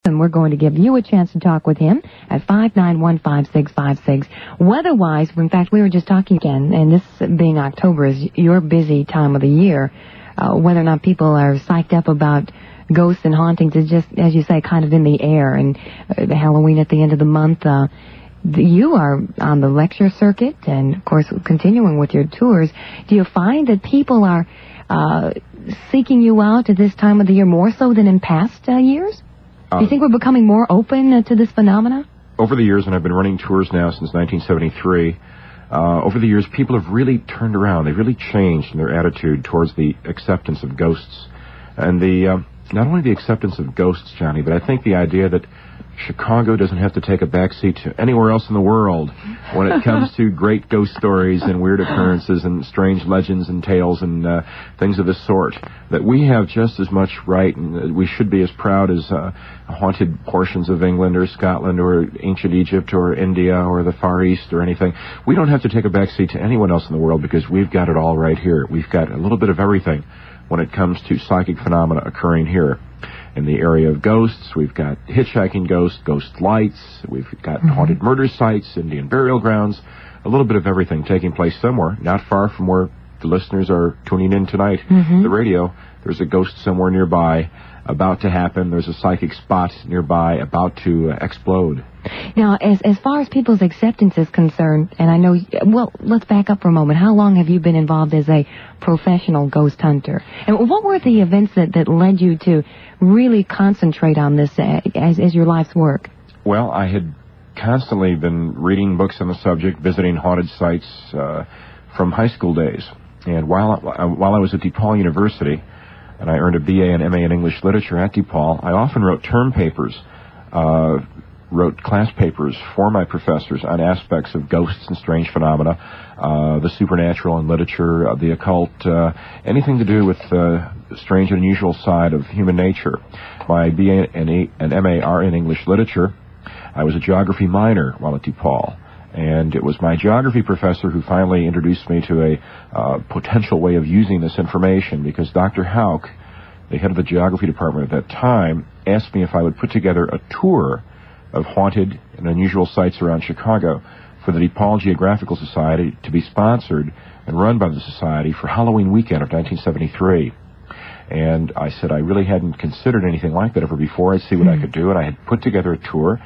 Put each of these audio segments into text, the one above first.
and we're going to give you a chance to talk with him at 591-5656. Weather-wise, in fact, we were just talking again, and this being October is your busy time of the year. Whether or not people are psyched up about ghosts and hauntings is just, as you say, kind of in the air. And Halloween at the end of the month, you are on the lecture circuit and, of course, continuing with your tours. Do you find that people are seeking you out at this time of the year more so than in past years? Do you think we're becoming more open to this phenomena? Over the years, and I've been running tours now since 1973, over the years, people have really turned around. They've really changed in their attitude towards the acceptance of ghosts. And not only the acceptance of ghosts, Johnny, but I think the idea that Chicago doesn't have to take a backseat to anywhere else in the world when it comes to great ghost stories and weird occurrences and strange legends and tales and things of this sort. That we have just as much right, and we should be as proud as haunted portions of England or Scotland or ancient Egypt or India or the Far East or anything. We don't have to take a backseat to anyone else in the world because we've got it all right here. We've got a little bit of everything when it comes to psychic phenomena occurring here. In the area of ghosts, we've got hitchhiking ghosts, ghost lights, we've got haunted murder sites, Indian burial grounds, a little bit of everything taking place somewhere, not far from where the listeners are tuning in tonight, the radio. There's a ghost somewhere nearby about to happen. There's a psychic spot nearby about to explode. Now, as far as people's acceptance is concerned, and I know, well, let's back up for a moment. How long have you been involved as a professional ghost hunter? And what were the events that led you to really concentrate on this as your life's work? Well, I had constantly been reading books on the subject, visiting haunted sites from high school days. And while I was at DePaul University, and I earned a BA and MA in English Literature at DePaul, I often wrote term papers, wrote class papers for my professors on aspects of ghosts and strange phenomena, the supernatural in literature, the occult, anything to do with the strange and unusual side of human nature. My BA and MA are in English Literature. I was a geography minor while at DePaul. And it was my geography professor who finally introduced me to a potential way of using this information, because Dr. Houck, the head of the geography department at that time, asked me if I would put together a tour of haunted and unusual sites around Chicago for the DePaul Geographical Society to be sponsored and run by the Society for Halloween weekend of 1973. And I said I really hadn't considered anything like that ever before. I'd see what I could do, and I had put together a tour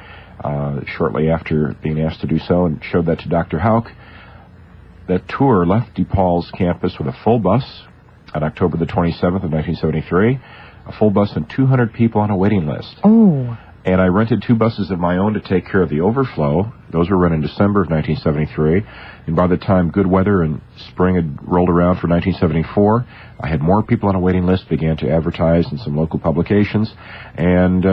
shortly after being asked to do so, and showed that to Dr. Houck. That tour left DePaul's campus with a full bus on October the 27th of 1973, a full bus and 200 people on a waiting list. Oh. And I rented 2 buses of my own to take care of the overflow. Those were run in December of 1973. And by the time good weather and spring had rolled around for 1974, I had more people on a waiting list, began to advertise in some local publications. And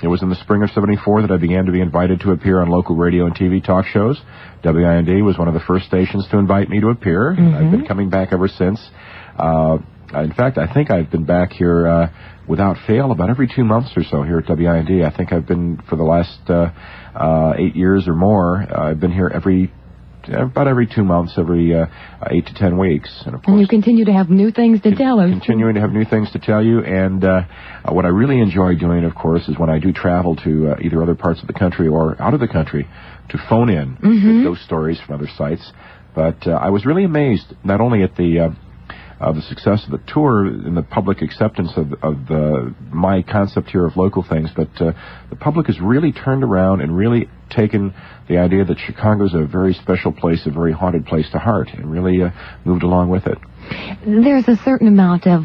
it was in the spring of 74 that I began to be invited to appear on local radio and TV talk shows. WIND was one of the first stations to invite me to appear. And I've been coming back ever since. In fact, I think I've been back here without fail about every 2 months or so here at WIND. I think I've been for the last 8 years or more. I've been here about every 2 months, every 8 to 10 weeks. And, of course, and you continue to have new things to tell us. Continuing to have new things to tell you. And what I really enjoy doing, of course, is when I do travel to either other parts of the country or out of the country to phone in those stories from other sites. But I was really amazed, not only at the success of the tour and the public acceptance of my concept here of local things, but the public has really turned around and really taken the idea that Chicago's a very special place, a very haunted place to heart, and really moved along with it. There's a certain amount of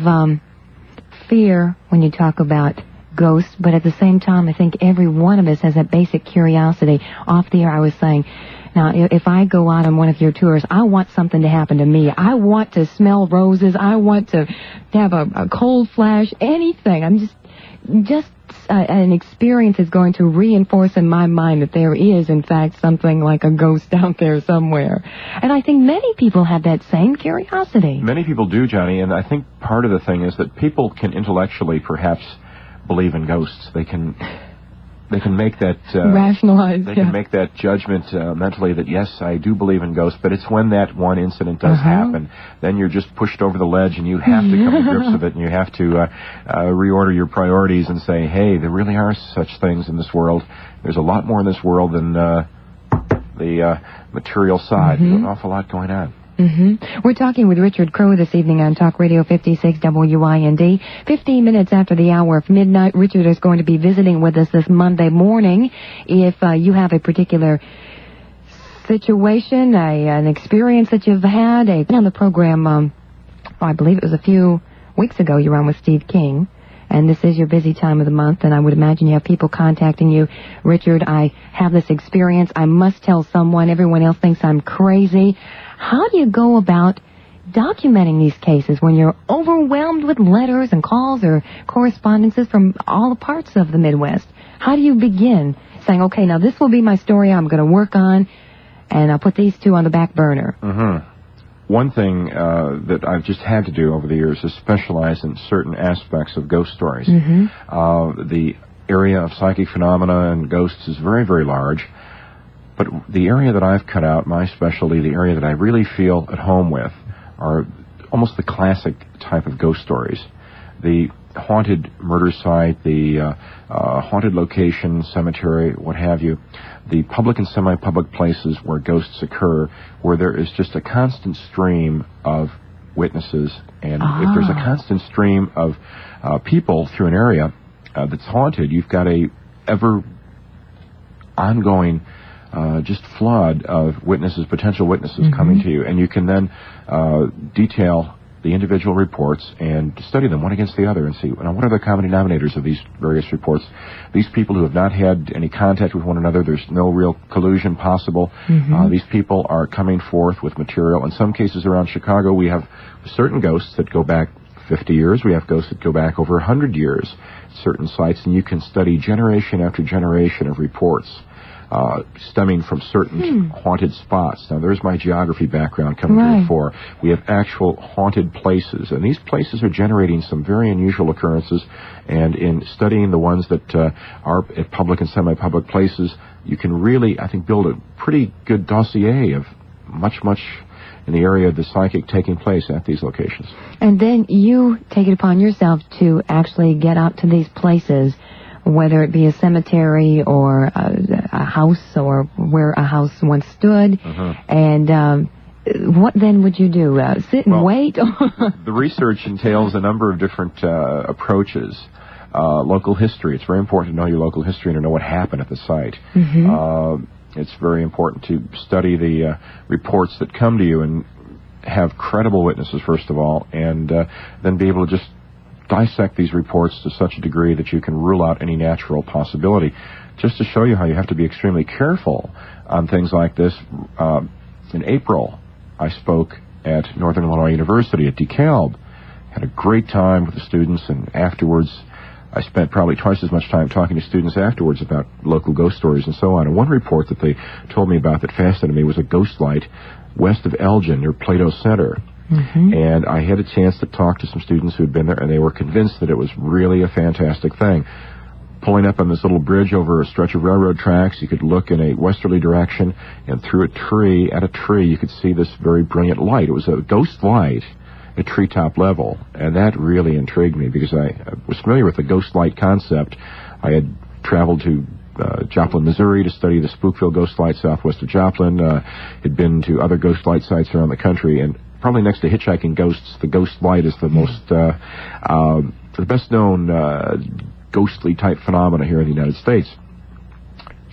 fear when you talk about ghosts, but at the same time, I think every one of us has that basic curiosity. Off the air, I was saying, now, if I go out on one of your tours, I want something to happen to me. I want to smell roses. I want to have a cold flash, anything. I'm just an experience is going to reinforce in my mind that there is, in fact, something like a ghost out there somewhere. And I think many people have that same curiosity. Many people do, Johnny, and I think part of the thing is that people can intellectually perhaps believe in ghosts. They can they can make that rationalize. They can make that judgment mentally that yes, I do believe in ghosts, but it's when that one incident does happen, then you're just pushed over the ledge, and you have to come to grips with it, and you have to reorder your priorities and say, hey, there really are such things in this world. There's a lot more in this world than the material side. There's an awful lot going on. We're talking with Richard Crowe this evening on Talk Radio 56 WIND. 15 minutes after the hour of midnight, Richard is going to be visiting with us this Monday morning. If you have a particular situation, an experience that you've had, on the program, I believe it was a few weeks ago, you were on with Steve King. And this is your busy time of the month, and I would imagine you have people contacting you. Richard, I have this experience. I must tell someone. Everyone else thinks I'm crazy. How do you go about documenting these cases when you're overwhelmed with letters and calls or correspondences from all the parts of the Midwest? How do you begin saying, okay, now this will be my story I'm going to work on, and I'll put these two on the back burner? One thing that I've just had to do over the years is specialize in certain aspects of ghost stories. The area of psychic phenomena and ghosts is very, very large. But the area that I've cut out, my specialty, the area that I really feel at home with, are almost the classic type of ghost stories. The haunted murder site, the haunted location, cemetery, what have you, the public and semi-public places where ghosts occur, where there is just a constant stream of witnesses. And if there's a constant stream of people through an area that's haunted, you've got a ever ongoing just flood of witnesses, potential witnesses coming to you. And you can then detail the individual reports and study them one against the other and see, now, what are the common denominators of these various reports? These people who have not had any contact with one another, there's no real collusion possible. These people are coming forth with material. In some cases around Chicago, we have certain ghosts that go back 50 years. We have ghosts that go back over 100 years at certain sites, and you can study generation after generation of reports stemming from certain haunted spots. Now, there's my geography background coming to the fore. We have actual haunted places, and these places are generating some very unusual occurrences, and in studying the ones that are at public and semi-public places, you can really, I think, build a pretty good dossier of much in the area of the psychic taking place at these locations. And then you take it upon yourself to actually get out to these places, whether it be a cemetery or a house or where a house once stood. And what then would you do? Sit and wait? The research entails a number of different approaches. Local history. It's very important to know your local history and to know what happened at the site. It's very important to study the reports that come to you and have credible witnesses, first of all, and then be able to just dissect these reports to such a degree that you can rule out any natural possibility. Just to show you how you have to be extremely careful on things like this, in April, I spoke at Northern Illinois University at DeKalb. Had a great time with the students, and afterwards, I spent probably twice as much time talking to students afterwards about local ghost stories and so on. And one report that they told me about that fascinated me was a ghost light west of Elgin near Plato Center. And I had a chance to talk to some students who had been there, and they were convinced that it was really a fantastic thing. Pulling up on this little bridge over a stretch of railroad tracks, you could look in a westerly direction, and through a tree, you could see this very brilliant light. It was a ghost light at treetop level, and that really intrigued me because I was familiar with the ghost light concept. I had traveled to Joplin, Missouri to study the Spookville ghost light southwest of Joplin, had been to other ghost light sites around the country, and probably next to hitchhiking ghosts, the ghost light is the most, the best known ghostly type phenomena here in the United States.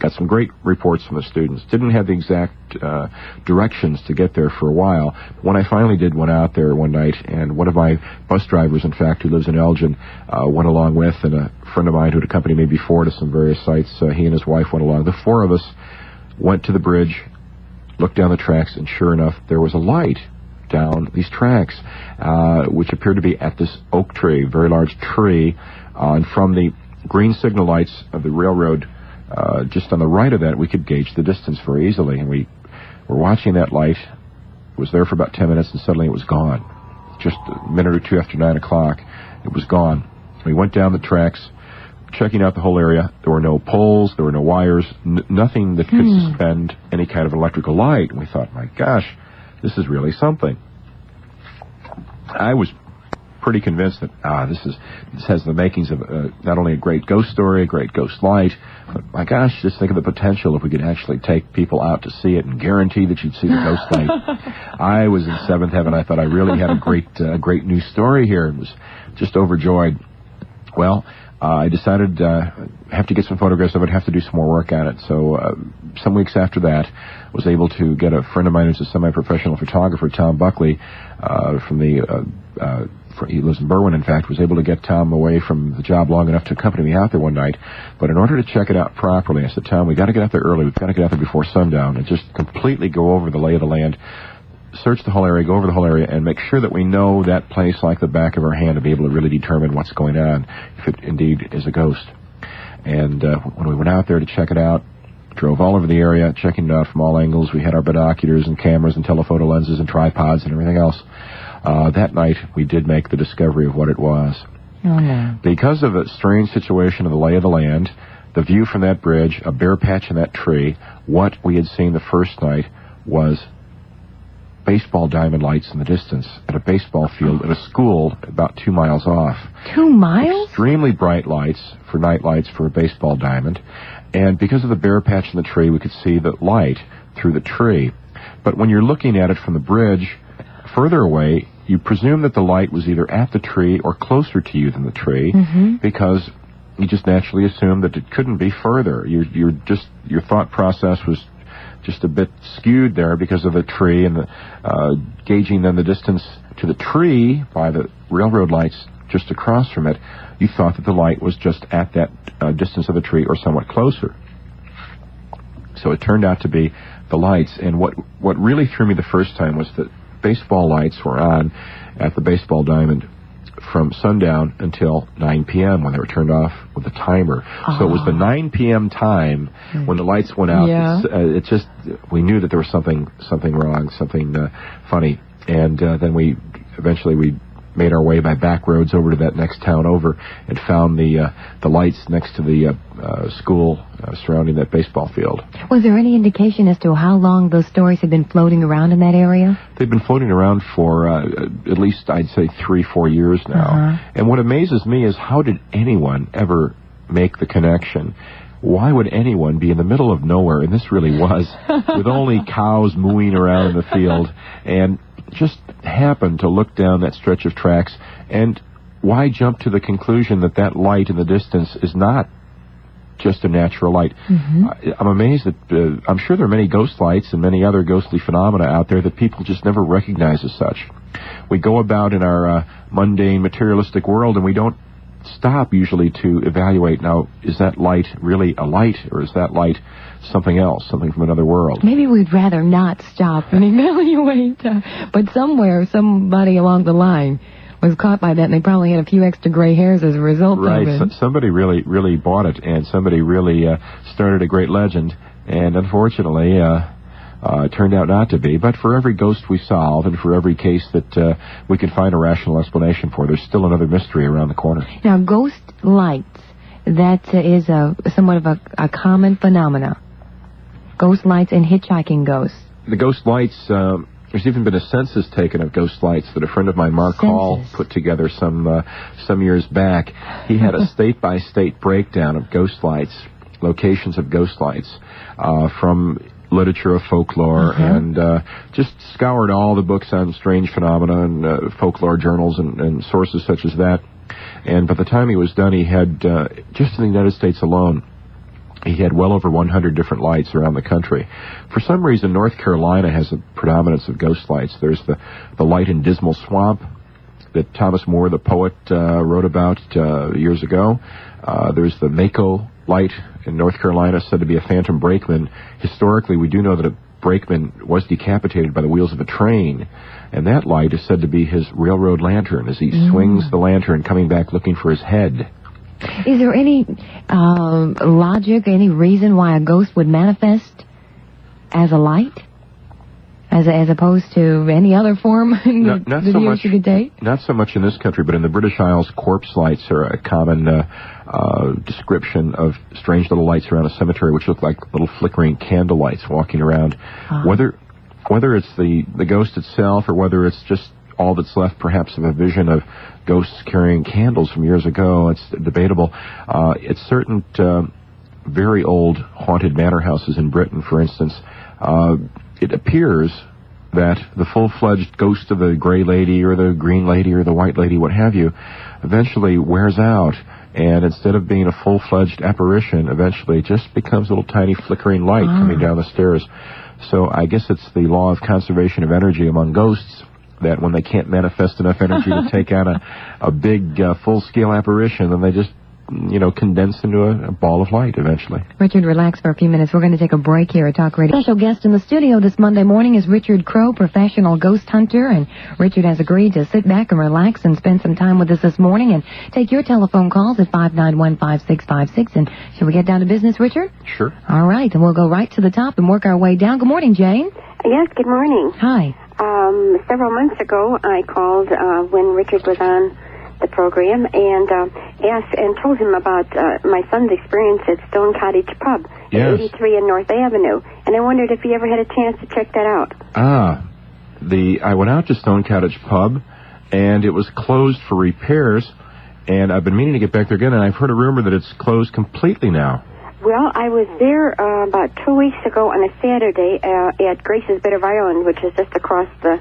Got some great reports from the students. Didn't have the exact directions to get there for a while. When I finally went out there one night, and one of my bus drivers, in fact, who lives in Elgin, went along with, and a friend of mine who had accompanied me before to some various sites, he and his wife went along. The four of us went to the bridge, looked down the tracks, and sure enough, there was a light down these tracks, which appeared to be at this oak tree, very large tree, and from the green signal lights of the railroad just on the right of that, we could gauge the distance very easily, and we were watching that light. It was there for about 10 minutes, and suddenly it was gone. Just a minute or two after 9 o'clock, it was gone. We went down the tracks, checking out the whole area. There were no poles, there were no wires, nothing that could suspend any kind of electrical light. And we thought, my gosh, this is really something. I was pretty convinced that this has the makings of not only a great ghost story, a great ghost light, but my gosh, just think of the potential if we could actually take people out to see it and guarantee that you'd see the ghost light. I was in seventh heaven. I thought I really had a great new story here, and was just overjoyed. Well, I decided I have to get some photographs of it, have to do some more work on it. So some weeks after that, was able to get a friend of mine who's a semi-professional photographer, Tom Buckley, he lives in Berwyn, in fact, was able to get Tom away from the job long enough to accompany me out there one night. But in order to check it out properly, I said, Tom, we've got to get out there early. We've got to get out there before sundown and just completely go over the lay of the land, search the whole area, go over the whole area, and make sure that we know that place like the back of our hand to be able to really determine what's going on, if it indeed is a ghost. And when we went out there to check it out, drove all over the area, checking it out from all angles. We had our binoculars and cameras and telephoto lenses and tripods and everything else. That night, we did make the discovery of what it was. Oh, no. Because of a strange situation of the lay of the land, the view from that bridge, a bare patch in that tree, what we had seen the first night was baseball diamond lights in the distance at a baseball field at a school about 2 miles off. 2 miles? Extremely bright lights, for night lights for a baseball diamond. And because of the bare patch in the tree, we could see the light through the tree. But when you're looking at it from the bridge further away, you presume that the light was either at the tree or closer to you than the tree, because you just naturally assume that it couldn't be further. Your thought process was just a bit skewed there because of the tree, and gauging then the distance to the tree by the railroad lights just across from it, you thought that the light was just at that distance of the tree or somewhat closer. So it turned out to be the lights, and what really threw me the first time was that baseball lights were on at the baseball diamond from sundown until 9 p.m. when they were turned off with a timer. So it was the 9 p.m. time when the lights went out. Yeah. We knew that there was something wrong, something funny. And then we made our way by back roads over to that next town over and found the lights next to the school surrounding that baseball field. Was there any indication as to how long those stories had been floating around in that area? They've been floating around for at least, I'd say, 3-4 years now. And what amazes me is, how did anyone ever make the connection? Why would anyone be in the middle of nowhere, and this really was, with only cows mooing around in the field, and just happen to look down that stretch of tracks, and why jump to the conclusion that that light in the distance is not just a natural light? I'm amazed that I'm sure there are many ghost lights and many other ghostly phenomena out there that people just never recognize as such. We go about in our mundane, materialistic world, and we don't stop usually to evaluate, now, is that light really a light, or is that light something else, something from another world? Maybe we'd rather not stop and evaluate, but somewhere, somebody along the line was caught by that, and they probably had a few extra gray hairs as a result of it. Right, somebody really bought it, and somebody really started a great legend, and unfortunately, it turned out not to be. But for every ghost we solve, and for every case that we can find a rational explanation for, there's still another mystery around the corner. Now, ghost lights, that is somewhat of a common phenomena. Ghost lights and hitchhiking ghosts. The ghost lights, there's even been a census taken of ghost lights that a friend of mine, Mark Hall, put together some years back. He had a state-by-state breakdown of ghost lights, locations of ghost lights, from literature of folklore, and just scoured all the books on strange phenomena and folklore journals and sources such as that. And by the time he was done, he had, just in the United States alone, he had well over 100 different lights around the country. For some reason, North Carolina has a predominance of ghost lights. There's the light in Dismal Swamp that Thomas Moore, the poet, wrote about years ago. There's the Mako light in North Carolina, said to be a phantom brakeman. Historically, we do know that a brakeman was decapitated by the wheels of a train, and that light is said to be his railroad lantern as he swings the lantern coming back looking for his head. Is there any logic, any reason why a ghost would manifest as a light? as opposed to any other form that you could take? Not so much in this country, but in the British Isles, corpse lights are a common description of strange little lights around a cemetery, which look like little flickering candle lights walking around. Whether it's the ghost itself or whether it's just all that's left, perhaps, of a vision of ghosts carrying candles from years ago, it's debatable. It's certain very old haunted manor houses in Britain, for instance. It appears that the full-fledged ghost of the gray lady or the green lady or the white lady, what have you, eventually wears out, and instead of being a full-fledged apparition, eventually it just becomes a little tiny flickering light coming down the stairs. So I guess it's the law of conservation of energy among ghosts, that when they can't manifest enough energy to take on a big full-scale apparition, then they just condense into a ball of light eventually. Richard, relax for a few minutes. We're going to take a break here at Talk Radio. Special guest in the studio this Monday morning is Richard Crowe, professional ghost hunter, and Richard has agreed to sit back and relax and spend some time with us this morning and take your telephone calls at 591-5656. And shall we get down to business, Richard? Sure. All right, and we'll go right to the top and work our way down. Good morning, Jane. Yes, good morning. Hi. Several months ago, I called when Richard was on the program and asked and told him about my son's experience at Stone Cottage Pub at 83 and North Avenue, and I wondered if he ever had a chance to check that out. I went out to Stone Cottage Pub, and it was closed for repairs, and I've been meaning to get back there again, and I've heard a rumor that it's closed completely now. Well, I was there about 2 weeks ago on a Saturday at Grace's Bit of Ireland, which is just across the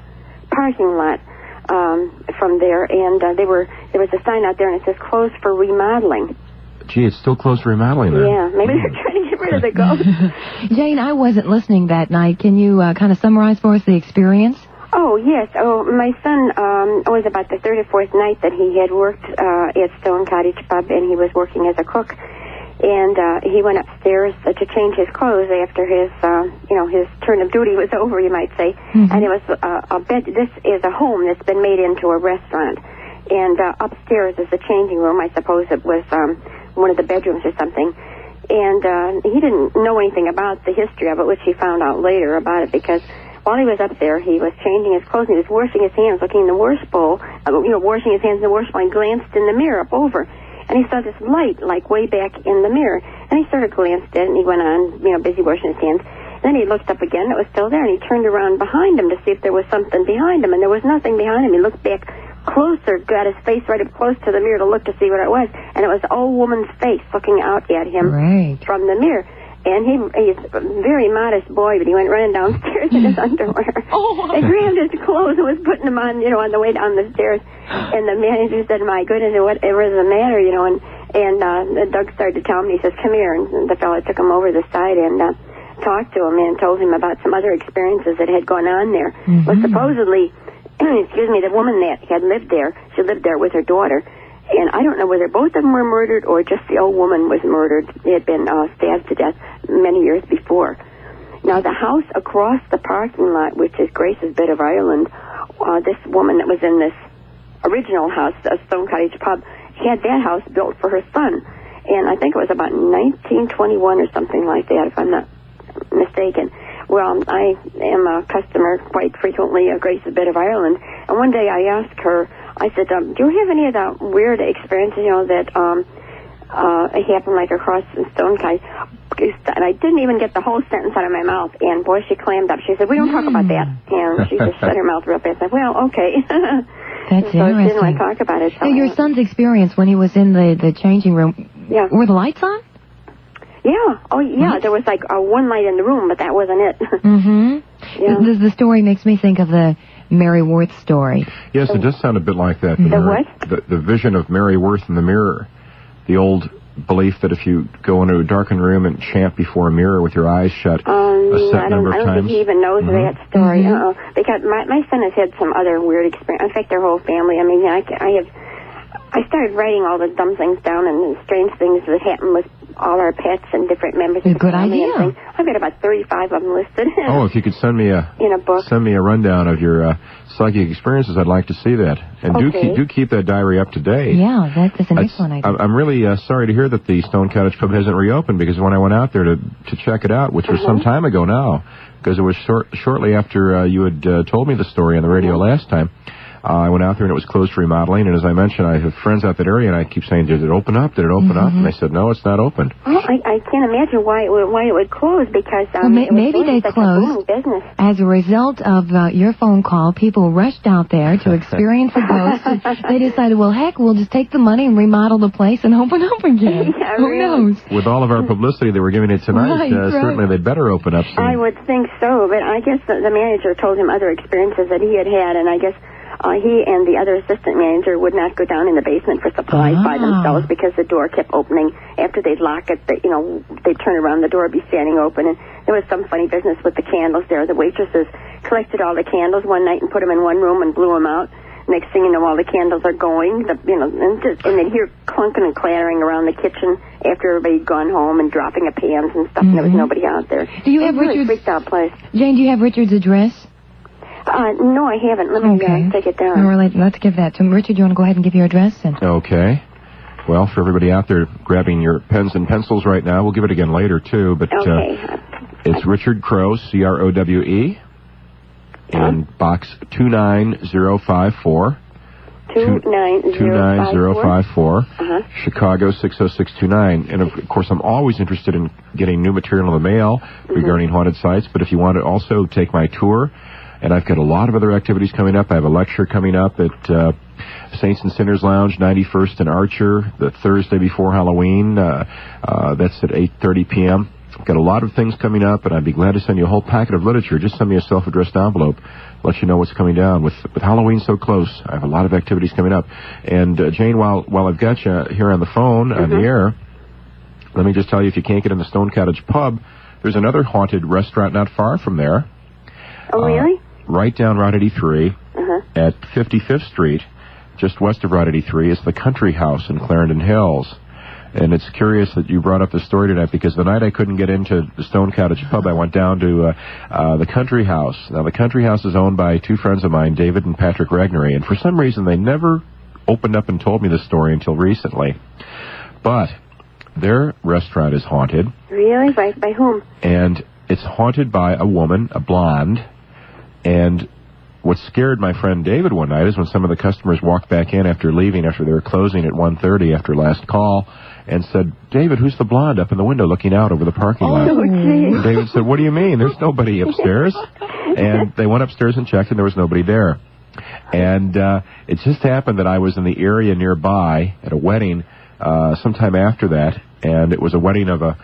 parking lot from there, and there was a sign out there, and it says closed for remodeling. Gee, it's still closed for remodeling then. Yeah, maybe they're trying to get rid of the ghost. Jane, I wasn't listening that night. Can you kind of summarize for us the experience? Oh, yes. Oh, my son, it was about the third or fourth night that he had worked at Stone Cottage Pub, and he was working as a cook. And he went upstairs to change his clothes after his, his turn of duty was over, you might say. Mm-hmm. And it was a bed. This is a home that's been made into a restaurant. And upstairs is the changing room. I suppose it was one of the bedrooms or something. And he didn't know anything about the history of it, which he found out later about it, because while he was up there, he was changing his clothes, and he was washing his hands, looking in the wash bowl, washing his hands in the wash bowl, and glanced in the mirror up over. And he saw this light, like, way back in the mirror. And he sort of glanced at it, and he went on, busy washing his hands. Then he looked up again, it was still there, and he turned around behind him to see if there was something behind him, and there was nothing behind him. He looked back closer, got his face right up close to the mirror to look to see what it was, and it was an old woman's face looking out at him from the mirror. And he's a very modest boy, but he went running downstairs in his underwear. They grabbed his clothes and was putting them on, on the way down the stairs. And the manager said, "My goodness, whatever is the matter, and Doug started to tell him, he says, "Come here." And the fellow took him over the side and talked to him and told him about some other experiences that had gone on there. Mm-hmm. Well, supposedly, the woman that had lived there, she lived there with her daughter. And I don't know whether both of them were murdered or just the old woman was murdered. They had been stabbed to death many years before. Now, the house across the parking lot, which is Grace's Bit of Ireland, this woman that was in this original house, Stone Cottage Pub, had that house built for her son. And I think it was about 1921 or something like that, if I'm not mistaken. Well, I am a customer quite frequently of Grace's Bit of Ireland. And one day I asked her, I said, do you have any of the weird experiences, that happened like across the Stone Cottage? And I didn't even get the whole sentence out of my mouth. And, boy, she clammed up. She said, "We don't talk about that." And she just shut her mouth real fast. I said, "Well, okay." That's so interesting. she didn't want to talk about it. So your son's experience when he was in the changing room, were the lights on? Yeah. Oh, yeah. What? There was like one light in the room, but that wasn't it. Mm-hmm. Yeah. The story makes me think of the Mary Worth story. Yes, it does sound a bit like that. The what? The vision of Mary Worth in the mirror. The old belief that if you go into a darkened room and chant before a mirror with your eyes shut a set number of times. I don't think he even knows that story. Because my son has had some other weird experience. In fact, their whole family. I mean, I started writing all the dumb things down and strange things that happened with all our pets and different members of the Good family idea. and things. I've got about 35 of them listed. Oh, if you could send me a book. Send me a rundown of your psychic experiences, I'd like to see that. And do keep that diary up to date. Yeah, that is an excellent idea. I'm really sorry to hear that the Stone Cottage Pub hasn't reopened, because when I went out there to check it out, which was some time ago now, because it was shortly after you had told me the story on the radio last time, I went out there and it was closed for remodeling, and as I mentioned, I have friends out that area, and I keep saying, did it open up? Did it open up? And they said, no, it's not open. Well, I can't imagine why it would close, because maybe they closed business. as a result of your phone call. People rushed out there to experience a ghost. They decided, well, heck, we'll just take the money and remodel the place and open up again. Yeah, Who knows? With all of our publicity that we're giving it tonight, certainly they'd better open up soon. I would think so, but I guess the manager told him other experiences that he had, and I guess he and the other assistant manager would not go down in the basement for supplies by themselves, because the door kept opening. After they'd lock it, they'd turn around, the door would be standing open. And there was some funny business with the candles there. The waitresses collected all the candles one night and put them in one room and blew them out. Next thing you know, all the candles are going, and they'd hear clunking and clattering around the kitchen after everybody'd gone home and dropping of pans and stuff, and there was nobody out there. Do you have really Richard's... freaked out place. Jane, do you have Richard's address? No, I haven't. Let me take it down. All right, let's give that to him. Richard, you want to go ahead and give your address? Okay. Well, for everybody out there grabbing your pens and pencils right now, we'll give it again later, too. But it's Richard Crowe, C-R-O-W-E, in box 29054. 29054. Chicago 60629. And, of course, I'm always interested in getting new material in the mail regarding haunted sites. But if you want to also take my tour, and I've got a lot of other activities coming up. I have a lecture coming up at Saints and Sinners Lounge, 91st and Archer, the Thursday before Halloween. That's at 8:30 p.m. I've got a lot of things coming up, and I'd be glad to send you a whole packet of literature. Just send me a self-addressed envelope. Let you know what's coming down. With Halloween so close, I have a lot of activities coming up. And, Jane, while I've got you here on the phone, on the air, let me just tell you, if you can't get in the Stone Cottage Pub, there's another haunted restaurant not far from there. Oh, really? Right down Route 83 at 55th Street, just west of Route 83, is the Country House in Clarendon Hills. And it's curious that you brought up the story tonight, because the night I couldn't get into the Stone Cottage Pub, I went down to the Country House. Now, the Country House is owned by two friends of mine, David and Patrick Regnery, and for some reason they never opened up and told me the story until recently. But their restaurant is haunted. Really? By whom? And it's haunted by a woman, a blonde. And what scared my friend David one night is when some of the customers walked back in after leaving, after they were closing at 1:30 after last call, and said, David, who's the blonde up in the window looking out over the parking lot? And David said, what do you mean? There's nobody upstairs. And they went upstairs and checked, and there was nobody there. And it just happened that I was in the area nearby at a wedding sometime after that, and it was a wedding of a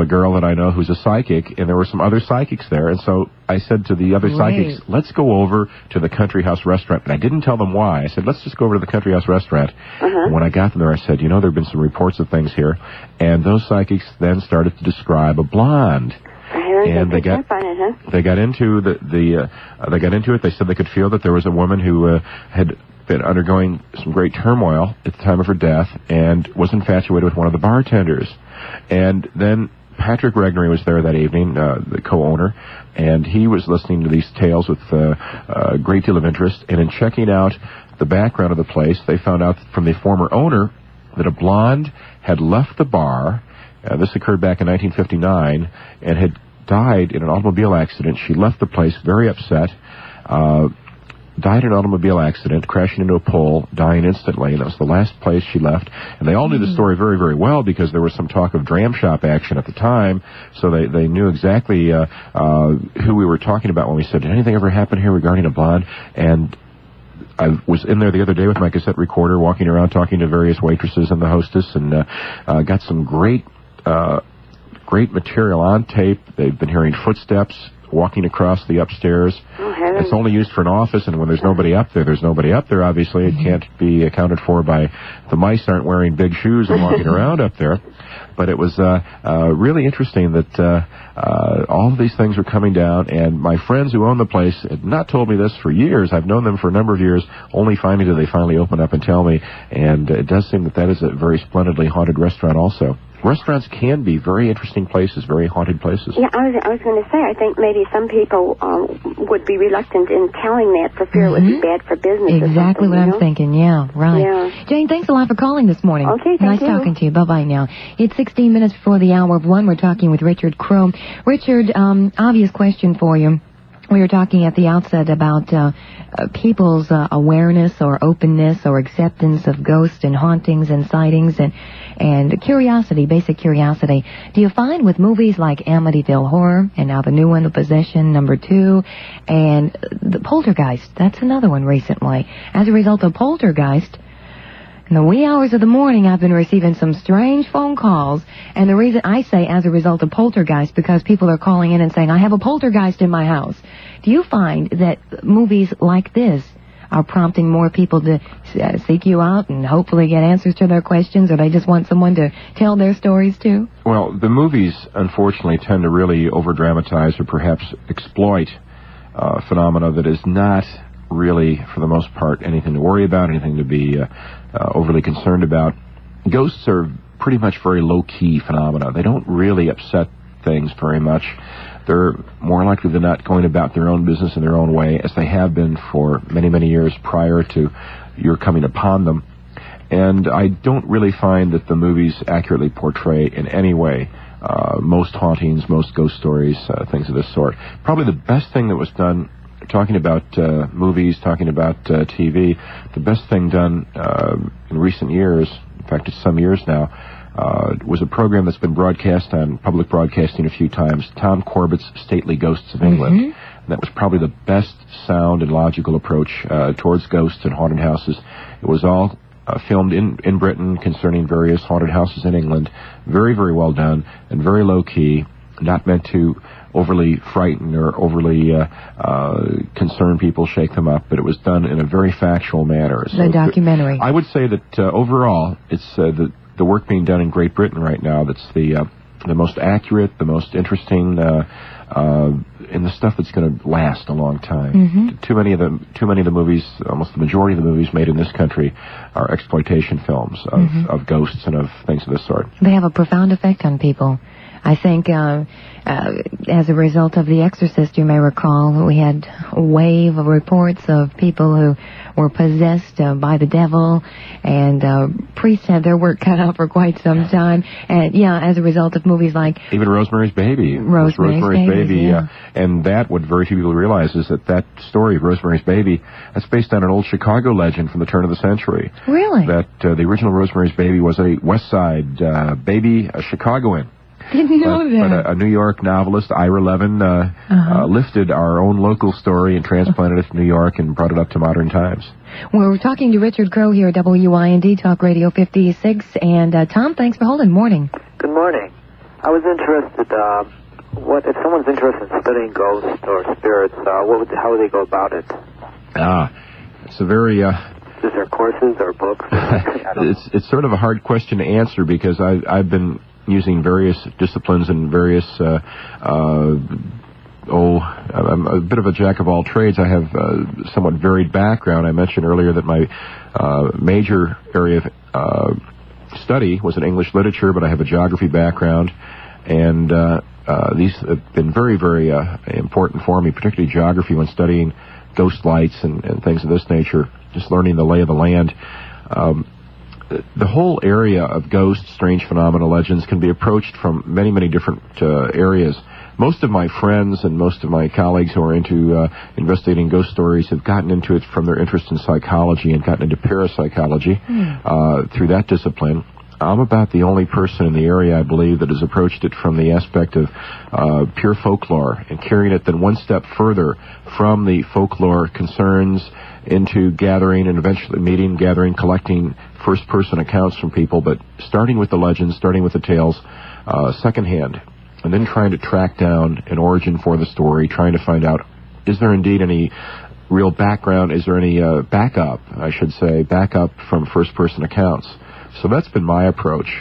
girl that I know who's a psychic, and there were some other psychics there. And so I said to the other psychics, let's go over to the Country House restaurant. And I didn't tell them why. I said, let's just go over to the Country House restaurant. And when I got them there, I said, there have been some reports of things here. And those psychics then started to describe a blonde. And they got into it. They said they could feel that there was a woman who had been undergoing some great turmoil at the time of her death and was infatuated with one of the bartenders. And then Patrick Regnery was there that evening, the co-owner, and he was listening to these tales with a great deal of interest. And in checking out the background of the place, they found out from the former owner that a blonde had left the bar. This occurred back in 1959, and had died in an automobile accident. She left the place very upset, died in an automobile accident, crashing into a pole, dying instantly, and that was the last place she left. And they all knew the story very, very well, because there was some talk of dram shop action at the time, so they knew exactly who we were talking about when we said, did anything ever happen here regarding a blonde? And I was in there the other day with my cassette recorder, walking around talking to various waitresses and the hostess, and got some great material on tape. They've been hearing footsteps walking across the upstairs. It's only used for an office, and when there's nobody up there, there's nobody up there, obviously. It can't be accounted for by the mice aren't wearing big shoes and walking around up there. But it was really interesting that all of these things were coming down, and my friends who own the place had not told me this for years. I've known them for a number of years, only did they finally open up and tell me, and it does seem that is a very splendidly haunted restaurant also. restaurants can be very interesting places, very haunted places. Yeah, I was going to say, I think maybe some people would be reluctant in telling that for fear it would be bad for business. Exactly what I'm thinking, yeah, right. Yeah. Jane, thanks a lot for calling this morning. Okay, thank nice you. talking to you. Bye-bye now. It's 16 minutes before the hour of 1. We're talking with Richard Crowe. Richard, obvious question for you. We were talking at the outset about people's awareness or openness or acceptance of ghosts and hauntings and sightings and curiosity, basic curiosity. Do you find with movies like Amityville Horror and now the new one, The Possession #2, and the Poltergeist, that's another one recently, as a result of Poltergeist, in the wee hours of the morning, I've been receiving some strange phone calls. And the reason I say as a result of Poltergeist, because people are calling in and saying, I have a poltergeist in my house. Do you find that movies like this are prompting more people to seek you out and hopefully get answers to their questions, or they just want someone to tell their stories to? Well, the movies, unfortunately, tend to really over-dramatize or perhaps exploit phenomena that is not really, for the most part, anything to worry about, anything to be overly concerned about. Ghosts are pretty much very low-key phenomena. They don't really upset things very much. They're more likely than not going about their own business in their own way, as they have been for many, many years prior to your coming upon them. And I don't really find that the movies accurately portray in any way most hauntings, most ghost stories, things of this sort. Probably the best thing that was done, talking about movies, talking about TV, the best thing done in recent years, in fact it's some years now, was a program that's been broadcast on public broadcasting a few times, Tom Corbett's Stately Ghosts of England. And that was probably the best sound and logical approach towards ghosts and haunted houses. It was all filmed in Britain concerning various haunted houses in England. Very, very well done and very low-key, not meant to overly frighten or overly concern people, shake them up, but it was done in a very factual manner. The documentary. I would say that overall, it's the work being done in Great Britain right now that's the most accurate, the most interesting, and the stuff that's going to last a long time. Too many of the movies, almost the majority of the movies made in this country, are exploitation films of ghosts and of things of this sort. They have a profound effect on people. I think as a result of The Exorcist, you may recall, we had a wave of reports of people who were possessed by the devil, and priests had their work cut out for quite some time. And yeah, as a result of movies like even Rosemary's Baby. Rosemary's Baby, yeah. And that, what very few people realize is that story, Rosemary's Baby, that's based on an old Chicago legend from the turn of the century. Really? That the original Rosemary's Baby was a West Side baby, a Chicagoan. Didn't know that. But a New York novelist, Ira Levin, lifted our own local story and transplanted it to New York and brought it up to modern times. Well, we're talking to Richard Crowe here at WIND Talk Radio 56. And Tom, thanks for holding. Morning. Good morning. I was interested, if someone's interested in studying ghosts or spirits, how would they go about it? It's a very... Is there courses or books? It's sort of a hard question to answer because I've been using various disciplines and various, I'm a bit of a jack of all trades. I have somewhat varied background. I mentioned earlier that my major area of study was in English literature, but I have a geography background, and these have been very, very important for me, particularly geography when studying ghost lights and things of this nature, just learning the lay of the land. The whole area of ghosts, strange phenomena, legends can be approached from many, many different areas. Most of my friends and most of my colleagues who are into investigating ghost stories have gotten into it from their interest in psychology and gotten into parapsychology through that discipline. I'm about the only person in the area, I believe, that has approached it from the aspect of pure folklore and carrying it then one step further from the folklore concerns into gathering and eventually meeting, gathering, collecting first-person accounts from people, but starting with the legends, starting with the tales secondhand, and then trying to track down an origin for the story, trying to find out, is there indeed any real background, is there any backup from first-person accounts? So that's been my approach.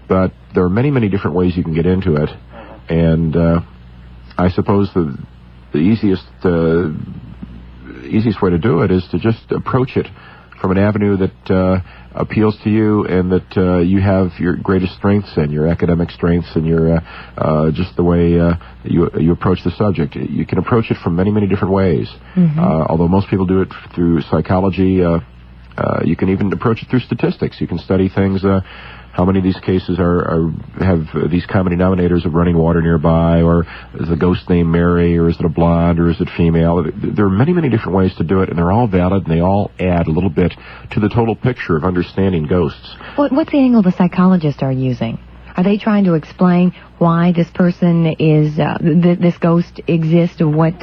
But there are many, many different ways you can get into it, and I suppose the easiest way to do it is to just approach it from an avenue that appeals to you and that you have your greatest strengths and your academic strengths and your just the way you approach the subject. You can approach it from many, many different ways. Although most people do it through psychology, you can even approach it through statistics. You can study things. How many of these cases have these common denominators of running water nearby, or is the ghost named Mary, or is it a blonde, or is it female? There are many, many different ways to do it, and they're all valid, and they all add a little bit to the total picture of understanding ghosts. What's the angle the psychologists are using? Are they trying to explain why this person is, this ghost exists, or what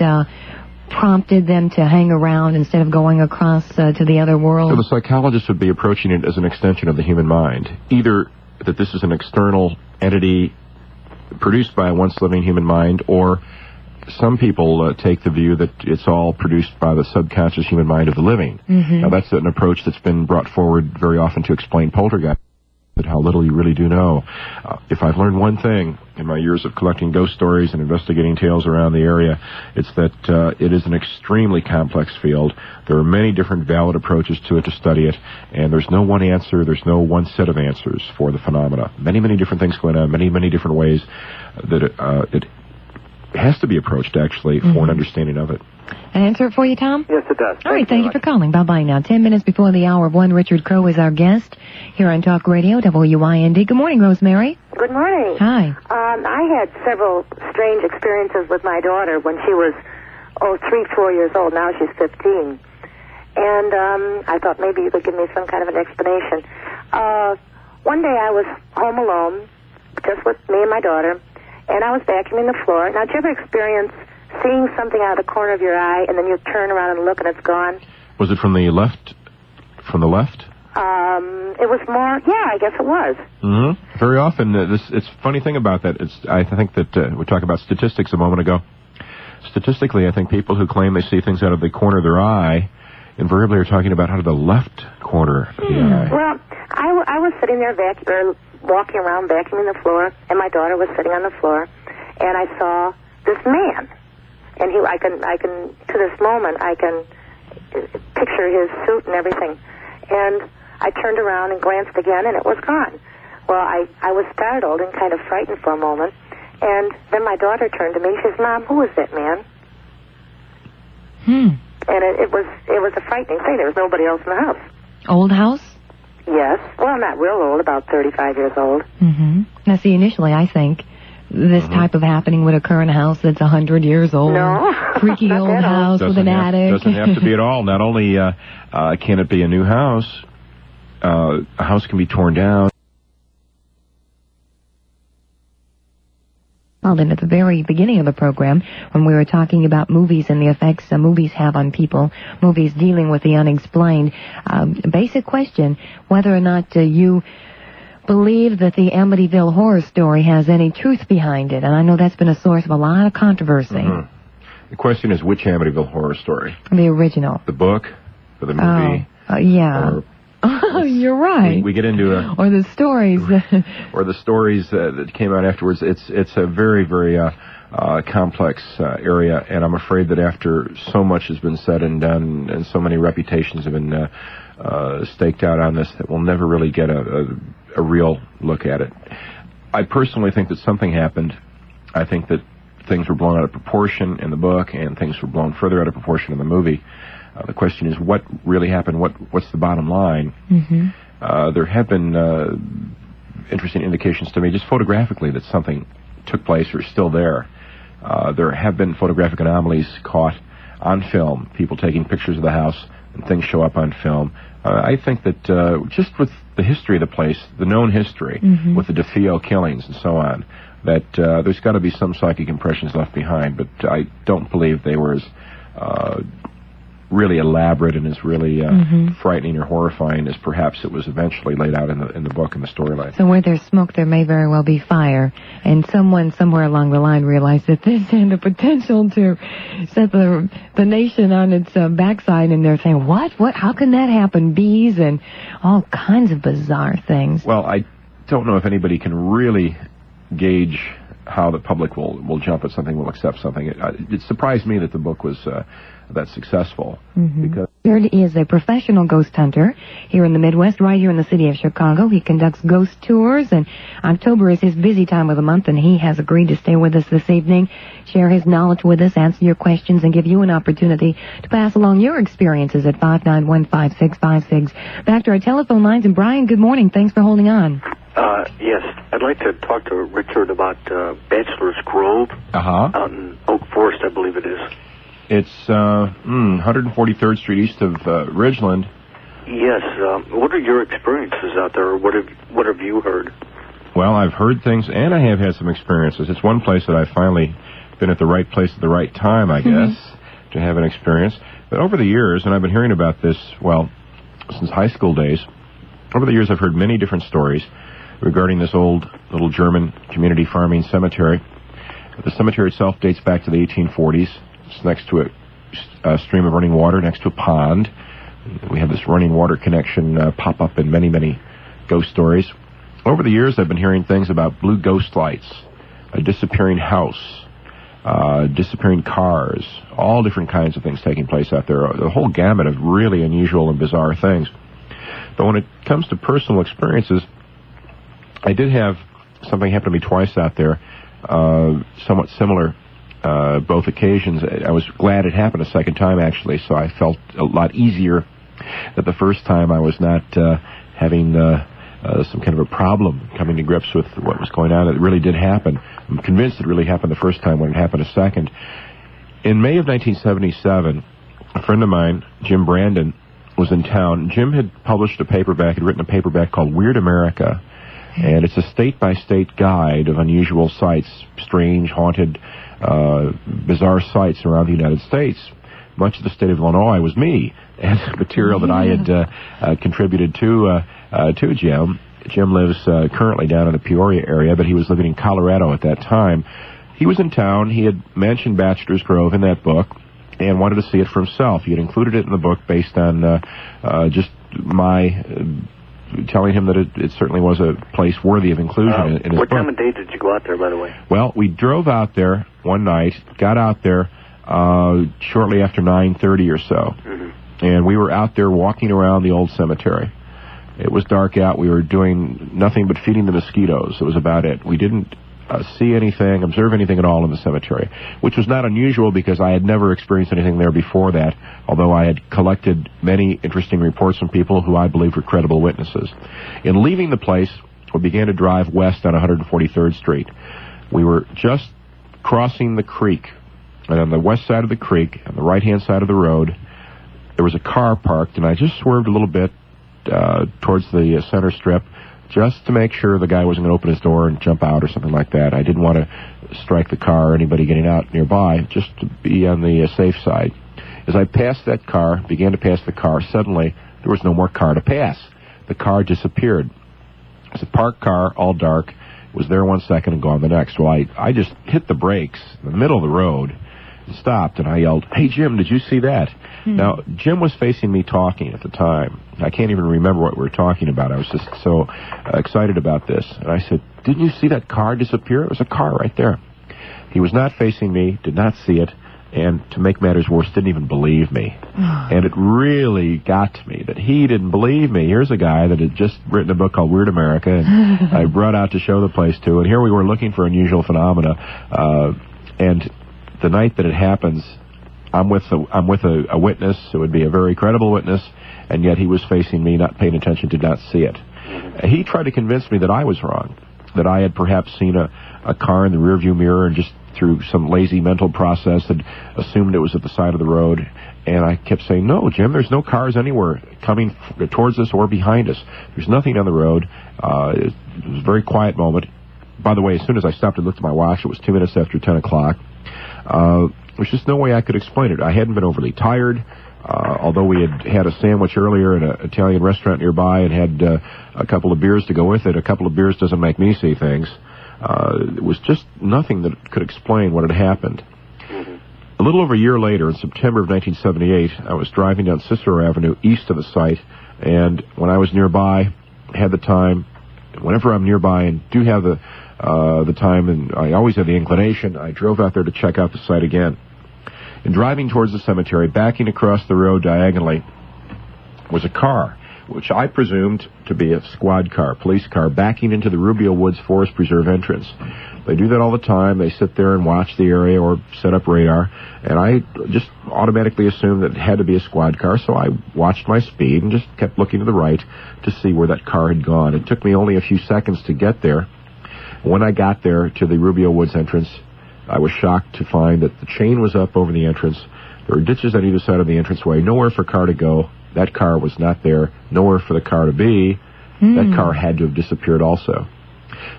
prompted them to hang around instead of going across to the other world? So the psychologist would be approaching it as an extension of the human mind. Either that this is an external entity produced by a once-living human mind, or some people take the view that it's all produced by the subconscious human mind of the living. Now, that's an approach that's been brought forward very often to explain poltergeist. How little you really do know. If I've learned one thing in my years of collecting ghost stories and investigating tales around the area, it's that it is an extremely complex field. There are many different valid approaches to it to study it, and there's no one answer, there's no one set of answers for the phenomena. Many, many different things going on, many, many different ways that it has to be approached, actually, for an understanding of it. An answer for you, Tom? Yes, it does. All right, thank you for calling. Bye-bye now. 10 minutes before the hour of 1, Richard Crowe is our guest here on Talk Radio, WIND. Good morning, Rosemary. Good morning. Hi. I had several strange experiences with my daughter when she was, 3-4 years old. Now she's 15. And I thought maybe you could give me some kind of an explanation. One day I was home alone, just with me and my daughter, and I was vacuuming the floor. Now, did you ever experience seeing something out of the corner of your eye, and then you turn around and look, and it's gone? Was it from the left? From the left? It was more, I guess it was. Very often, it's a funny thing about that. I think that we talked about statistics a moment ago. Statistically, I think people who claim they see things out of the corner of their eye invariably are talking about out of the left corner of the eye. Well, I was sitting there walking around vacuuming the floor, and my daughter was sitting on the floor, and I saw this man. And I can, to this moment, I can picture his suit and everything. And I turned around and glanced again, and it was gone. Well, I was startled and kind of frightened for a moment. And then my daughter turned to me and she says, "Mom, who is that man?" And it was a frightening thing. There was nobody else in the house. Old house? Yes. Well, not real old, about 35 years old. Now, see, initially, I think this type of happening would occur in a house that's 100 years old. No. Freaky old house with an attic. Doesn't have to be at all. Not only can it be a new house, a house can be torn down. Well, then at the very beginning of the program, when we were talking about movies and the effects movies have on people, movies dealing with the unexplained, basic question, whether or not you believe that the Amityville horror story has any truth behind it. And I know that's been a source of a lot of controversy. The question is, which Amityville horror story? The original. The book? Or the movie? Yeah. You're right. We get into or the stories. or the stories that came out afterwards. It's a very, very complex area, and I'm afraid that after so much has been said and done, and so many reputations have been staked out on this, that we'll never really get a real look at it. I personally think that something happened. I think that things were blown out of proportion in the book, and things were blown further out of proportion in the movie. The question is, what really happened? What's the bottom line? There have been interesting indications to me, just photographically, that something took place or is still there. There have been photographic anomalies caught on film, people taking pictures of the house, and things show up on film. I think that just with the history of the place, the known history, with the DeFeo killings and so on, that there's got to be some psychic impressions left behind, but I don't believe they were as really elaborate and as really frightening or horrifying as perhaps it was eventually laid out in the book and the storyline. So where there's smoke, there may very well be fire. And someone somewhere along the line realized that this had the potential to set the nation on its backside, and they're saying, what? How can that happen? Bees and all kinds of bizarre things. Well, I don't know if anybody can really gauge how the public will jump at something, will accept something. It surprised me that the book was that successful. Because Richard is a professional ghost hunter here in the Midwest, right here in the city of Chicago. He conducts ghost tours, and October is his busy time of the month, and he has agreed to stay with us this evening, share his knowledge with us, answer your questions, and give you an opportunity to pass along your experiences at 591-5656. Back to our telephone lines, and Brian, good morning. Thanks for holding on. Yes, I'd like to talk to Richard about Bachelor's Grove out in Oak Forest, I believe it is. It's 143rd Street east of Ridgeland. Yes. What are your experiences out there, or what have you heard? Well, I've heard things, and I have had some experiences. It's one place that I've finally been at the right place at the right time, I guess, to have an experience. But over the years, and I've been hearing about this, well, since high school days, over the years I've heard many different stories regarding this old little German community farming cemetery. The cemetery itself dates back to the 1840s. It's next to a stream of running water, next to a pond. We have this running water connection pop up in many, many ghost stories. Over the years, I've been hearing things about blue ghost lights, a disappearing house, disappearing cars, all different kinds of things taking place out there. The whole gamut of really unusual and bizarre things. But when it comes to personal experiences, I did have something happen to me twice out there, somewhat similar. Both occasions. I was glad it happened a second time, actually, so I felt a lot easier that the first time I was not having some kind of a problem coming to grips with what was going on. It really did happen. I'm convinced it really happened the first time when it happened a second. In May of 1977, a friend of mine, Jim Brandon, was in town. Jim had published a paperback, had written a paperback called Weird America, and it's a state-by-state guide of unusual sites, strange, haunted, bizarre sites around the United States. Much of the state of Illinois was me, and material that I had contributed to Jim. Jim lives currently down in the Peoria area, but he was living in Colorado at that time. He was in town. He had mentioned Bachelor's Grove in that book and wanted to see it for himself. He had included it in the book based on just my telling him that it certainly was a place worthy of inclusion in his book. What time of day did you go out there, by the way? Well, we drove out there one night, got out there shortly after 9:30 or so, and we were out there walking around the old cemetery. It was dark out. We were doing nothing but feeding the mosquitoes. It was about it. We didn't see anything, observe anything at all in the cemetery, which was not unusual because I had never experienced anything there before that, although I had collected many interesting reports from people who I believed were credible witnesses. In leaving the place, we began to drive west on 143rd Street. We were just crossing the creek, and on the west side of the creek, on the right-hand side of the road, there was a car parked, and I just swerved a little bit towards the center strip, just to make sure the guy wasn't going to open his door and jump out or something like that. I didn't want to strike the car or anybody getting out nearby, just to be on the safe side. As I passed that car, began to pass the car, suddenly there was no more car to pass. The car disappeared. It was a parked car, all dark. It was there 1 second and gone the next. Well, I just hit the brakes in the middle of the road, stopped, and I yelled, "Hey, Jim, did you see that?" Now, Jim was facing me talking at the time. I can't even remember what we were talking about. I was just so excited about this. And I said, "Didn't you see that car disappear? It was a car right there." He was not facing me, did not see it, and to make matters worse, didn't even believe me. And it really got to me that he didn't believe me. Here's a guy that had just written a book called Weird America, and I brought out to show the place to, and here we were looking for unusual phenomena. And the night that it happens, I'm with a witness who would be a very credible witness, and yet he was facing me, not paying attention, did not see it. He tried to convince me that I was wrong, that I had perhaps seen a car in the rearview mirror and just through some lazy mental process had assumed it was at the side of the road. And I kept saying, "No, Jim, there's no cars anywhere coming towards us or behind us. There's nothing on the road." It was a very quiet moment. By the way, as soon as I stopped and looked at my watch, it was 2 minutes after 10 o'clock. There's just no way I could explain it. I hadn't been overly tired, although we had a sandwich earlier at an Italian restaurant nearby and had a couple of beers to go with it. A couple of beers doesn't make me see things. It was just nothing that could explain what had happened. A little over a year later, in September of 1978, I was driving down Cicero Avenue east of the site, and when I was nearby, had the time, whenever I'm nearby and do have the the time, and I always had the inclination. I drove out there to check out the site again. And driving towards the cemetery, backing across the road diagonally, was a car, which I presumed to be a squad car, police car, backing into the Rubio Woods Forest Preserve entrance. They do that all the time. They sit there and watch the area or set up radar, and I just automatically assumed that it had to be a squad car, so I watched my speed and just kept looking to the right to see where that car had gone. It took me only a few seconds to get there. When I got there to the Rubio Woods entrance, I was shocked to find that the chain was up over the entrance. There were ditches on either side of the entranceway, nowhere for a car to go. That car was not there, nowhere for the car to be. That car had to have disappeared also.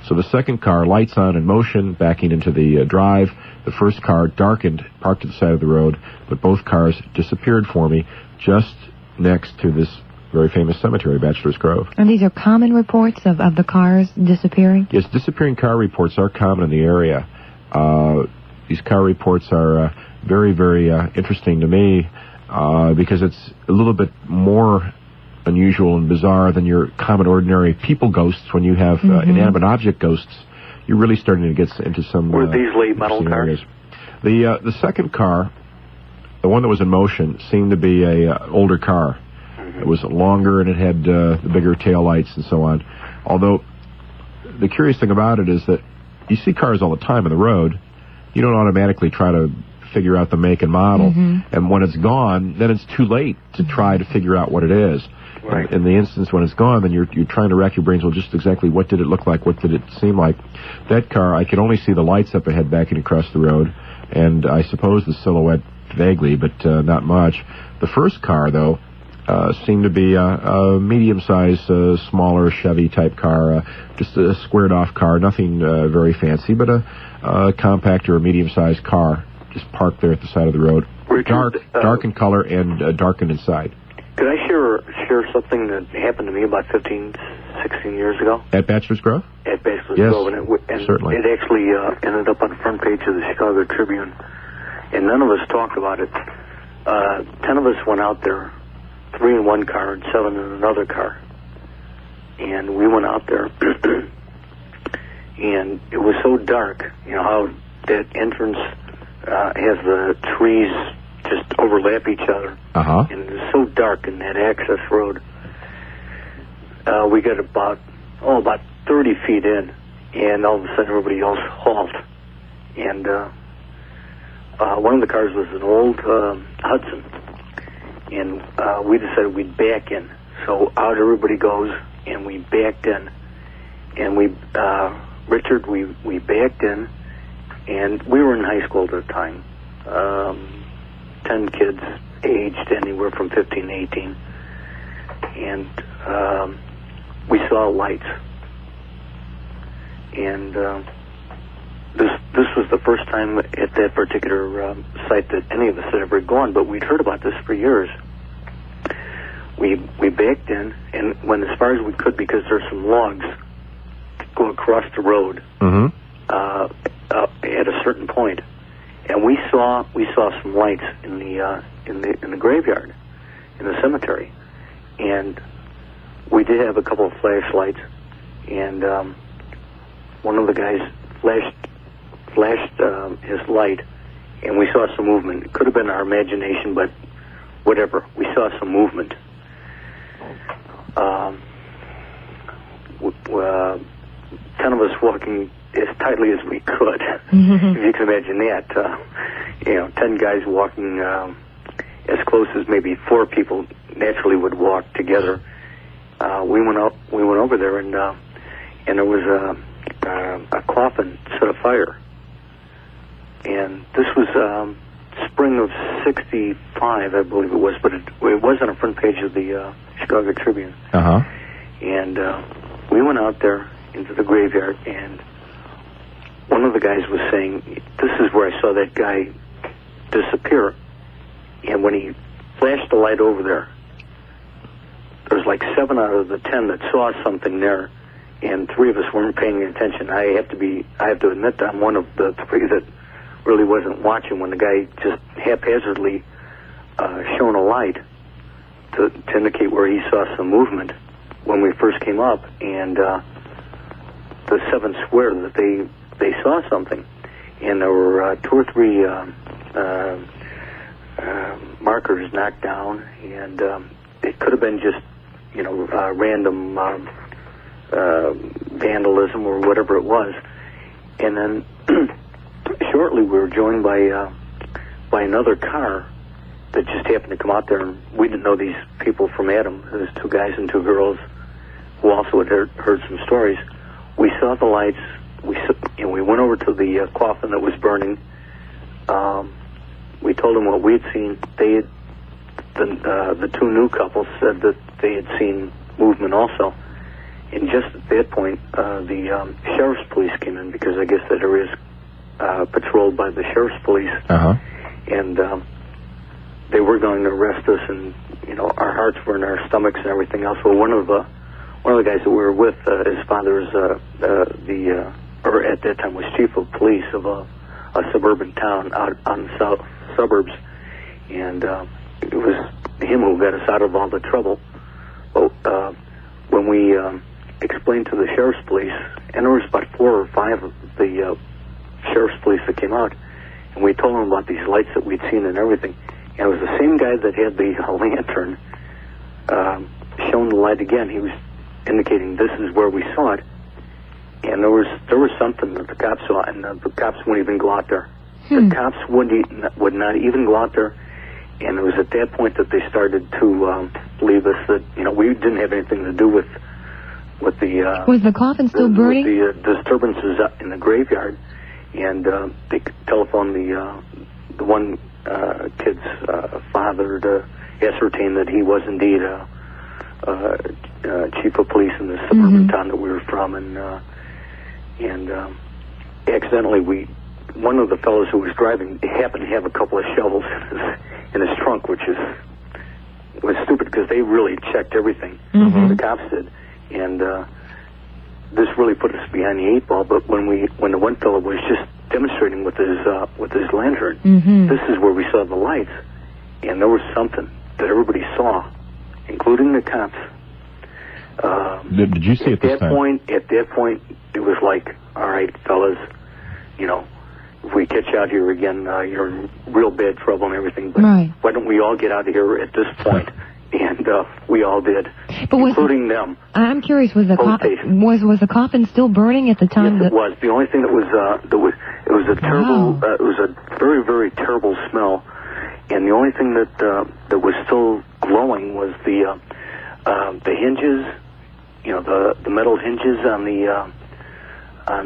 So the second car, lights on in motion, backing into the drive. The first car darkened, parked to the side of the road, but both cars disappeared for me just next to this very famous cemetery, Bachelor's Grove. And these are common reports of the cars disappearing? Yes, disappearing car reports are common in the area. These car reports are very, very interesting to me because it's a little bit more unusual and bizarre than your common ordinary people ghosts. When you have inanimate object ghosts, you're really starting to get into some... Were these late model cars? The second car, the one that was in motion, seemed to be a older car. It was longer and it had the bigger tail lights and so on. Although the curious thing about it is that you see cars all the time on the road. You don't automatically try to figure out the make and model. And when it's gone, then it's too late to try to figure out what it is. Right. In the instance when it's gone, then you're trying to rack your brains. Well, just exactly what did it look like? What did it seem like? That car, I could only see the lights up ahead backing across the road, and I suppose the silhouette vaguely, but not much. The first car, though, seemed to be a medium-sized, smaller Chevy-type car, just a squared-off car, nothing very fancy, but a compact or a medium-sized car, just parked there at the side of the road. Richard, dark in color and darkened inside. Could I share something that happened to me about 15, 16 years ago? At Bachelor's Grove? At Bachelor's Grove, and certainly. It actually ended up on the front page of the Chicago Tribune, and none of us talked about it. 10 of us went out there, 3 in one car and 7 in another car, and we went out there, and it was so dark. You know how that entrance has the trees just overlap each other, and it's so dark in that access road. We got about 30 feet in, and all of a sudden everybody else halt. And one of the cars was an old Hudson, and we decided we'd back in. So out everybody goes, and we backed in, and we backed in, and we were in high school at the time. 10 kids aged anywhere from 15 to 18, and we saw lights, and this was the first time at that particular site that any of us had ever gone, but we'd heard about this for years. We backed in and went as far as we could because there's some logs that go across the road at a certain point. And we saw some lights in the graveyard, in the cemetery, and we did have a couple of flashlights, and one of the guys flashed his light, and we saw some movement. It could have been our imagination, but whatever. We saw some movement. 10 of us walking as tightly as we could. If you can imagine that, 10 guys walking as close as maybe 4 people naturally would walk together. We went over there, and there was a coffin set afire, and this was spring of '65, I believe it was, but it was on the front page of the Chicago Tribune. And we went out there into the graveyard, and one of the guys was saying, "This is where I saw that guy disappear." And when he flashed the light over there, there was like 7 out of the 10 that saw something there, and 3 of us weren't paying attention. I have to admit that I'm one of the 3 that really wasn't watching when the guy just haphazardly shone a light to indicate where he saw some movement when we first came up, and the seven swear that they saw something, and there were 2 or 3 markers knocked down, and it could have been just random vandalism or whatever it was. And then shortly we were joined by another car that just happened to come out there, and we didn't know these people from Adam. There was 2 guys and 2 girls who also had heard some stories. We saw the lights. We went over to the coffin that was burning. We told them what we had seen. The 2 new couples said that they had seen movement also. And just at that point, the sheriff's police came in, because I guess that area is patrolled by the sheriff's police. And they were going to arrest us, and our hearts were in our stomachs and everything else. Well, one of the guys that we were with, his father is or at that time was chief of police of a suburban town out on the south suburbs, and it was him who got us out of all the trouble. But when we explained to the sheriff's police, and there was about 4 or 5 of the sheriff's police that came out, and we told them about these lights that we'd seen and everything, and it was the same guy that had the lantern shone the light again. He was indicating this is where we saw it, and there was something that the cops saw, and the cops wouldn't even go out there. The cops would not even go out there, and it was at that point that they started to believe us that we didn't have anything to do with the was the coffin still burning? With the disturbances in the graveyard, and they telephoned the one kid's father to ascertain that he was indeed chief of police in the suburban town that we were from, and accidentally one of the fellows who was driving happened to have a couple of shovels in his trunk, which was stupid, because they really checked everything. The cops did, and this really put us behind the 8 ball. But when the one fellow was just demonstrating with his lantern, this is where we saw the lights, and there was something that everybody saw, including the cops. Did you see it this time? At that point, it was like, all right, fellas, if we catch you out here again, you're in real bad trouble and everything. But why don't we all get out of here at this point? And we all did, including them. I'm curious, was the coffin still burning at the time? Yes, it was. The only thing it was a terrible, it was a very, very terrible smell, and the only thing that was still glowing was the hinges, the metal hinges on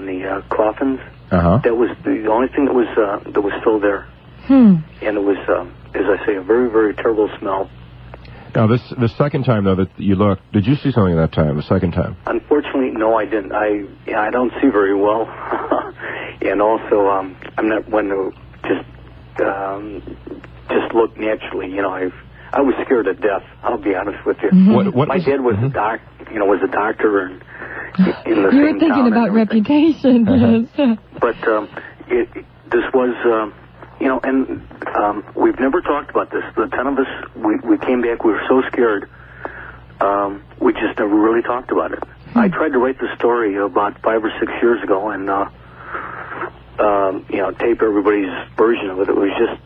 the coffins. That was the only thing that was still there, and it was, as I say, a very, very terrible smell. Now, the second time, though, that you looked, did you see something that time, the second time? Unfortunately, no, I didn't. I don't see very well. And also, I'm not one to just look naturally. I was scared to death, I'll be honest with you. My dad was a was a doctor, and in the you were same thinking town about reputation. Yes. But this was... and we've never talked about this. The 10 of us, we came back, we were so scared, we just never really talked about it. I tried to write the story about 5 or 6 years ago and, tape everybody's version of it. It was just,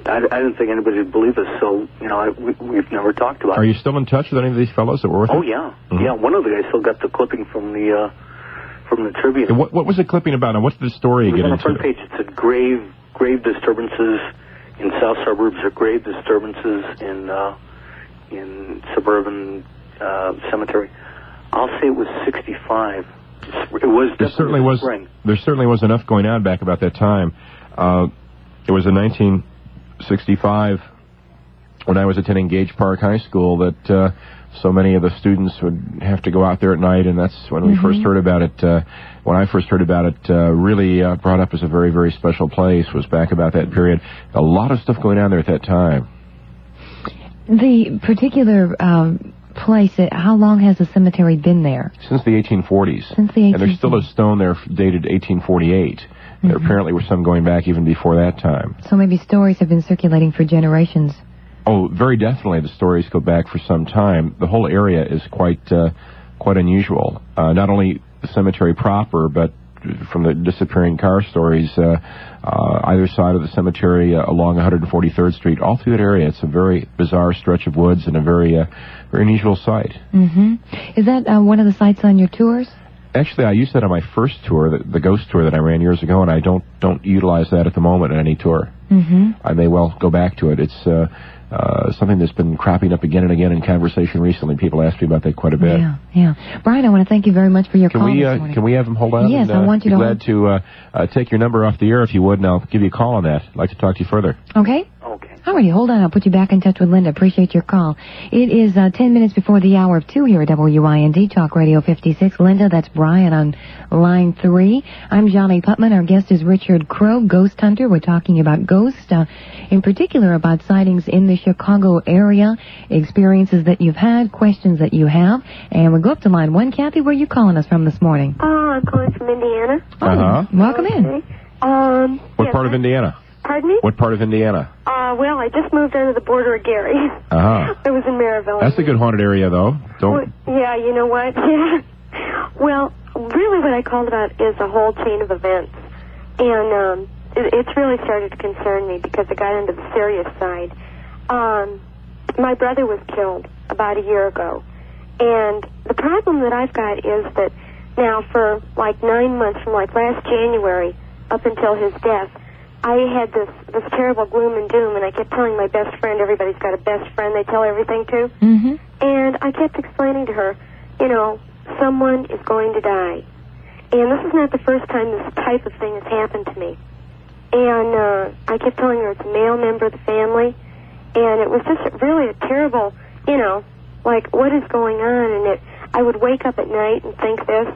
I didn't think anybody would believe us, so, we've never talked about it. Are you still in touch with any of these fellows that were with you? Oh, yeah. Yeah, one of the guys still got the clipping from the Tribune. And what was the clipping about, and what's the story you get into? On the front page, it said grave disturbances in south suburbs, or grave disturbances in suburban cemetery. I'll say it was 65. It was definitely spring. There certainly was enough going on back about that time. It was in 1965 when I was attending Gage Park High School that so many of the students would have to go out there at night, and that's when we first heard about it. When I first heard about it, really brought up as a very, very special place, was back about that period. A lot of stuff going on there at that time. The particular place, how long has the cemetery been there? Since the 1840s. Since the 1840s. And there's still a stone there dated 1848. There apparently were some going back even before that time. So maybe stories have been circulating for generations. Oh, very definitely. The stories go back for some time. The whole area is quite quite unusual. Not only the cemetery proper, but from the disappearing car stories, either side of the cemetery along 143rd Street, all through that area. It's a very bizarre stretch of woods and a very unusual site. Mm-hmm. Is that one of the sites on your tours? Actually, I used that on my first tour, the ghost tour that I ran years ago, and I don't utilize that at the moment on any tour. Mm-hmm. I may well go back to it. It's something that's been cropping up again and again in conversation recently. People ask me about that quite a bit. Yeah. Brian, I want to thank you very much for your call this morning. Can we have him hold on? Yes, I want you to glad to take your number off the air if you would, and I'll give you a call on that. I'd like to talk to you further. Okay? Okay. All righty, hold on. I'll put you back in touch with Linda. Appreciate your call. It is 10 minutes before the hour of 2 here at WIND, Talk Radio 56. Linda, that's Brian on line 3. I'm Johnnie Putman. Our guest is Richard Crowe, ghost hunter. We're talking about ghosts, in particular about sightings in the Chicago area, experiences that you've had, questions that you have. And we'll go up to line 1. Kathy, where are you calling us from this morning? I'm calling from Indiana. Uh-huh. Welcome in. What part of Indiana? Pardon me? What part of Indiana? Well, I just moved under the border of Gary. Uh-huh. I was in Maryville. That's a good haunted area, though. Well, yeah, you know what? Yeah. Well, really what I called about is a whole chain of events. And it's really started to concern me because it got into the serious side. My brother was killed about a year ago. And the problem that I've got is that now for like 9 months, from like last January up until his death, I had this terrible gloom and doom, and I kept telling my best friend, everybody's got a best friend they tell everything to. Mm-hmm. And I kept explaining to her, you know, someone is going to die. And this is not the first time this type of thing has happened to me. And I kept telling her it's a male member of the family, and it was just really a terrible, you know, like, what is going on? And I would wake up at night and think this.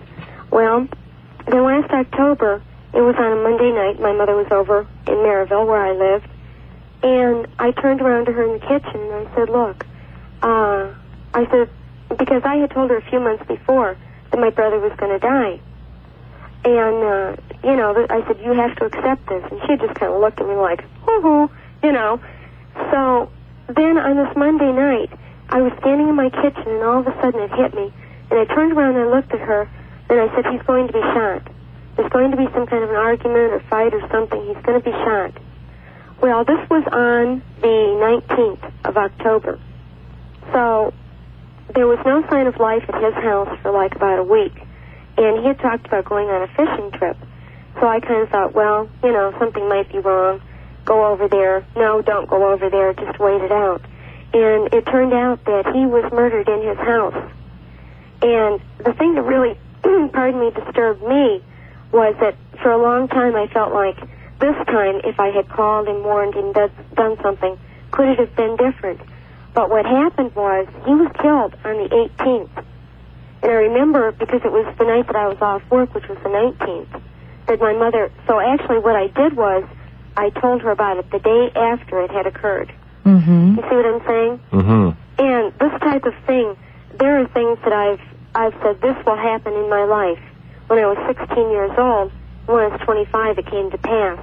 Well, then last October, it was on a Monday night. My mother was over in Maryville, where I lived. And I turned around to her in the kitchen, and I said, look, I said, because I had told her a few months before that my brother was going to die. And, you know, I said, you have to accept this. And she just kind of looked at me like, hoo-hoo, you know. So then on this Monday night, I was standing in my kitchen, and all of a sudden it hit me. And I turned around and I looked at her, and I said, he's going to be shot. There's going to be some kind of an argument or fight or something. He's going to be shot. Well, this was on the 19th of October. So there was no sign of life at his house for like about a week. And he had talked about going on a fishing trip. So I kind of thought, well, you know, something might be wrong. Go over there. No, don't go over there. Just wait it out. And it turned out that he was murdered in his house. And the thing that really, disturbed me was that for a long time I felt like this time if I had called and warned and done something, could it have been different? But what happened was he was killed on the 18th. And I remember, because it was the night that I was off work, which was the 19th, that my mother, so actually what I did was I told her about it the day after it had occurred. Mm-hmm. You see what I'm saying? Mm-hmm. And this type of thing, there are things that I've said this will happen in my life. When I was 16 years old, when I was 25, it came to pass.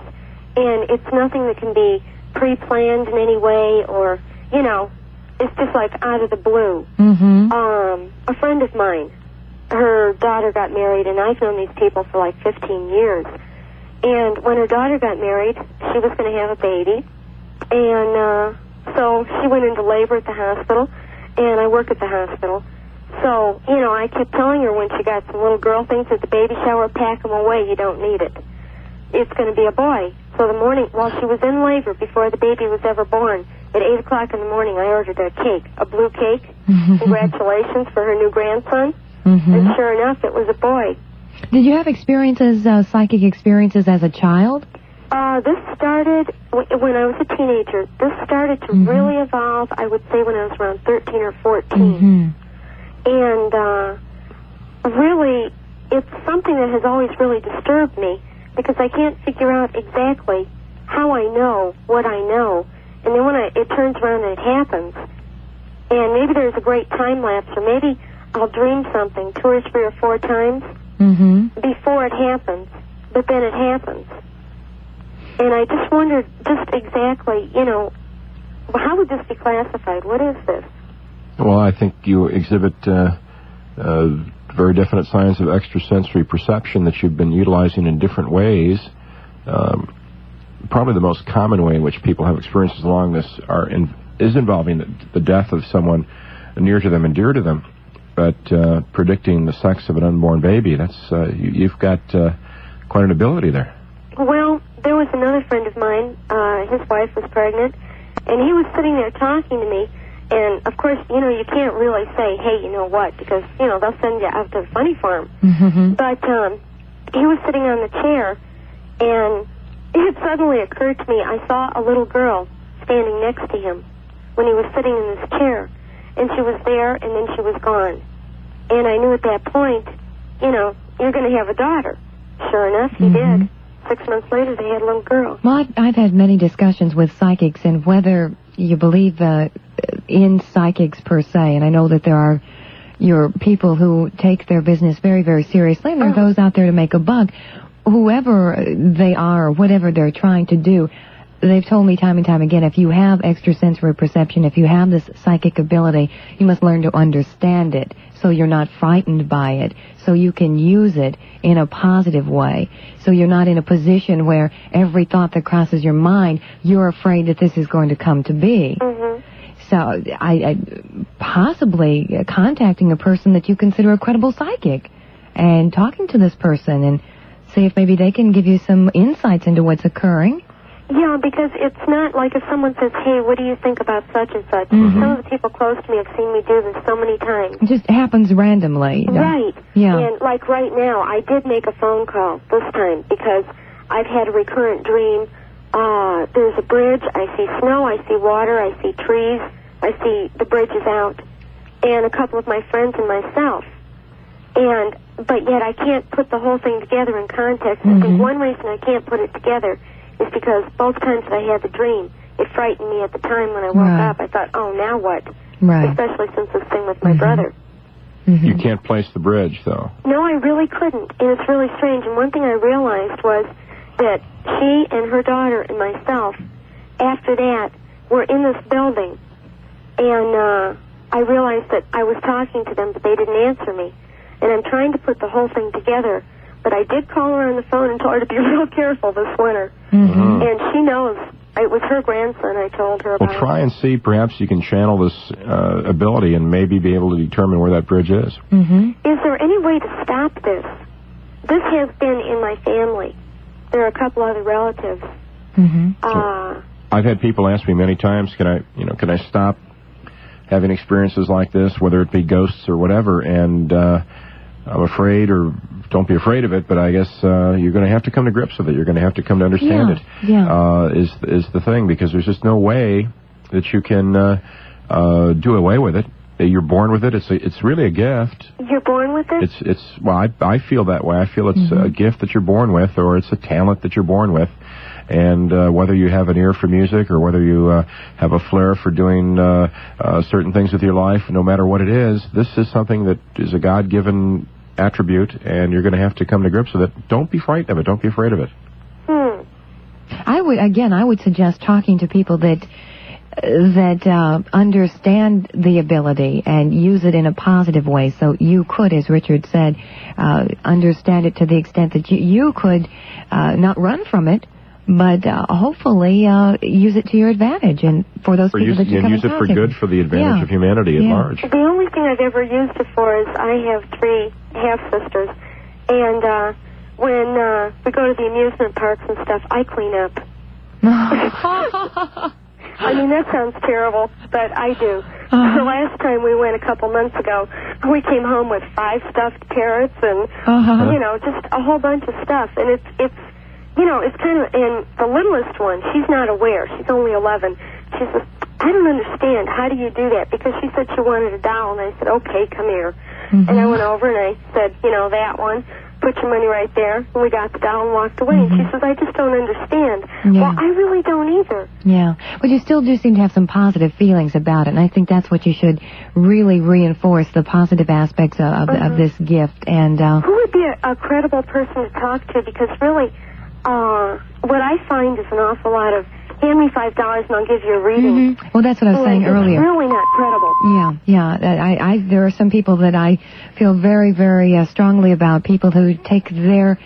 And it's nothing that can be pre-planned in any way or, you know, it's just like out of the blue. Mm-hmm. A friend of mine, her daughter got married, and I've known these people for like 15 years. And when her daughter got married, she was going to have a baby. And so she went into labor at the hospital, and I work at the hospital. So, you know, I kept telling her when she got some little girl things at the baby shower, pack them away, you don't need it. It's going to be a boy. So the morning, while she was in labor, before the baby was ever born, at 8 o'clock in the morning, I ordered a cake, a blue cake. Congratulations for her new grandson. Mm-hmm. And sure enough, it was a boy. Did you have experiences, psychic experiences as a child? This started when I was a teenager. This started to really evolve, I would say, when I was around 13 or 14. Mm-hmm. And really, it's something that has always really disturbed me because I can't figure out exactly how I know what I know. And then when it turns around and it happens, and maybe there's a great time lapse, or maybe I'll dream something 2 or 3 or 4 times before it happens, but then it happens. And I just wondered just exactly, you know, how would this be classified? What is this? Well, I think you exhibit very definite signs of extrasensory perception that you've been utilizing in different ways. Probably the most common way in which people have experiences along this is involving the death of someone near to them and dear to them. But predicting the sex of an unborn baby, that's you've got quite an ability there. Well, there was another friend of mine, his wife was pregnant, and he was sitting there talking to me, and of course, you can't really say, hey, you know what, because, they'll send you out to the funny farm. Mm-hmm. But he was sitting on the chair, and it suddenly occurred to me, I saw a little girl standing next to him when he was sitting in this chair, and she was there, and then she was gone. And I knew at that point, you're going to have a daughter. Sure enough, he did. 6 months later, they had a little girl. Well, I've had many discussions with psychics, and whether you believe in psychics per se, and I know that there are your people who take their business very, very seriously, and there are those out there to make a buck. Whoever they are, or whatever they're trying to do, they've told me time and time again, if you have extrasensory perception, if you have this psychic ability, you must learn to understand it so you're not frightened by it, so you can use it in a positive way, so you're not in a position where every thought that crosses your mind, you're afraid that this is going to come to be. Mm-hmm. So I possibly contacting a person that you consider a credible psychic and talking to this person and see if maybe they can give you some insights into what's occurring. Yeah, because it's not like if someone says, hey, what do you think about such and such? Mm-hmm. Some of the people close to me have seen me do this so many times. It just happens randomly. Right. Yeah. And like right now, I did make a phone call this time because I've had a recurrent dream. There's a bridge. I see snow. I see water. I see trees. I see the bridge is out. And a couple of my friends and myself. But yet I can't put the whole thing together in context. I think one reason I can't put it together is because both times that I had the dream, it frightened me at the time when I woke up. I thought, oh, now what? Right. Especially since this thing with my brother. Mm-hmm. You can't place the bridge, though. No, I really couldn't, and it's really strange. And one thing I realized was that she and her daughter and myself, after that, were in this building, and I realized that I was talking to them, but they didn't answer me. And I'm trying to put the whole thing together, but I did call her on the phone and told her to be real careful this winter. Mm-hmm. And she knows. It was her grandson I told her about. Well, try and see. Perhaps you can channel this ability and maybe be able to determine where that bridge is. Mm-hmm. Is there any way to stop this? This has been in my family. There are a couple other relatives. Mm-hmm. I've had people ask me many times, can I stop having experiences like this, whether it be ghosts or whatever, and I'm afraid, or don't be afraid of it, but I guess you're going to have to come to grips with it. You're going to have to come to understand it. Yeah. Is the thing, because there's just no way that you can do away with it. You're born with it. It's really a gift. You're born with it? Well, I feel that way. I feel it's a gift that you're born with, or it's a talent that you're born with. And whether you have an ear for music or whether you have a flair for doing certain things with your life, no matter what it is, this is something that is a God-given attribute, and you're going to have to come to grips with it. Don't be frightened of it. Don't be afraid of it. I would suggest talking to people that understand the ability and use it in a positive way. So you could, as Richard said, understand it to the extent that you could not run from it, but hopefully use it to your advantage, and for those people that you come in use it for good, for the advantage of humanity at large. The only thing I've ever used it for is I have 3 half-sisters, and when we go to the amusement parks and stuff, I clean up. I mean, that sounds terrible, but I do. The last time we went a couple months ago, we came home with 5 stuffed parrots and, just a whole bunch of stuff. And it's kind of, and the littlest one, she's not aware. She's only 11. She says, I don't understand. How do you do that? Because she said she wanted a doll, and I said, okay, come here. And I went over and I said, that one. Put your money right there. And we got the doll and walked away. And she says, I just don't understand. Yeah. Well, I really don't either. Yeah. But you still do seem to have some positive feelings about it. And I think that's what you should really reinforce, the positive aspects of this gift. And who would be a credible person to talk to? Because really, what I find is an awful lot of, hand me $5 and I'll give you a reading. Well, that's what I was saying earlier. It's really not credible. Yeah. There are some people that I feel very, very strongly about, people who take their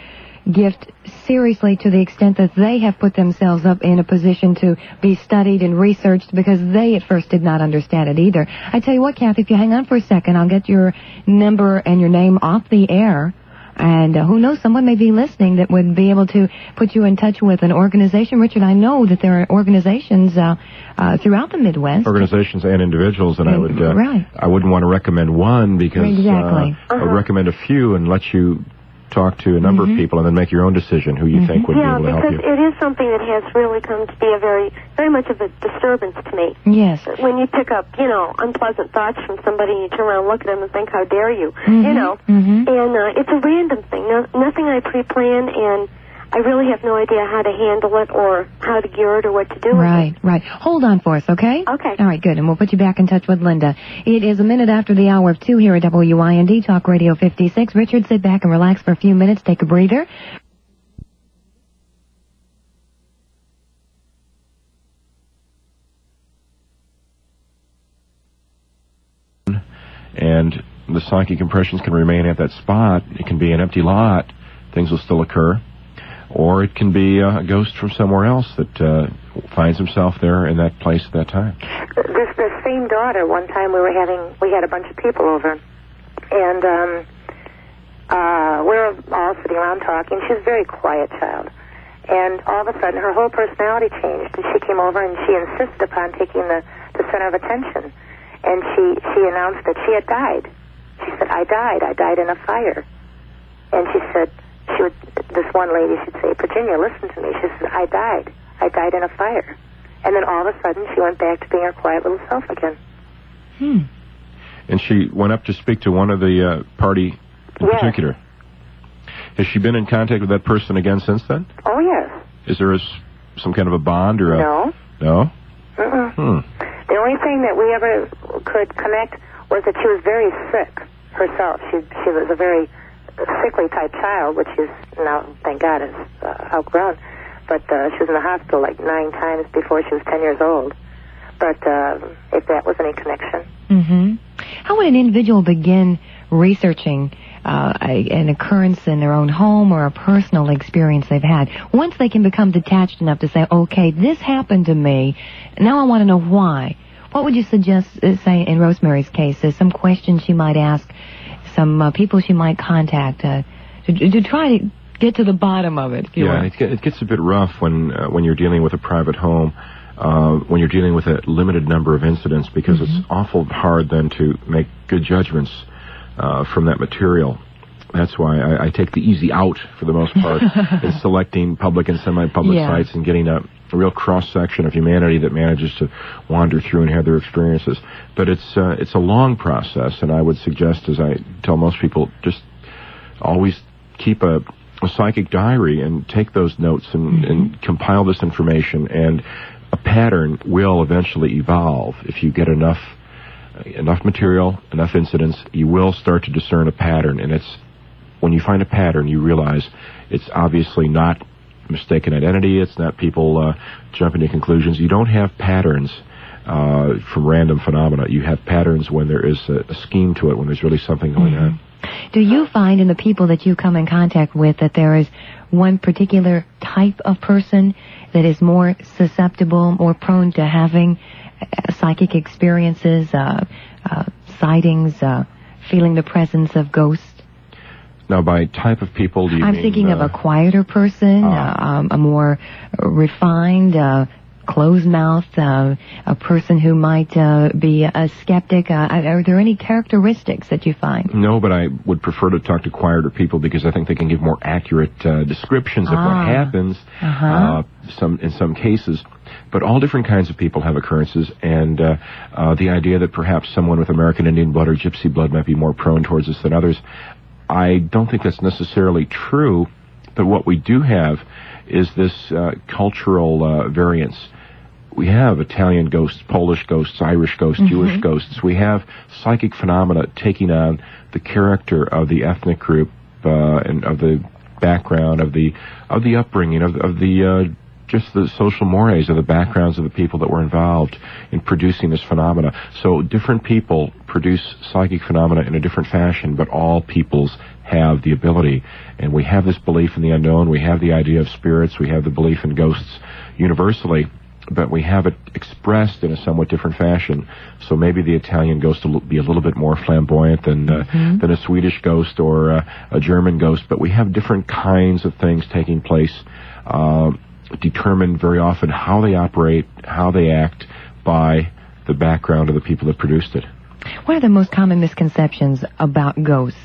gift seriously to the extent that they have put themselves up in a position to be studied and researched because they at first did not understand it either. I tell you what, Kathy, if you hang on for a second, I'll get your number and your name off the air. And who knows, someone may be listening that would be able to put you in touch with an organization. Richard, I know that there are organizations throughout the Midwest. Organizations and individuals, and I wouldn't want to recommend one because I would recommend a few and let you talk to a number of people and then make your own decision who you think would be able to help you. Yeah, because it is something that has really come to be a very much of a disturbance to me. Yes. When you pick up, unpleasant thoughts from somebody and you turn around and look at them and think, how dare you, And it's a random thing, nothing I pre-plan, and I really have no idea how to handle it or how to gear it or what to do with it. Right. Hold on for us, okay? Okay. All right, good. And we'll put you back in touch with Linda. It is a minute after the hour of 2 here at WIND Talk Radio 56. Richard, sit back and relax for a few minutes. Take a breather. And the psychic impressions can remain at that spot. It can be an empty lot. Things will still occur. Or it can be a ghost from somewhere else that finds himself there in that place at that time. This same daughter, one time we had a bunch of people over, and we were all sitting around talking. She was a very quiet child. And all of a sudden, her whole personality changed, and she came over and she insisted upon taking the center of attention. And she announced that she had died. She said, I died in a fire. And she said, this one lady should say, Virginia, listen to me. She said, I died in a fire. And then all of a sudden, she went back to being her quiet little self again. And she went up to speak to one of the party in particular. Has she been in contact with that person again since then? Oh, yes. Is there some kind of a bond or a... No. No? The only thing that we ever could connect was that she was very sick herself. She was a very sickly type child, which is now, thank God, is outgrown. But she was in the hospital like 9 times before she was 10 years old. But if that was any connection. How would an individual begin researching an occurrence in their own home or a personal experience they've had once they can become detached enough to say, okay, this happened to me, now I want to know why? What would you suggest, say, in Rosemary's case, some questions she might ask, some people she might contact to try to get to the bottom of it? It gets a bit rough when you're dealing with a private home, when you're dealing with a limited number of incidents, because it's awful hard then to make good judgments from that material. That's why I take the easy out for the most part in selecting public and semi-public sites and getting a real cross-section of humanity that manages to wander through and have their experiences. But it's a long process, and I would suggest, as I tell most people, just always keep a psychic diary and take those notes and compile this information, and a pattern will eventually evolve. If you get enough material, enough incidents, you will start to discern a pattern. And it's when you find a pattern, you realize it's obviously not mistaken identity. It's not people jumping to conclusions. You don't have patterns from random phenomena. You have patterns when there is a scheme to it, when there's really something going on. Do you find in the people that you come in contact with that there is one particular type of person that is more susceptible, more prone to having psychic experiences, sightings, feeling the presence of ghosts? Now, by type of people, do you mean... I'm thinking of a quieter person, a more refined, closed-mouthed, a person who might be a skeptic. Are there any characteristics that you find? No, but I would prefer to talk to quieter people because I think they can give more accurate descriptions of what happens in some cases. But all different kinds of people have occurrences, and the idea that perhaps someone with American Indian blood or Gypsy blood might be more prone towards this than others, I don't think that's necessarily true. But what we do have is this cultural variance. We have Italian ghosts, Polish ghosts, Irish ghosts, Jewish ghosts. We have psychic phenomena taking on the character of the ethnic group and of the background, of the upbringing, of the just the social mores or the backgrounds of the people that were involved in producing this phenomena. So different people produce psychic phenomena in a different fashion, but all peoples have the ability. And we have this belief in the unknown, we have the idea of spirits, we have the belief in ghosts universally, but we have it expressed in a somewhat different fashion. So maybe the Italian ghost will be a little bit more flamboyant than a Swedish ghost or a German ghost, but we have different kinds of things taking place, determined very often how they operate, how they act by the background of the people that produced it. What are the most common misconceptions about ghosts?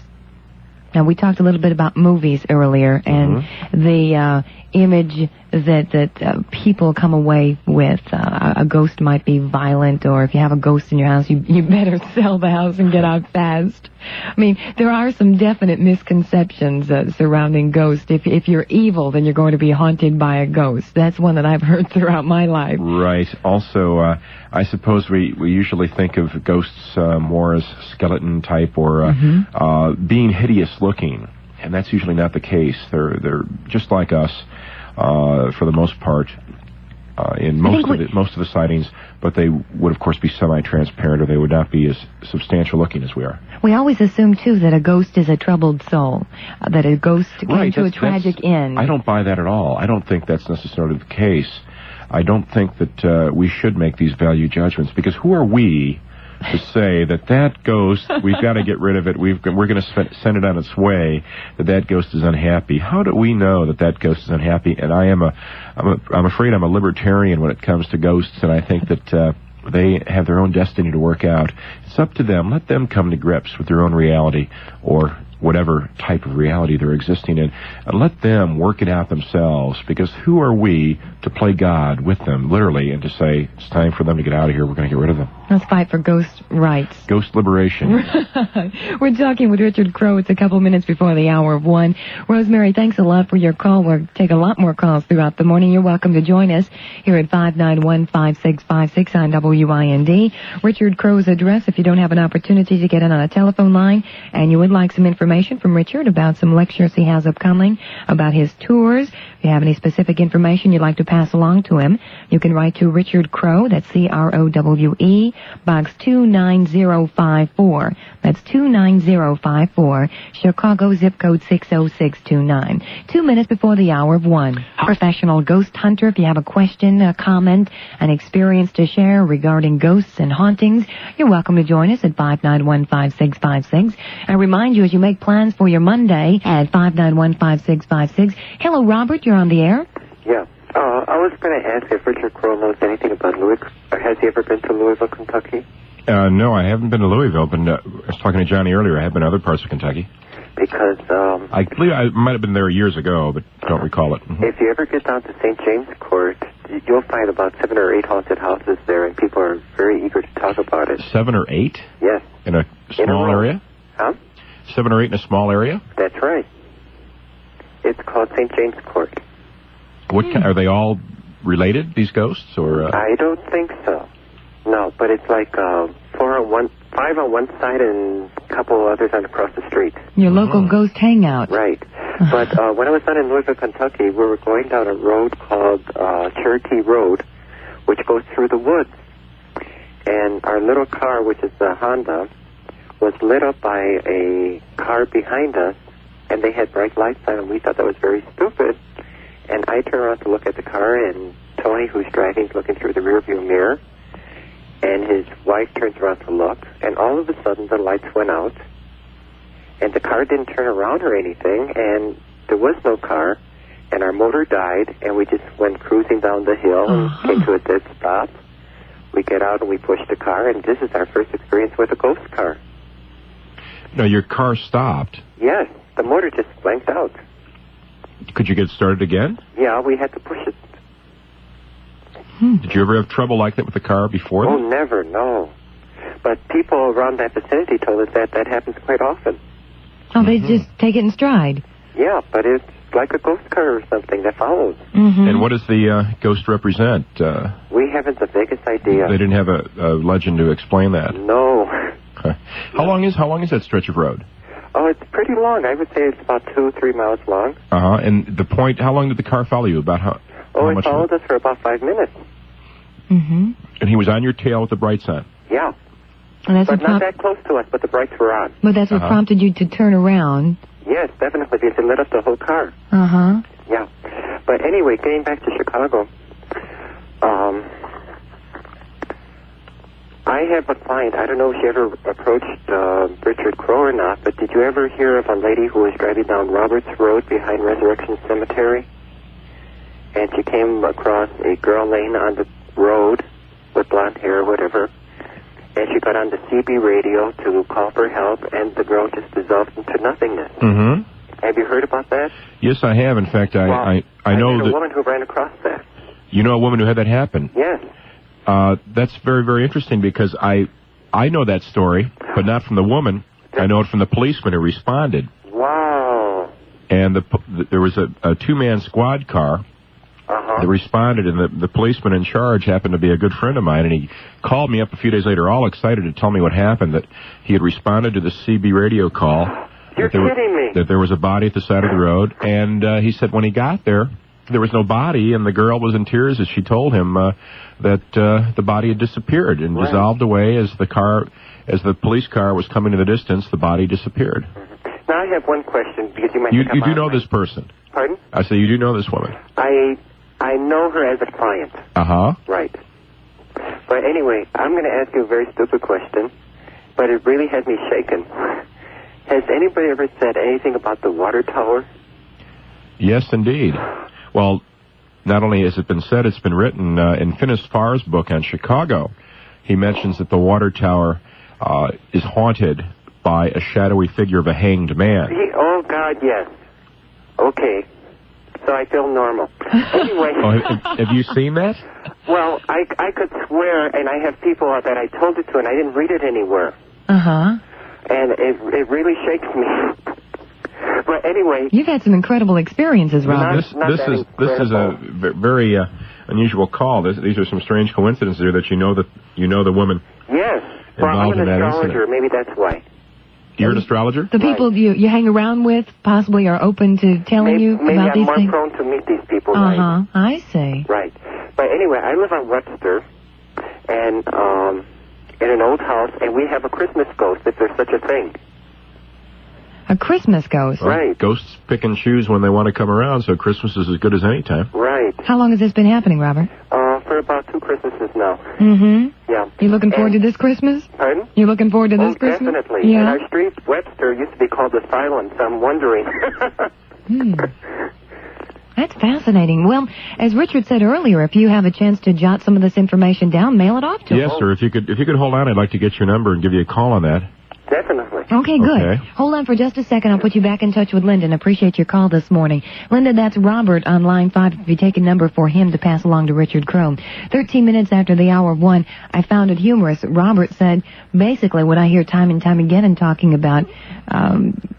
Now, we talked a little bit about movies earlier, and the image that people come away with. A ghost might be violent, or if you have a ghost in your house, you better sell the house and get out fast. I mean, there are some definite misconceptions surrounding ghosts. If you're evil, then you're going to be haunted by a ghost. That's one that I've heard throughout my life. Right. Also, I suppose we usually think of ghosts more as skeleton type or being hideous looking, and that's usually not the case. They're just like us for the most part in most of the sightings, but they would of course be semi-transparent, or they would not be as substantial looking as we are. We always assume too that a ghost is a troubled soul, that a ghost came to a tragic end. I don't buy that at all. I don't think that's necessarily the case. I don't think that we should make these value judgments, because who are we to say that ghost, we've got to get rid of it, we're going to send it on its way, that ghost is unhappy? How do we know that ghost is unhappy? And I'm afraid I'm a libertarian when it comes to ghosts, and I think that they have their own destiny to work out. It's up to them. Let them come to grips with their own reality, or whatever type of reality they're existing in, and let them work it out themselves, because who are we to play God with them, literally, and to say, it's time for them to get out of here, we're going to get rid of them. Let's fight for ghost rights. Ghost liberation. We're talking with Richard Crowe. It's a couple minutes before the hour of 1. Rosemary, thanks a lot for your call. We'll take a lot more calls throughout the morning. You're welcome to join us here at 591-5656 on WIND. Richard Crowe's address, if you don't have an opportunity to get in on a telephone line and you would like some information from Richard about some lectures he has upcoming, about his tours, if you have any specific information you'd like to pass along to him, you can write to Richard Crowe, that's C-R-O-W-E, Box 29054. That's 29054, Chicago, zip code 60629. 2 minutes before the hour of 1. Professional ghost hunter, if you have a question, a comment, an experience to share regarding ghosts and hauntings, you're welcome to join us at 591-5656. I remind you, as you make plans for your Monday at 591-5656. Hello, Robert, you're on the air. Yeah. I was going to ask if Richard Crowe knows anything about Louisville. Has he ever been to Louisville, Kentucky? No, I haven't been to Louisville, but I was talking to Johnny earlier. I have been to other parts of Kentucky. Because, I believe I might have been there years ago, but don't recall it. If you ever get down to St. James Court, you'll find about 7 or 8 haunted houses there, and people are very eager to talk about it. 7 or 8? Yes. In a small area? Huh? 7 or 8 in a small area? That's right. It's called St. James Court. Are they all related, these ghosts, or? I don't think so. No, but it's like 5 on one side and a couple others on across the street. Your local ghost hangout. Right. But when I was down in Louisville, Kentucky, we were going down a road called Cherokee Road, which goes through the woods. And our little car, which is the Honda, was lit up by a car behind us, and they had bright lights on, and we thought that was very stupid. And I turned around to look at the car, and Tony, who's driving, is looking through the rearview mirror, and his wife turns around to look, and all of a sudden the lights went out, and the car didn't turn around or anything, and there was no car, and our motor died, and we just went cruising down the hill and came to a dead stop. We get out and we push the car, and this is our first experience with a ghost car. No, your car stopped. Yes, the motor just blanked out. Could you get started again? Yeah, we had to push it. Did you ever have trouble like that with the car before? Oh, never, no. But people around that vicinity told us that happens quite often. Oh, they just take it in stride. Yeah, but it's like a ghost car or something that follows. And what does the ghost represent? We haven't the biggest idea. They didn't have a legend to explain that? No. How long is that stretch of road? Oh, it's pretty long. I would say it's about 2 or 3 miles long. And the point, how long did the car follow you? About how? Oh, he followed us for about 5 minutes. Mm-hmm. And he was on your tail with the brights on? Yeah. And that's but not that close to us, but the brights were on. But that's what prompted you to turn around. Yes, definitely, because it lit up the whole car. Uh-huh. Yeah. But anyway, getting back to Chicago, I have a client. I don't know if you ever approached Richard Crowe or not, but did you ever hear of a lady who was driving down Roberts Road behind Resurrection Cemetery? And she came across a girl laying on the road with blonde hair or whatever. And she got on the CB radio to call for help, and the girl just dissolved into nothingness. Mm-hmm. Have you heard about that? Yes, I have. In fact, I know a that... woman who ran across that. You know a woman who had that happen? Yes. That's very, very interesting because I know that story, but not from the woman. I know it from the policeman who responded. Wow. And there was a two-man squad car that responded, and the policeman in charge happened to be a good friend of mine, and he called me up a few days later all excited to tell me what happened, that he had responded to the CB radio call. You're kidding me. That there was a body at the side of the road, and he said when he got there was no body, and the girl was in tears as she told him that the body had disappeared and dissolved away as the police car was coming to the distance. The body disappeared. Now I have one question because you might. You do know this person? Pardon? I say you do know this woman. I know her as a client. Right. But anyway, I'm going to ask you a very stupid question, but it really has me shaken. Has anybody ever said anything about the water tower? Yes, indeed. Well, not only has it been said, it's been written in Finis Farr's book on Chicago. He mentions that the water tower is haunted by a shadowy figure of a hanged man. Oh, God, yes. Okay. So I feel normal. Anyway. Have you seen that? Well, I could swear, and I have people that I told it to, and I didn't read it anywhere. Uh-huh. And it really shakes me. But anyway, you've had some incredible experiences, Robert. This is a very unusual call. These are some strange coincidences here that you know the woman. Yes. Well, I'm an astrologer. Maybe that's why. You're an astrologer? The people you hang around with possibly are open to telling you about these things? Maybe I'm more prone to meet these people, right? I see. Right. But anyway, I live on Webster, and in an old house, and we have a Christmas ghost, if there's such a thing. A Christmas ghost? Right. Ghosts pick and choose when they want to come around, so Christmas is as good as any time. Right. How long has this been happening, Robert? For about 2 Christmases now. Mm-hmm. Yeah. You looking forward to this Christmas? Pardon? You looking forward to this Christmas? Definitely. Yeah. And our street, Webster, used to be called the Silence. I'm wondering. That's fascinating. Well, as Richard said earlier, if you have a chance to jot some of this information down, mail it off to us. Yes, sir. If you could hold on, I'd like to get your number and give you a call on that. Definitely. Okay, good. Okay. Hold on for just a second. I'll put you back in touch with Linda, and appreciate your call this morning. Linda, that's Robert on line 5. If you take a number for him to pass along to Richard Crowe. 13 minutes after the hour of 1, I found it humorous. Robert said, basically what I hear time and time again in talking about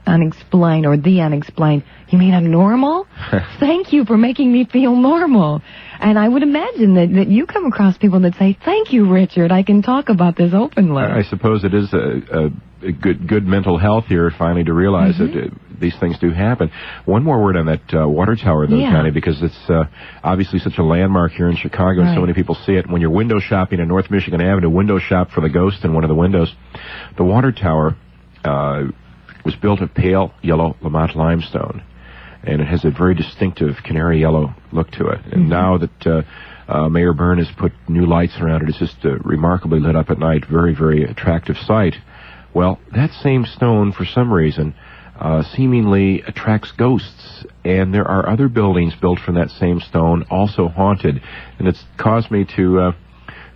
unexplained or the unexplained. You mean I'm normal? Thank you for making me feel normal. And I would imagine that you come across people that say, thank you, Richard. I can talk about this openly. I suppose it is a good mental health here, finally, to realize that these things do happen. One more word on that water tower, though, Connie, because it's obviously such a landmark here in Chicago, and so many people see it. When you're window shopping in North Michigan Avenue, window shop for the ghost in one of the windows. The water tower was built of pale yellow Lamont limestone, and it has a very distinctive canary yellow look to it. And now that Mayor Byrne has put new lights around it, it's just remarkably lit up at night. Very, very attractive sight. Well, that same stone, for some reason, seemingly attracts ghosts. And there are other buildings built from that same stone, also haunted. And it's caused me to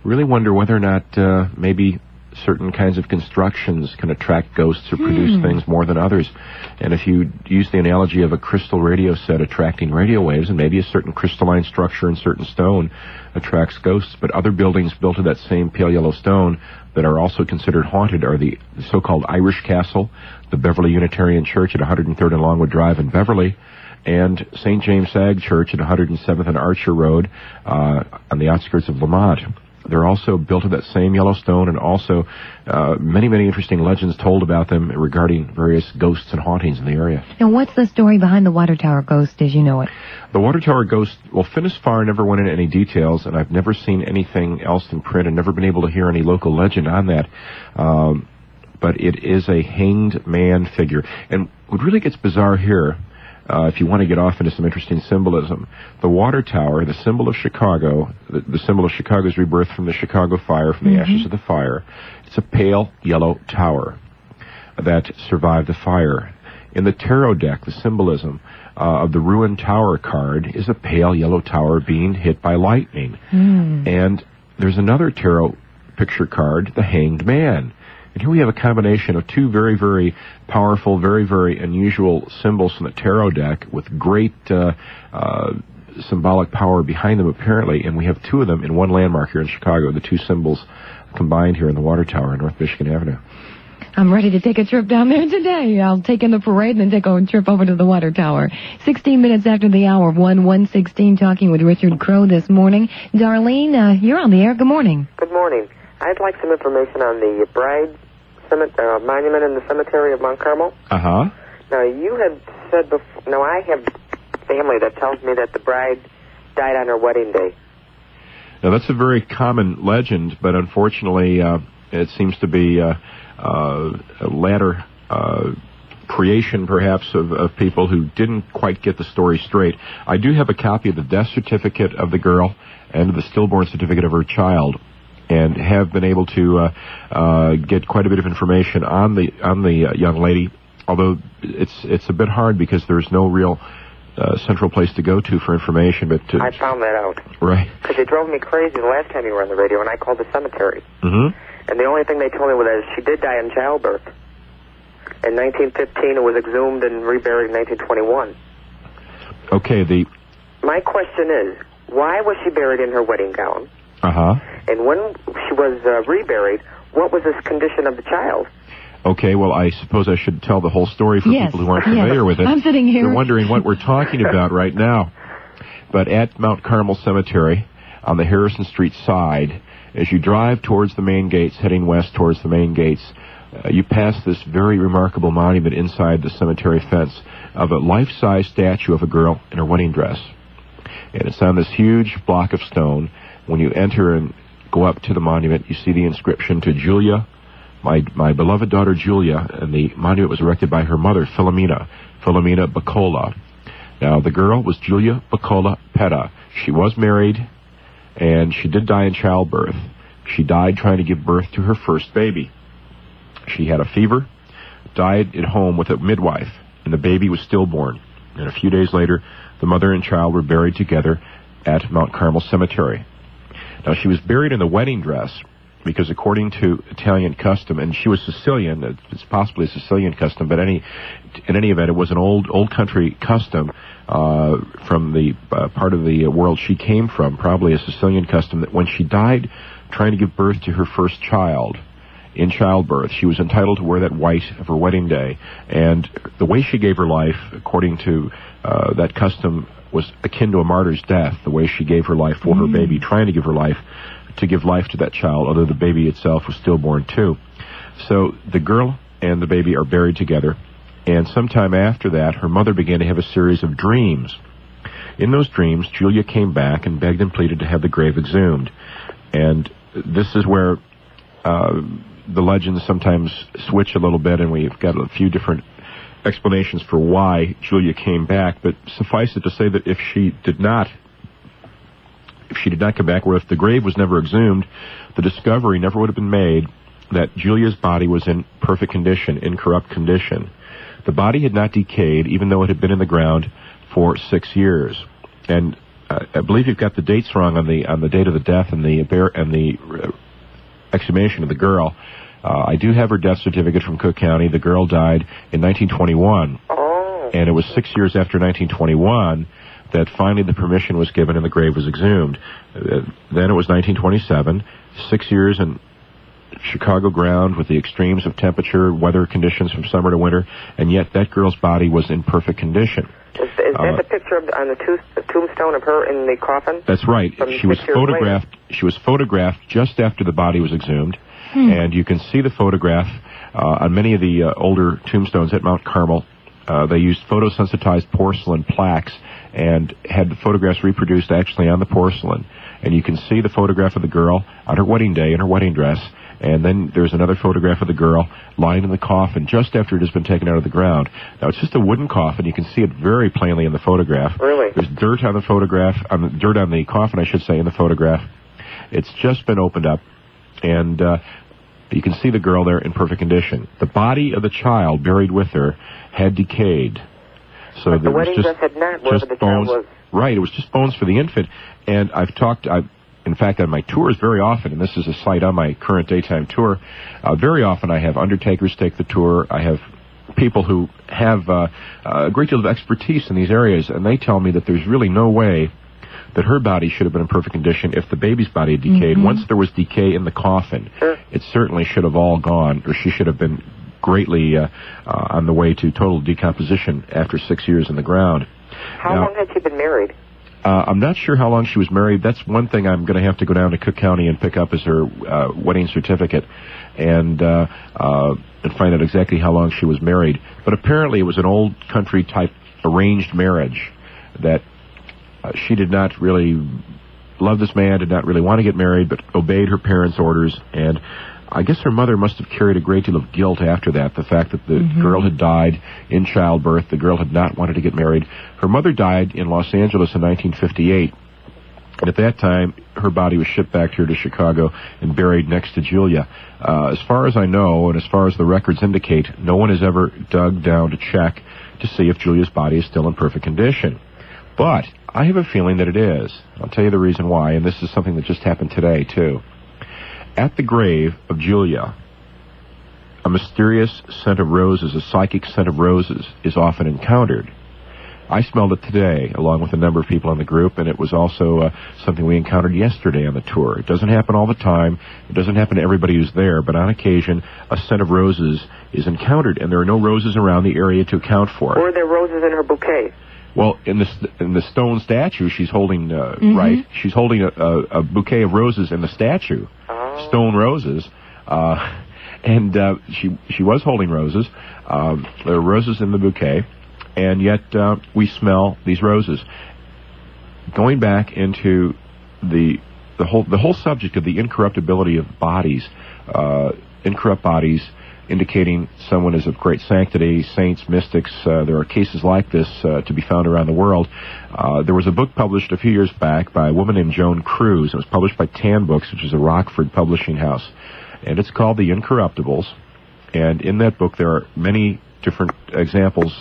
really wonder whether or not maybe certain kinds of constructions can attract ghosts or produce things more than others. And if you use the analogy of a crystal radio set attracting radio waves, and maybe a certain crystalline structure in certain stone attracts ghosts, but other buildings built of that same pale yellow stone that are also considered haunted are the so-called Irish Castle, the Beverly Unitarian Church at 103rd and Longwood Drive in Beverly, and St. James Ag Church at 107th and Archer Road on the outskirts of Lamont. They're also built of that same yellow stone, and also many, many interesting legends told about them regarding various ghosts and hauntings in the area. Now, what's the story behind the Water Tower Ghost as you know it? The Water Tower Ghost, well, Finis Farr never went into any details, and I've never seen anything else in print and never been able to hear any local legend on that. But it is a hanged man figure. And what really gets bizarre here, if you want to get off into some interesting symbolism, the water tower, the symbol of Chicago, the symbol of Chicago's rebirth from the Chicago fire, from the ashes of the fire, it's a pale yellow tower that survived the fire. In the tarot deck, the symbolism of the ruined tower card is a pale yellow tower being hit by lightning. And there's another tarot picture card, the hanged man. And here we have a combination of two very, very powerful, very, very unusual symbols from the tarot deck with great symbolic power behind them, apparently. And we have two of them in one landmark here in Chicago, the two symbols combined here in the Water Tower on North Michigan Avenue. I'm ready to take a trip down there today. I'll take in the parade and then take a trip over to the Water Tower. 16 minutes after the hour of 1:16, talking with Richard Crowe this morning. Darlene, you're on the air. Good morning. Good morning. I'd like some information on the Bride monument in the cemetery of Mount Carmel. Uh-huh. Now, you had said before... Now, I have family that tells me that the bride died on her wedding day. Now, that's a very common legend, but unfortunately, it seems to be a latter creation, perhaps, of people who didn't quite get the story straight. I do have a copy of the death certificate of the girl and the stillborn certificate of her child, and have been able to get quite a bit of information on the young lady, although it's a bit hard because there's no real central place to go to for information. But I found that out. Right. Because it drove me crazy the last time you were on the radio, and I called the cemetery. And the only thing they told me was that she did die in childbirth. In 1915, it was exhumed and reburied in 1921. Okay, My question is, why was she buried in her wedding gown? And when she was reburied, what was the condition of the child? Okay, well, I suppose I should tell the whole story for people who aren't familiar with it. I'm sitting here. You're wondering what we're talking about right now. But at Mount Carmel Cemetery, on the Harrison Street side, as you drive towards the main gates, heading west towards the main gates, you pass this very remarkable monument inside the cemetery fence of a life-size statue of a girl in her wedding dress. And it's on this huge block of stone. When you enter and go up to the monument, you see the inscription to Julia, my beloved daughter Julia, and the monument was erected by her mother, Philomena Bacola. Now, the girl was Julia Bacola Petta. She was married, and she did die in childbirth. She died trying to give birth to her first baby. She had a fever, died at home with a midwife, and the baby was stillborn. And a few days later, the mother and child were buried together at Mount Carmel Cemetery. Now, she was buried in the wedding dress because, according to Italian custom, and she was Sicilian, it's possibly a Sicilian custom, but in any event, it was an old country custom from the part of the world she came from, probably a Sicilian custom, that when she died trying to give birth to her first child in childbirth, she was entitled to wear that white of her wedding day. And the way she gave her life, according to that custom, was akin to a martyr's death, the way she gave her life for her baby, trying to give her life, to give life to that child, although the baby itself was stillborn too. So the girl and the baby are buried together, and sometime after that, her mother began to have a series of dreams. In those dreams, Julia came back and begged and pleaded to have the grave exhumed. And this is where the legends sometimes switch a little bit, and we've got a few different explanations for why Julia came back, but suffice it to say that if she did not come back, or if the grave was never exhumed, the discovery never would have been made that Julia's body was in perfect condition, in corrupt condition. The body had not decayed, even though it had been in the ground for 6 years. And I believe you've got the dates wrong on the date of the death and the exhumation of the girl. I do have her death certificate from Cook County. The girl died in 1921. And it was 6 years after 1921 that finally the permission was given and the grave was exhumed. Then it was 1927, 6 years in Chicago ground with the extremes of temperature, weather conditions from summer to winter, and yet that girl's body was in perfect condition. Is that the picture on the tombstone of her in the coffin? That's right. She was photographed. She was photographed just after the body was exhumed, and you can see the photograph on many of the older tombstones at Mount Carmel. They used photosensitized porcelain plaques and had the photographs reproduced actually on the porcelain. And you can see the photograph of the girl on her wedding day in her wedding dress. And then there's another photograph of the girl lying in the coffin just after it has been taken out of the ground. Now, it's just a wooden coffin. You can see it very plainly in the photograph. Really? There's dirt on the photograph, dirt on the coffin, I should say, in the photograph. It's just been opened up. And you can see the girl there in perfect condition. The body of the child buried with her had decayed. So but the wedding dress had not, wherever the child was. Right, it was just bones for the infant. And in fact, on my tours very often, and this is a site on my current daytime tour, very often I have undertakers take the tour. I have people who have a great deal of expertise in these areas, and they tell me that there's really no way that her body should have been in perfect condition if the baby's body had decayed. Once there was decay in the coffin, it certainly should have all gone, or she should have been greatly on the way to total decomposition after 6 years in the ground. How long had she been married? I'm not sure how long she was married. That's one thing I'm going to have to go down to Cook County and pick up as her wedding certificate and find out exactly how long she was married. But apparently it was an old country type arranged marriage that she did not really love this man, did not really want to get married, but obeyed her parents' orders. And I guess her mother must have carried a great deal of guilt after that, the fact that the girl had died in childbirth. The girl had not wanted to get married. Her mother died in Los Angeles in 1958, and at that time, her body was shipped back here to Chicago and buried next to Julia. As far as I know, and as far as the records indicate, no one has ever dug down to check to see if Julia's body is still in perfect condition. But I have a feeling that it is. I'll tell you the reason why, and this is something that just happened today, too. At the grave of Julia, a mysterious scent of roses, a psychic scent of roses, is often encountered. I smelled it today, along with a number of people in the group, and it was also something we encountered yesterday on the tour. It doesn't happen all the time. It doesn't happen to everybody who's there, but on occasion, a scent of roses is encountered, and there are no roses around the area to account for it. Were there roses in her bouquet? Well, in the stone statue, she's holding, right? She's holding a bouquet of roses in the statue. Stone roses, and she was holding roses. There are roses in the bouquet, and yet we smell these roses. Going back into the whole subject of the incorruptibility of bodies, incorrupt bodies, indicating someone is of great sanctity, saints, mystics. There are cases like this to be found around the world. There was a book published a few years back by a woman named Joan Cruz. It was published by Tan Books, which is a Rockford publishing house. And it's called The Incorruptibles. And in that book there are many different examples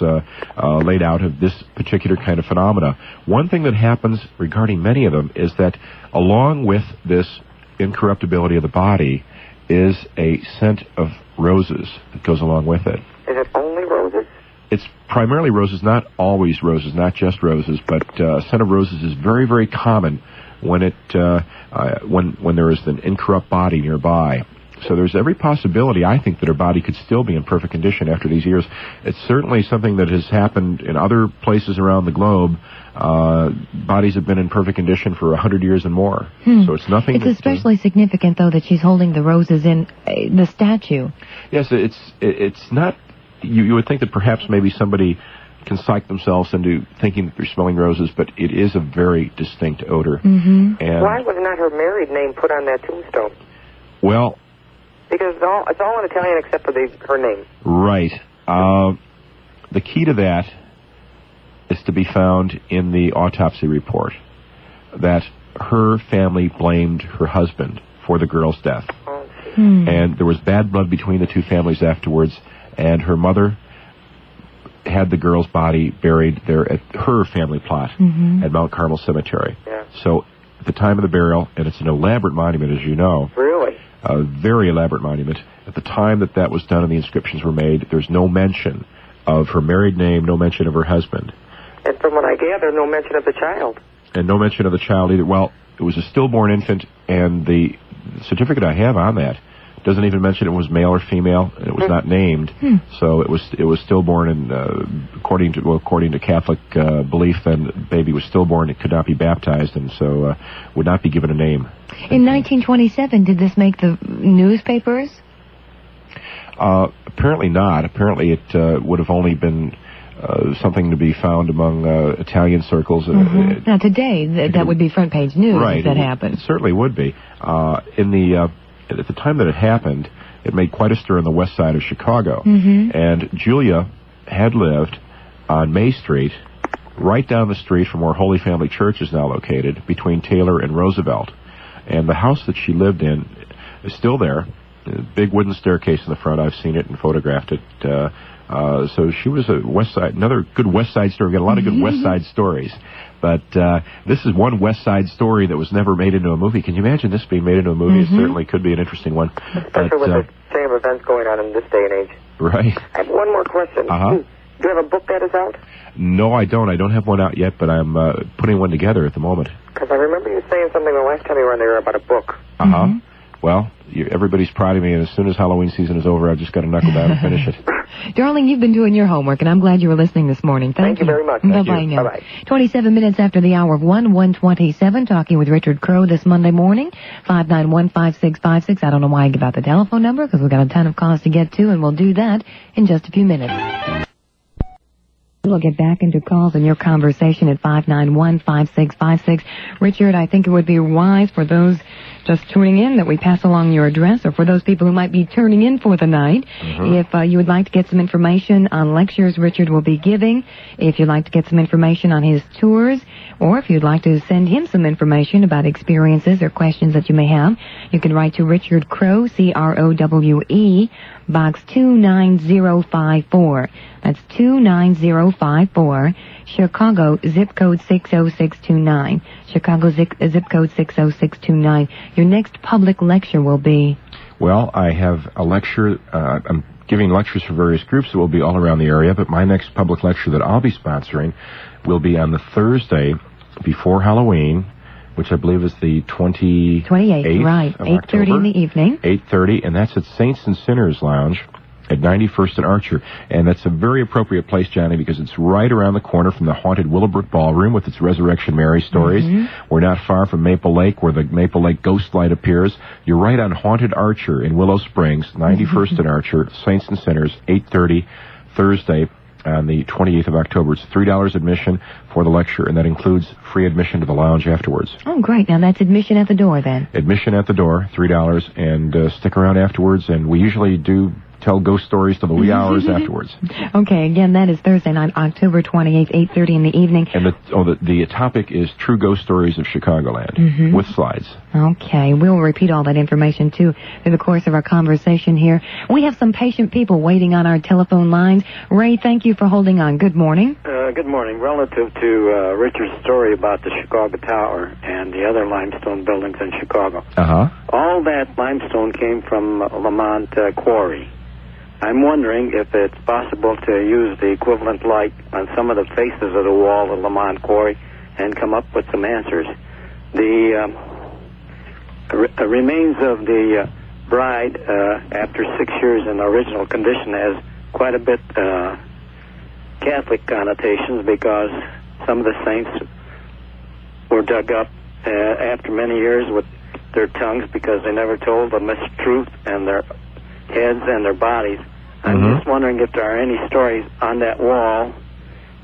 laid out of this particular kind of phenomena. One thing that happens regarding many of them is that along with this incorruptibility of the body is a scent of roses that goes along with it. Is it only roses? It's primarily roses, not always roses, not just roses, but scent of roses is very, very common when when there is an incorrupt body nearby. So there's every possibility, I think, that her body could still be in perfect condition after these years. It's certainly something that has happened in other places around the globe. Bodies have been in perfect condition for 100 years and more. So it's nothing. It's especially significant, though, that she's holding the roses in the statue. Yes, it's not. You would think that perhaps maybe somebody can psych themselves into thinking that they're smelling roses, but it is a very distinct odor. And why was not her married name put on that tombstone? Well, because it's all in Italian except for her name. Right. The key to that is to be found in the autopsy report, that her family blamed her husband for the girl's death. And there was bad blood between the two families afterwards, and her mother had the girl's body buried there at her family plot at Mount Carmel Cemetery. So at the time of the burial, and it's an elaborate monument, as you know. Really? A very elaborate monument. At the time that was done and the inscriptions were made, there's no mention of her married name, no mention of her husband. And from what I gather, no mention of the child. And no mention of the child either. Well, it was a stillborn infant, and the certificate I have on that Doesn't even mention it was male or female. It was not named, so it was stillborn, and according to Catholic belief, then the baby was stillborn. It could not be baptized, and so would not be given a name. In 1927, did this make the newspapers? Apparently not. Apparently it would have only been something to be found among Italian circles. Now today, that would be front page news if that happened. It certainly would be. At the time that it happened, it made quite a stir on the west side of Chicago. And Julia had lived on May Street, right down the street from where Holy Family Church is now located, between Taylor and Roosevelt. And the house that she lived in is still there. A big wooden staircase in the front. I've seen it and photographed it. So she was a West Side, another good West Side story. We've got a lot of good West Side stories. But this is one West Side story that was never made into a movie. Can you imagine this being made into a movie? It certainly could be an interesting one. Especially with the chain of events going on in this day and age. Right. I have one more question. Do you have a book that is out? No, I don't. I don't have one out yet, but I'm putting one together at the moment. Because I remember you saying something the last time you were on there about a book. Well, everybody's proud of me, and as soon as Halloween season is over, I've just got to knuckle down and finish it. Darling, you've been doing your homework, and I'm glad you were listening this morning. Thank you very much. Bye-bye now. Bye-bye. 27 minutes after the hour of 1:27, talking with Richard Crowe this Monday morning, 591-5656. I don't know why I give out the telephone number, because we've got a ton of calls to get to, and we'll do that in just a few minutes. We'll get back into calls and your conversation at 591-5656. Richard, I think it would be wise for those just tuning in that we pass along your address, or for those people who might be turning in for the night. If you would like to get some information on lectures Richard will be giving, if you'd like to get some information on his tours, or if you'd like to send him some information about experiences or questions that you may have, you can write to Richard Crowe, C-R-O-W-E, Box 29054. That's 29054, Chicago, zip code 60629. Chicago, zip code 60629. Your next public lecture will be? Well, I have a lecture. I'm giving lectures for various groups that will be all around the area, but my next public lecture that I'll be sponsoring will be on the Thursday before Halloween, which I believe is the 28th, right, 8:30 in the evening. 8:30, and that's at Saints and Sinners Lounge at 91st and Archer. And that's a very appropriate place, Johnny, because it's right around the corner from the haunted Willowbrook Ballroom with its Resurrection Mary stories. We're not far from Maple Lake, where the Maple Lake Ghost Light appears. You're right on Haunted Archer in Willow Springs, 91st and Archer, Saints and Sinners, 8:30, Thursday on the 28th of October. It's $3 admission for the lecture, and that includes free admission to the lounge afterwards. Oh, great. Now, that's admission at the door, then? Admission at the door, $3, and stick around afterwards, and we usually do tell ghost stories till the wee hours afterwards. Okay, again, that is Thursday night, October 28th, 8:30 in the evening. And the topic is True Ghost Stories of Chicagoland, with slides. Okay, we'll repeat all that information, too, through the course of our conversation here. We have some patient people waiting on our telephone lines. Ray, thank you for holding on. Good morning. Good morning. Relative to Richard's story about the Chicago Tower and the other limestone buildings in Chicago. All that limestone came from Lamont Quarry. I'm wondering if it's possible to use the equivalent light on some of the faces of the wall of Lamont Quarry and come up with some answers. The remains of the bride, after 6 years in original condition, has quite a bit Catholic connotations, because some of the saints were dug up after many years with their tongues because they never told the mistruth, and their heads and their bodies. I'm just wondering if there are any stories on that wall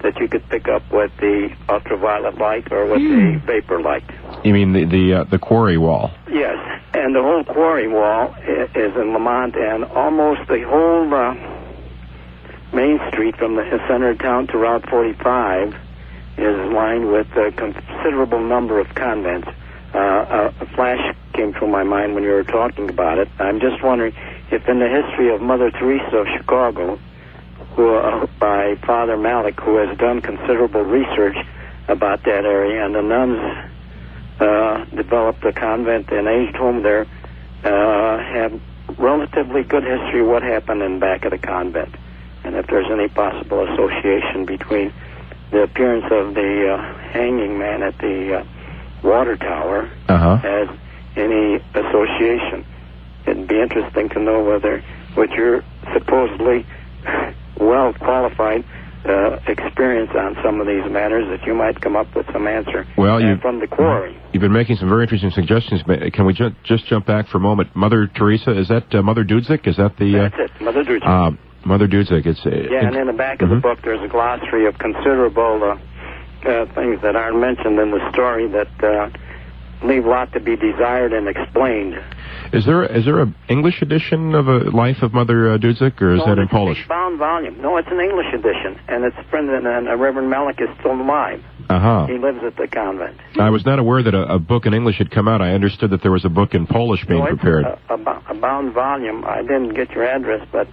that you could pick up with the ultraviolet light or with the vapor light. You mean the quarry wall? Yes, and the whole quarry wall is in Lamont, and almost the whole Main Street from the center of town to Route 45 is lined with a considerable number of convents. A flash came through my mind when you were talking about it. I'm just wondering if in the history of Mother Teresa of Chicago, by Father Malik, who has done considerable research about that area, and the nuns developed a convent and aged home there, have relatively good history of what happened in back of the convent, and if there's any possible association between the appearance of the hanging man at the water tower as any association. it'd be interesting to know whether with your supposedly well qualified experience on some of these matters that you might come up with some answer from the quarry. You've been making some very interesting suggestions. Can we just jump back for a moment? Mother Teresa, is that Mother Dudzik? Is that the... That's it, Mother Dudzik. Mother Dudzik. And in the back of the book there's a glossary of considerable things that aren't mentioned in the story that leave a lot to be desired and explained. Is there an English edition of a Life of Mother Dudzik, or is that in Polish? It's a bound volume. No, it's an English edition, and it's printed, and Reverend Malik is still alive. He lives at the convent. I was not aware that a book in English had come out. I understood that there was a book in Polish being prepared. A bound volume. I didn't get your address, but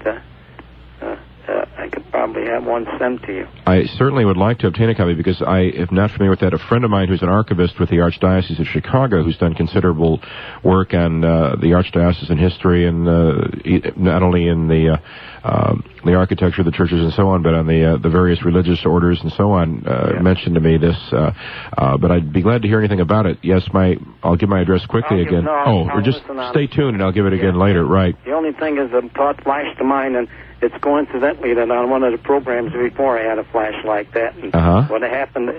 I could probably have one sent to you. I certainly would like to obtain a copy because I am not familiar with that. A friend of mine who's an archivist with the Archdiocese of Chicago, who's done considerable work on the Archdiocesan history and not only in the architecture of the churches and so on, but on the various religious orders and so on, mentioned to me this. But I'd be glad to hear anything about it. Yes, I'll give my address quickly again. Or just stay tuned and I'll give it again later. Right. The only thing is a thought flashed to mind, and it's coincidentally that on one of the programs before I had a flash like that, and what happened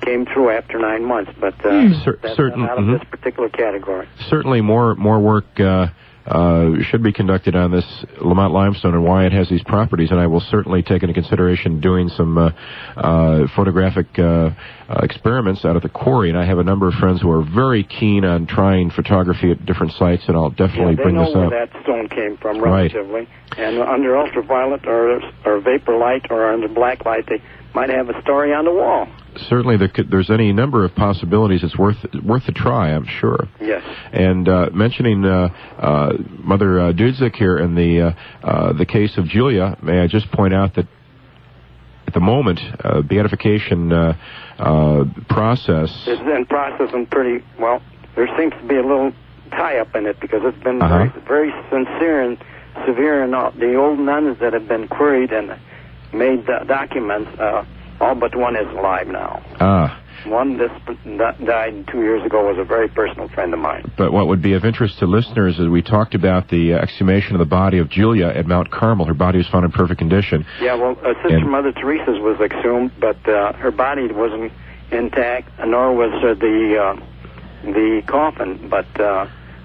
came through after 9 months, but that's out of this particular category. Certainly more work should be conducted on this Lamont limestone and why it has these properties, and I will certainly take into consideration doing some photographic experiments out at the quarry, and I have a number of friends who are very keen on trying photography at different sites, and I'll definitely bring this up. They know where that stone came from relatively, and under ultraviolet or vapor light or under black light, they might have a story on the wall. Certainly, there's any number of possibilities. It's worth a try, I'm sure. Yes. And mentioning Mother Dudzik here and the case of Julia, may I just point out that at the moment, beatification process is in process and pretty well. There seems to be a little tie-up in it because it's been very sincere and severe, and the old nuns that have been queried and made documents. All but one is alive now. One that died 2 years ago was a very personal friend of mine. But what would be of interest to listeners is we talked about the exhumation of the body of Julia at Mount Carmel. Her body was found in perfect condition. Yeah, well, Sister Mother Teresa's was exhumed, but her body wasn't intact, nor was the coffin, but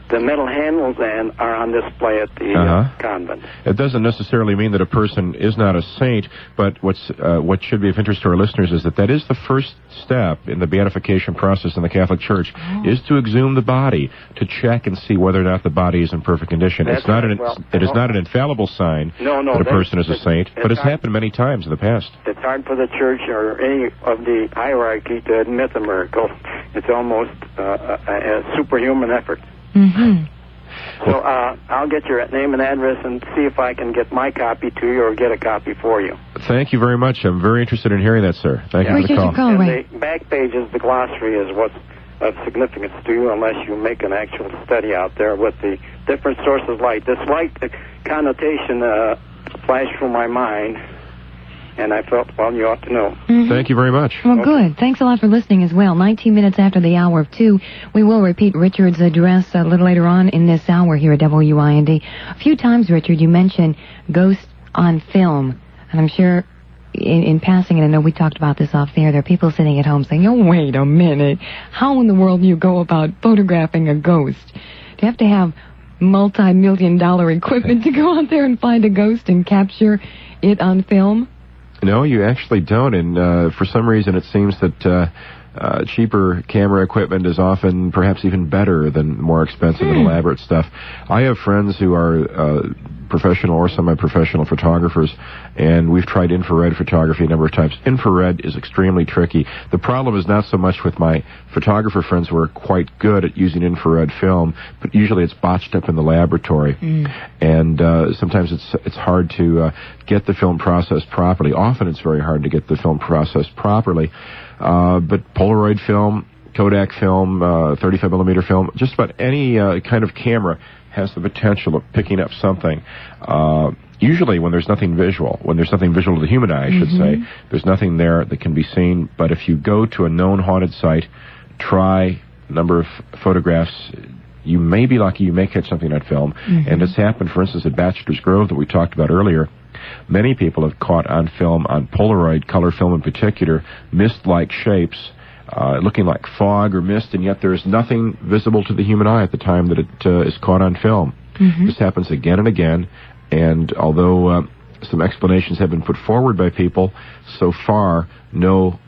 the metal handles are on display at the convent. It doesn't necessarily mean that a person is not a saint, but what should be of interest to our listeners is that is the first step in the beatification process in the Catholic Church, is to exhume the body, to check and see whether or not the body is in perfect condition. It is not an infallible sign that a person is a saint, but it's happened many times in the past. It's hard for the Church or any of the hierarchy to admit the miracle. It's almost a superhuman effort. So I'll get your name and address and see if I can get my copy to you or get a copy for you. Thank you very much. I'm very interested in hearing that, sir. Thank you for the call. And the back pages, the glossary is what's of significance to you unless you make an actual study out there with the different sources of light. This light connotation flashed through my mind, and I felt, well, you ought to know. Thank you very much. Well, good. Thanks a lot for listening as well. 19 minutes after the hour of 2, we will repeat Richard's address a little later on in this hour here at WIND. A few times, Richard, you mentioned ghosts on film, and I'm sure in passing, and I know we talked about this off the air, there are people sitting at home saying, oh, wait a minute, how in the world do you go about photographing a ghost? Do you have to have multi-million-dollar equipment to go out there and find a ghost and capture it on film? No, you actually don't, and for some reason it seems that cheaper camera equipment is often perhaps even better than more expensive and elaborate stuff. I have friends who are professional or semi-professional photographers, and we've tried infrared photography a number of times. Infrared is extremely tricky. The problem is not so much with my photographer friends who are quite good at using infrared film, but usually it's botched up in the laboratory, and sometimes it's hard to get the film processed properly. Often it's very hard to get the film processed properly, but Polaroid film, Kodak film, 35mm film, just about any kind of camera has the potential of picking up something. Usually when there's nothing visual, to the human eye, I should say, there's nothing there that can be seen. But if you go to a known haunted site, try a number of photographs, you may be lucky, you may catch something on film. And it's happened, for instance, at Bachelor's Grove that we talked about earlier. Many people have caught on film, on Polaroid, color film in particular, mist-like shapes, looking like fog or mist, and yet there is nothing visible to the human eye at the time that it is caught on film. This happens again and again, and although some explanations have been put forward by people, so far no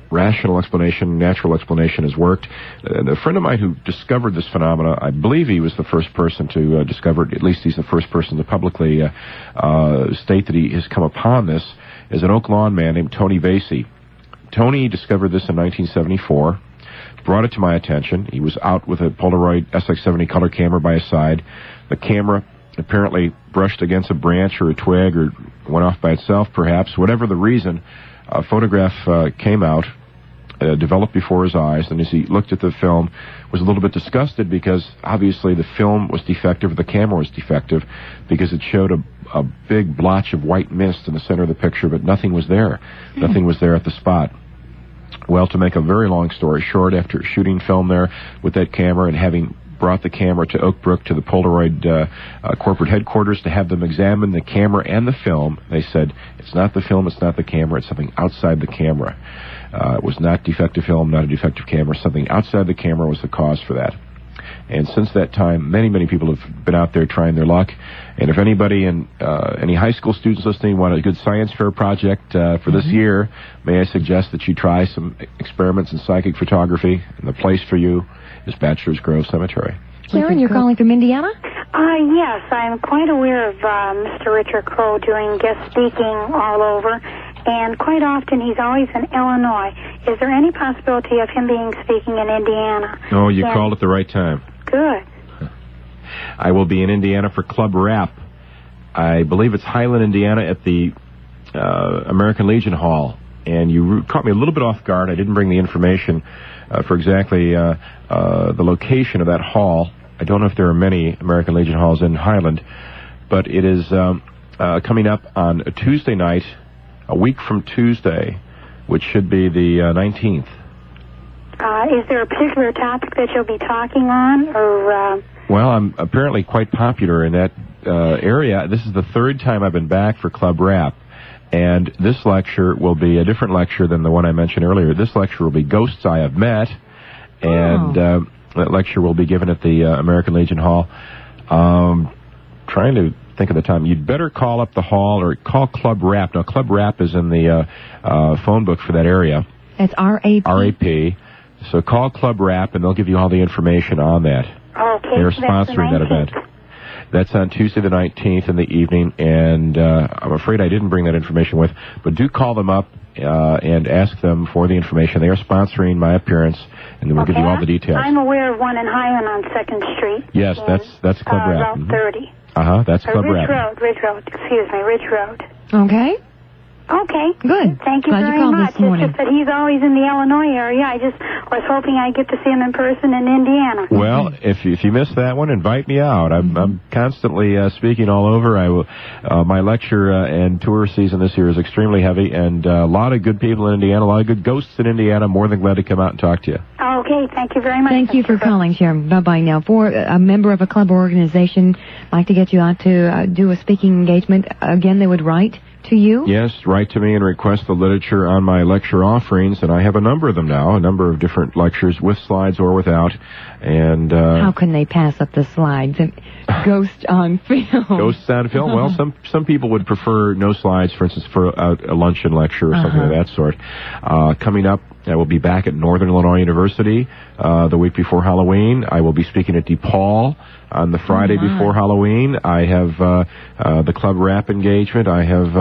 rational explanation, natural explanation has worked. A friend of mine who discovered this phenomena, I believe he was the first person to discover it, at least he's the first person to publicly state that he has come upon this, is an Oak Lawn man named Tony Vasey. Tony discovered this in 1974, brought it to my attention. He was out with a Polaroid SX70 color camera by his side. The camera apparently brushed against a branch or a twig or went off by itself, perhaps. Whatever the reason, a photograph came out, developed before his eyes, and as he looked at the film, was a little bit disgusted because obviously the film was defective, the camera was defective, because it showed a big blotch of white mist in the center of the picture, but nothing was there. Nothing was there at the spot. Well, to make a very long story short, after shooting film there with that camera and having brought the camera to Oak Brook to the Polaroid corporate headquarters to have them examine the camera and the film, they said, it's not the film, it's not the camera, it's something outside the camera. It was not defective film, not a defective camera. Something outside the camera was the cause for that. And since that time, many, many people have been out there trying their luck. And if anybody and any high school students listening want a good science fair project for this year, may I suggest that you try some experiments in psychic photography. And the place for you is Bachelor's Grove Cemetery. Karen, you're calling from Indiana? Yes, I'm quite aware of Mr. Richard Crowe doing guest speaking all over, and quite often he's always in Illinois. Is there any possibility of him being speaking in Indiana? Oh, you called at the right time. Good. I will be in Indiana for Club Rap. I believe it's Highland, Indiana, at the American Legion Hall. And you caught me a little bit off guard. I didn't bring the information for exactly the location of that hall. I don't know if there are many American Legion halls in Highland, but it is coming up on a Tuesday night, a week from Tuesday, which should be the 19th. Is there a particular topic that you'll be talking on, or? Well, I'm apparently quite popular in that area. This is the third time I've been back for Club Rap. And this lecture will be a different lecture than the one I mentioned earlier. This lecture will be Ghosts I Have Met, and that lecture will be given at the American Legion Hall. Trying to think of the time. You'd better call up the hall or call Club Rap. Now, Club Rap is in the phone book for that area. It's R-A-P? R-A-P. So call Club Rap, and they'll give you all the information on that. Okay. They're sponsoring that event. That's on Tuesday the 19th in the evening, and I'm afraid I didn't bring that information with, but do call them up and ask them for the information. They are sponsoring my appearance, and then we'll give you all the details. I'm aware of one in Highland on 2nd Street. Yes, that's Club Rap. Route 30. That's Club Rap. Ridge Road, excuse me, Ridge Road. Okay. Okay. Good. Thank you very much. It's just that he's always in the Illinois area. I just was hoping I'd get to see him in person in Indiana. Well, if you missed that one, invite me out. I'm constantly speaking all over. I will. My lecture and tour season this year is extremely heavy, and a lot of good people in Indiana, a lot of good ghosts in Indiana. I'm more than glad to come out and talk to you. Okay. Thank you very much. Thank you for calling, Sharon. Bye-bye now. For a member of a club or organization like to get you out to do a speaking engagement, again, they would write to you? Yes, write to me and request the literature on my lecture offerings, and I have a number of them now, a number of different lectures with slides or without. And how can they pass up the slides? Ghost on film. Ghosts on film? Well, some people would prefer no slides, for instance, for a luncheon lecture or something of that sort. Coming up, I will be back at Northern Illinois University the week before Halloween. I will be speaking at DePaul on the Friday before Halloween. I have the Club Rap engagement. I have,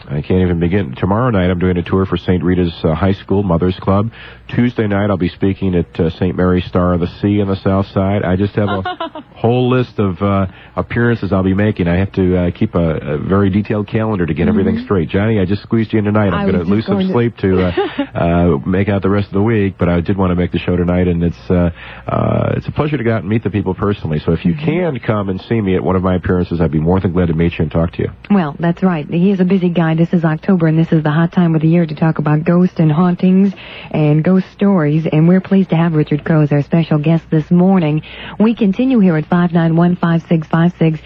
I can't even begin. Tomorrow night I'm doing a tour for St. Rita's High School Mothers Club. Tuesday night I'll be speaking at St. Mary's Star of the Sea on the South Side. I just have a whole list of appearances I'll be making. I have to keep a very detailed calendar to get everything straight. Johnny, I just squeezed you in tonight. I'm going to lose some sleep to make out the rest of the week, but I did want to make the show tonight, and it's a pleasure to go out and meet the people personally. So if you can come and see me at one of my appearances, I'd be more than glad to meet you and talk to you. Well, that's right. He is a busy guy. This is October, and this is the hot time of the year to talk about ghosts and hauntings and ghost stories, and we're pleased to have Richard Crowe as our special guest this morning. We continue here at 591-5656.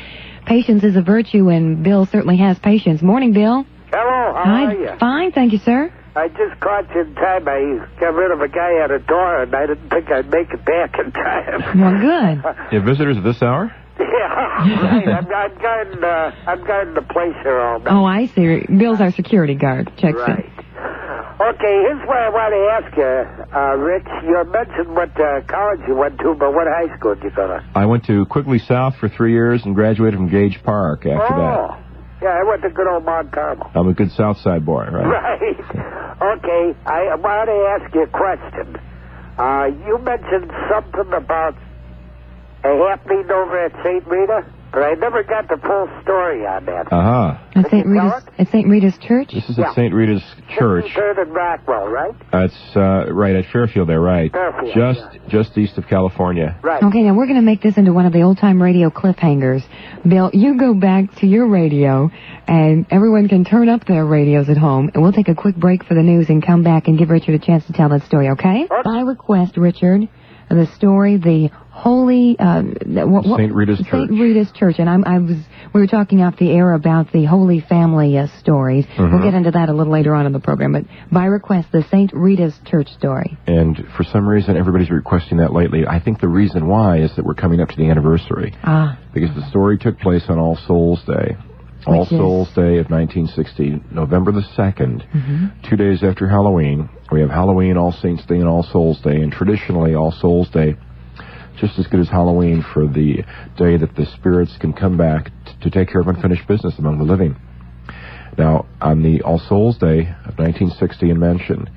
Patience is a virtue, and Bill certainly has patience. Morning, Bill. Hello, how are you? Fine, thank you, sir. I just caught you in time. I got rid of a guy at a door, and I didn't think I'd make it back in time. Well, good. You have visitors at this hour? Yeah, right. I'm guarding the place here all day. Oh, I see. Bill's our security guard. Checks right. in. Okay, here's what I want to ask you, Rich. You mentioned what college you went to, but what high school did you go to? I went to Quigley South for 3 years and graduated from Gage Park after that. Yeah, I went to good old Mount Carmel. I'm a good South Side boy, right? Right. Okay, I want to ask you a question. You mentioned something about a happening over at St. Rita, but I never got the full story on that. At St. Rita's Church? This is at St. Rita's Church. 53rd and Rockwell, right? It's right at Fairfield there, right? Fairfield, just east of California. Right. Okay, now we're going to make this into one of the old-time radio cliffhangers. Bill, you go back to your radio, and everyone can turn up their radios at home, and we'll take a quick break for the news and come back and give Richard a chance to tell that story, okay? By request, Richard, the story, the Holy St. Rita's Church. St. Rita's Church, and we were talking off the air about the Holy Family stories. We'll get into that a little later on in the program, but by request, the St. Rita's Church story. And for some reason, everybody's requesting that lately. I think the reason why is that we're coming up to the anniversary. Because the story took place on All Souls Day. All Souls Day of 1960, November the 2nd, 2 days after Halloween. We have Halloween, All Saints Day, and All Souls Day, and traditionally All Souls Day, just as good as Halloween, for the day that the spirits can come back to take care of unfinished business among the living. Now, on the All Souls Day of 1960 in Mention,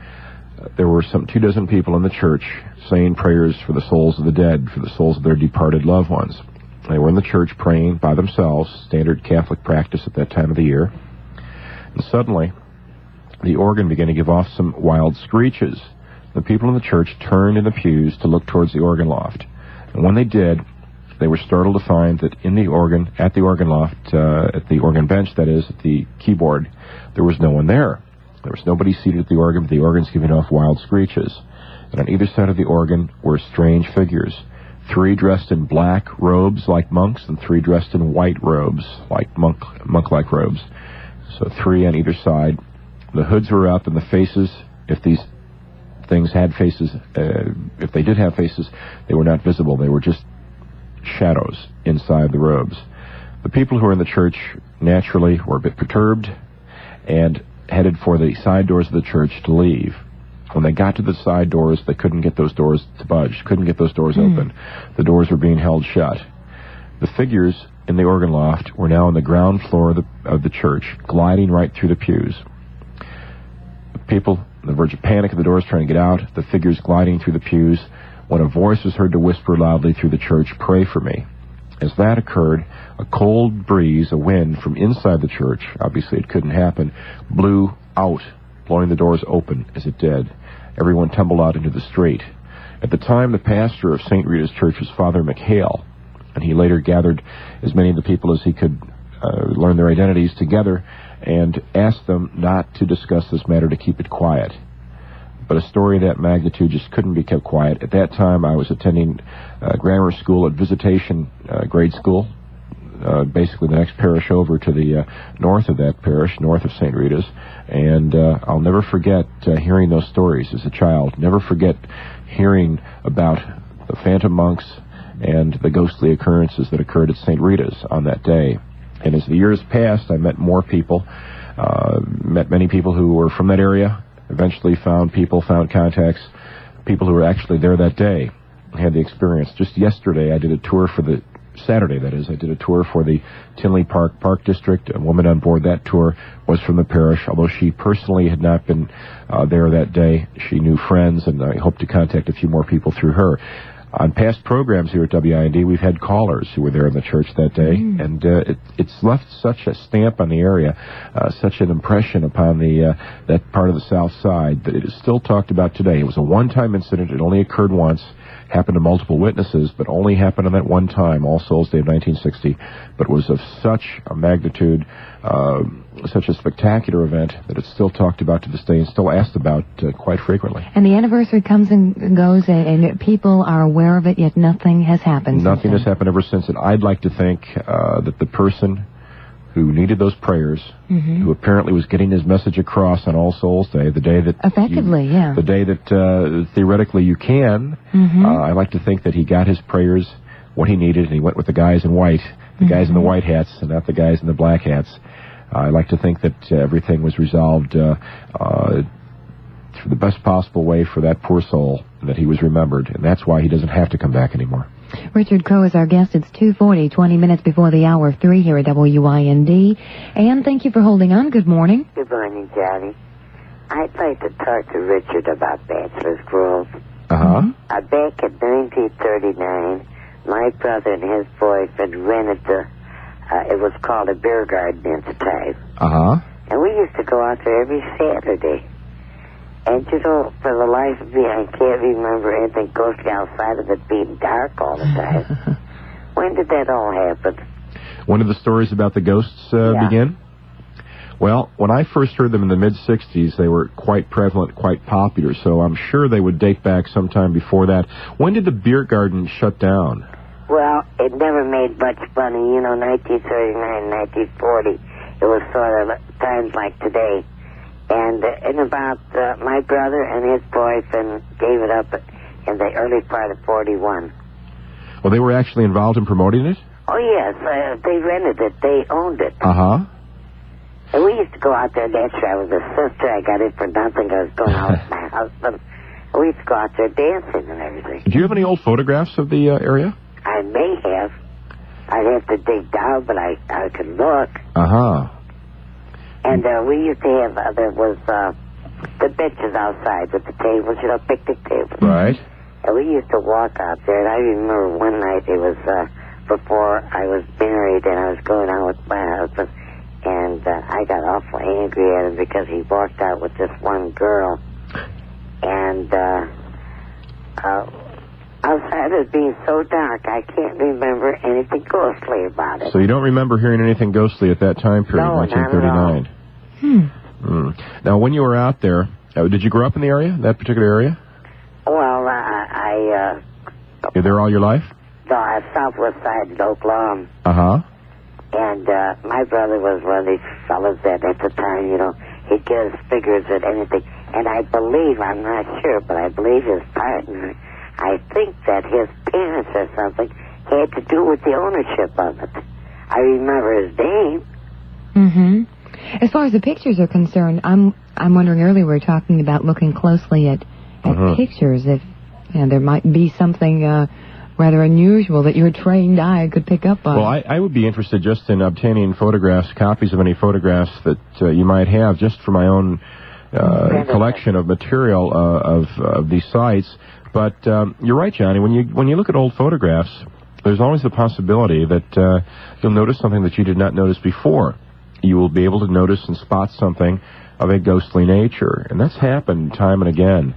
there were some 24 people in the church saying prayers for the souls of the dead, for the souls of their departed loved ones. They were in the church praying by themselves, standard Catholic practice at that time of the year. And suddenly, the organ began to give off some wild screeches. The people in the church turned in the pews to look towards the organ loft. And when they did, they were startled to find that in the organ, at the organ loft, at the organ bench, that is, at the keyboard, there was no one there. There was nobody seated at the organ, but the organ's giving off wild screeches. And on either side of the organ were strange figures. 3 dressed in black robes like monks, and 3 dressed in white robes like monk-like robes. So 3 on either side. The hoods were up, and the faces, if these things had faces, if they did have faces, they were not visible. They were just shadows inside the robes. The people who were in the church naturally were a bit perturbed and headed for the side doors of the church to leave. When they got to the side doors, they couldn't get those doors to budge, couldn't get those doors open. The doors were being held shut. The figures in the organ loft were now on the ground floor of the church, gliding right through the pews. The people on the verge of panic at the doors trying to get out, the figures gliding through the pews, when a voice was heard to whisper loudly through the church, "Pray for me." As that occurred, a cold breeze, a wind from inside the church, obviously it couldn't happen, blew out, blowing the doors open as it did. Everyone tumbled out into the street. At the time, the pastor of St. Rita's Church was Father McHale, and he later gathered as many of the people as he could learn their identities together and asked them not to discuss this matter, to keep it quiet. But a story of that magnitude just couldn't be kept quiet. At that time, I was attending grammar school at Visitation grade school, basically the next parish over to the north of that parish, north of St. Rita's. And I'll never forget hearing those stories as a child. Never forget hearing about the phantom monks and the ghostly occurrences that occurred at St. Rita's on that day. And as the years passed, I met more people, met many people who were from that area, eventually found contacts, people who were actually there that day, had the experience. Just yesterday, I did a tour for the Saturday, that is. I did a tour for the Tinley Park District. A woman on board that tour was from the parish. Although she personally had not been there that day, she knew friends, and I hope to contact a few more people through her. On past programs here at WIND, we've had callers who were there in the church that day, and it's left such a stamp on the area, such an impression upon that part of the South Side that it is still talked about today. It was a one-time incident. It only occurred once, happened to multiple witnesses, but only happened on that one time, All Souls Day of 1960, but was of such a magnitude, such a spectacular event that it's still talked about to this day and still asked about quite frequently. And the anniversary comes and goes, and people are aware of it, yet nothing has happened. Nothing has happened ever since. And I'd like to think that the person who needed those prayers, who apparently was getting his message across on All Souls Day, the day that the day that theoretically you can, I like to think that he got his prayers, what he needed, and he went with the guys in white, the guys in the white hats, and not the guys in the black hats. I like to think that everything was resolved through the best possible way for that poor soul, and that he was remembered, and that's why he doesn't have to come back anymore. Richard Crowe is our guest. It's 2:40, 20 minutes before the hour of 3 here at WIND. And thank you for holding on. Good morning. Good morning, Johnny. I'd like to talk to Richard about Bachelor's Grove. Back in 1939, my brother and his boyfriend rented it was called a beer garden at the time. And we used to go out there every Saturday. And, you know, for the life of me, I can't remember anything ghostly outside of it being dark all the time. When did that all happen? When did the stories about the ghosts begin? Well, when I first heard them in the mid-'60s, they were quite prevalent, quite popular, so I'm sure they would date back sometime before that. When did the beer garden shut down? Well, it never made much money. You know, 1939, 1940, it was sort of times like today. And in about, my brother and his boyfriend gave it up in the early part of 41. Well, they were actually involved in promoting it? Oh, yes. They rented it. They owned it. And we used to go out there. That's right. I was a sister. I got it for nothing. I was going out with my husband. And we used to go out there dancing and everything. Do you have any old photographs of the area? I may have. I'd have to dig down, but I could look. And we used to have, there was the benches outside with the tables, you know, picnic tables. Right. And we used to walk out there, and I remember one night, it was before I was married, and I was going out with my husband, and I got awful angry at him because he walked out with this one girl. And outside it being so dark, I can't remember anything ghostly about it. So you don't remember hearing anything ghostly at that time period, no, 1939? Now, when you were out there, did you grow up in the area, that particular area? Well, You're there all your life? No, I'm southwest side in Oklahoma. And my brother was one of these fellas that at the time, you know, he'd get his figures at anything. And I believe, I'm not sure, but I believe his partner, I think that his parents or something had to do with the ownership of it. I remember his name. As far as the pictures are concerned, I'm wondering earlier we were talking about looking closely at pictures. If there might be something rather unusual that your trained eye could pick up on. Well, I would be interested just in obtaining photographs, copies of any photographs that you might have, just for my own collection of material of these sites. But you're right, Johnny. When you look at old photographs, there's always the possibility that you'll notice something that you did not notice before. You will be able to notice and spot something of a ghostly nature, and that's happened time and again.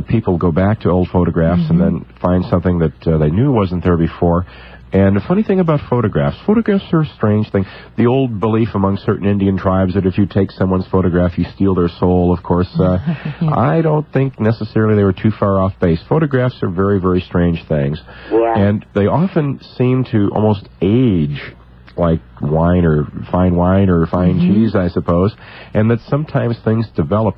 People go back to old photographs and then find something that they knew wasn't there before. And the funny thing about photographs are a strange thing. The old belief among certain Indian tribes that if you take someone's photograph, you steal their soul, of course. I don't think necessarily they were too far off base. Photographs are very, very strange things. And they often seem to almost age like wine or fine cheese, I suppose. And that sometimes things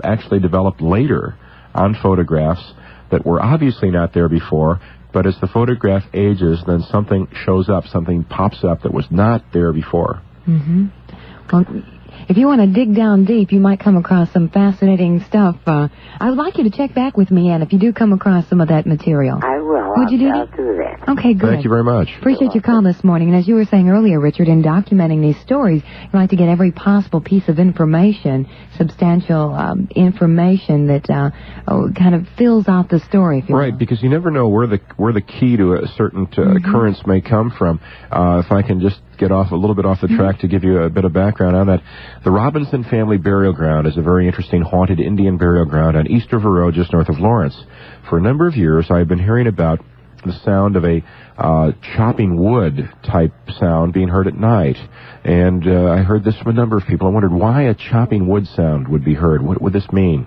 actually develop later on photographs that were obviously not there before. But as the photograph ages, then something shows up, something pops up that was not there before. Well, if you want to dig down deep, you might come across some fascinating stuff. I would like you to check back with me, Ann, if you do come across some of that material. I will. will. Would you do I'll that? do that. Okay, good. Thank you very much. Appreciate your call this morning. And as you were saying earlier, Richard, in documenting these stories, you like to get every possible piece of information, substantial information that kind of fills out the story, if you will. Right, because you never know where the key to a certain occurrence may come from. If I can just get a little bit off the track to give you a bit of background on that. The Robinson family burial ground is a very interesting haunted Indian burial ground on East River Road just north of Lawrence. For a number of years, I've been hearing about the sound of a chopping wood type sound being heard at night. And I heard this from a number of people. I wondered why a chopping wood sound would be heard. What would this mean?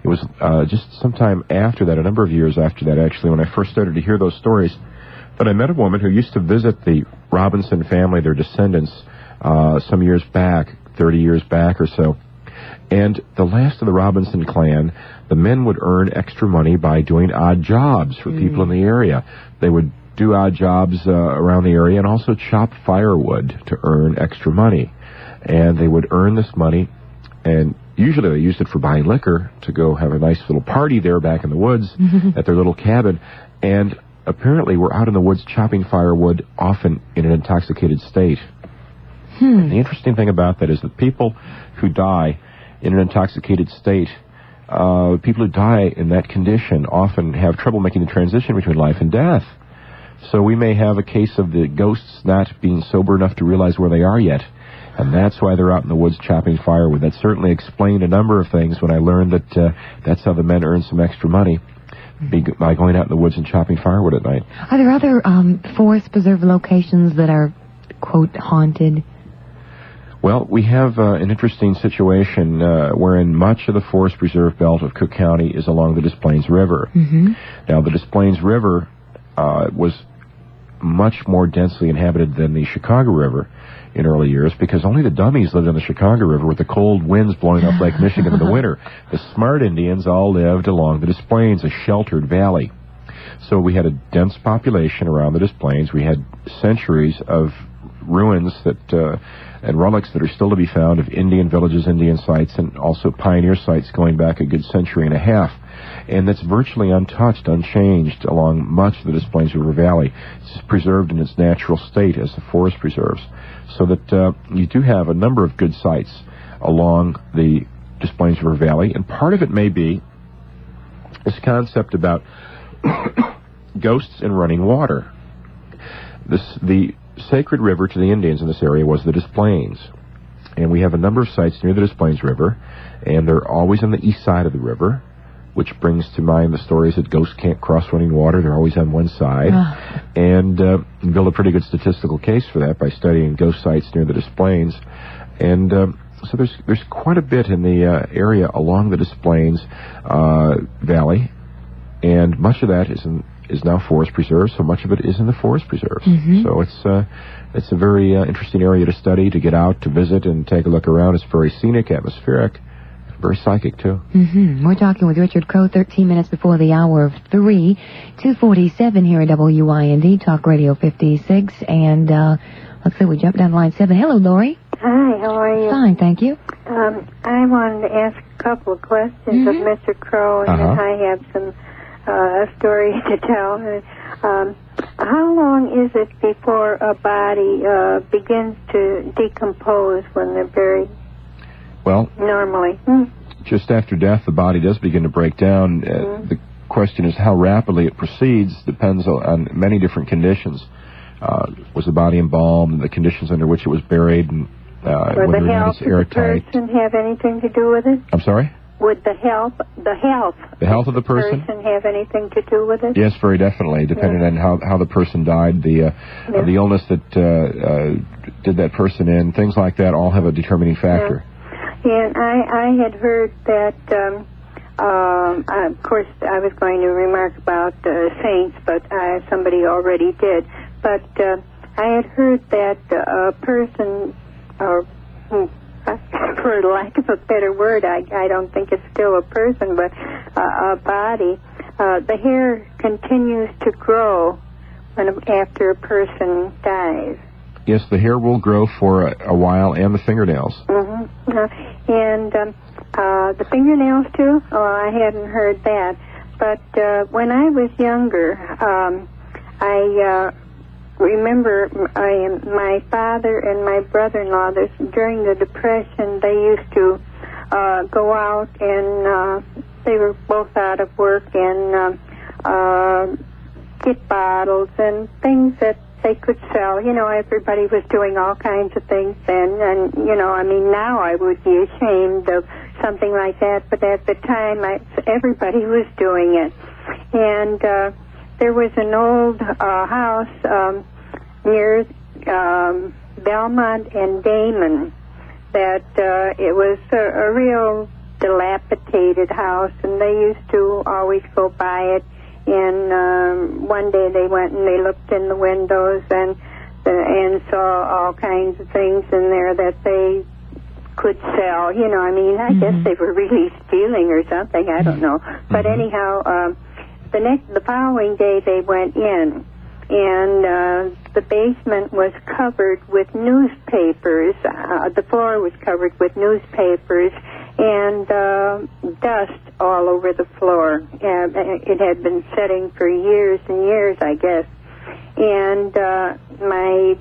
It was just sometime after that, a number of years after that, actually, when I first started to hear those stories, that I met a woman who used to visit the Robinson family, their descendants, some years back, 30 years back or so. And the last of the Robinson clan, the men would earn extra money by doing odd jobs for people in the area. They would do odd jobs around the area and also chop firewood to earn extra money. And they would earn this money, and usually they used it for buying liquor to go have a nice little party there back in the woods at their little cabin. And apparently were out in the woods chopping firewood, often in an intoxicated state. And the interesting thing about that is that people who die in an intoxicated state, people who die in that condition often have trouble making the transition between life and death. So we may have a case of the ghosts not being sober enough to realize where they are yet. And that's why they're out in the woods chopping firewood. That certainly explained a number of things when I learned that that's how the men earn some extra money, by going out in the woods and chopping firewood at night. Are there other forest preserve locations that are, quote, haunted? Well, we have an interesting situation wherein much of the forest preserve belt of Cook County is along the Des Plaines River. Now, the Des Plaines River was much more densely inhabited than the Chicago River in early years, because only the dummies lived in the Chicago River with the cold winds blowing up Lake Michigan in the winter. The smart Indians all lived along the Des Plaines, a sheltered valley. So we had a dense population around the Des Plaines. We had centuries of ruins that and relics that are still to be found of Indian villages, Indian sites, and also pioneer sites going back a good century and a half. And that's virtually untouched, unchanged along much of the Des Plaines River Valley. It's preserved in its natural state as the forest preserves. So that you do have a number of good sites along the Des Plaines River Valley. And part of it may be this concept about ghosts and running water. The sacred river to the Indians in this area was the Des Plaines. And we have a number of sites near the Des Plaines River, and they're always on the east side of the river, which brings to mind the stories that ghosts can't cross running water. They're always on one side. And you can build a pretty good statistical case for that by studying ghost sites near the Des Plaines. And so there's quite a bit in the area along the Des Plaines Valley, and much of that is now forest preserves, so much of it is in the forest preserves. So it's a very interesting area to study, to get out, to visit, and take a look around. It's very scenic, atmospheric, very psychic, too. We're talking with Richard Crowe, 13 minutes before the hour of 3, 2:47 here at WIND, Talk Radio 56. And let's see, we jumped down to line 7. Hello, Lori. Hi, how are you? Fine, thank you. I wanted to ask a couple of questions of Mr. Crowe, and then I have some stories to tell. How long is it before a body begins to decompose when they're buried? Well, normally. Just after death, the body does begin to break down. The question is how rapidly it proceeds depends on many different conditions. Was the body embalmed, the conditions under which it was buried, and whether or not it's airtight. Would the health of the person have anything to do with it? I'm sorry? Would the health of the person have anything to do with it? Yes, very definitely, depending on how the person died, the illness that did that person in, things like that all have a determining factor. And I had heard that, of course, I was going to remark about saints, but somebody already did. But I had heard that a person, or for lack of a better word, I don't think it's still a person, but a body, the hair continues to grow after a person dies. Yes, the hair will grow for a while, and the fingernails. And the fingernails, too? Oh, I hadn't heard that. But when I was younger, I remember my father and my brother-in-law, during the Depression, they used to go out and they were both out of work and get bottles and things that they could sell. You know, everybody was doing all kinds of things then. And, you know, I mean, now I would be ashamed of something like that. But at the time, everybody was doing it. And there was an old house near Belmont and Damon that it was a real dilapidated house, and they used to always go by it. And one day they went and they looked in the windows and saw all kinds of things in there that they could sell. You know, I mean, I guess they were really stealing or something. I don't know. But anyhow, the following day they went in, and the basement was covered with newspapers. The floor was covered with newspapers and dust all over the floor. It had been setting for years and years, I guess. And my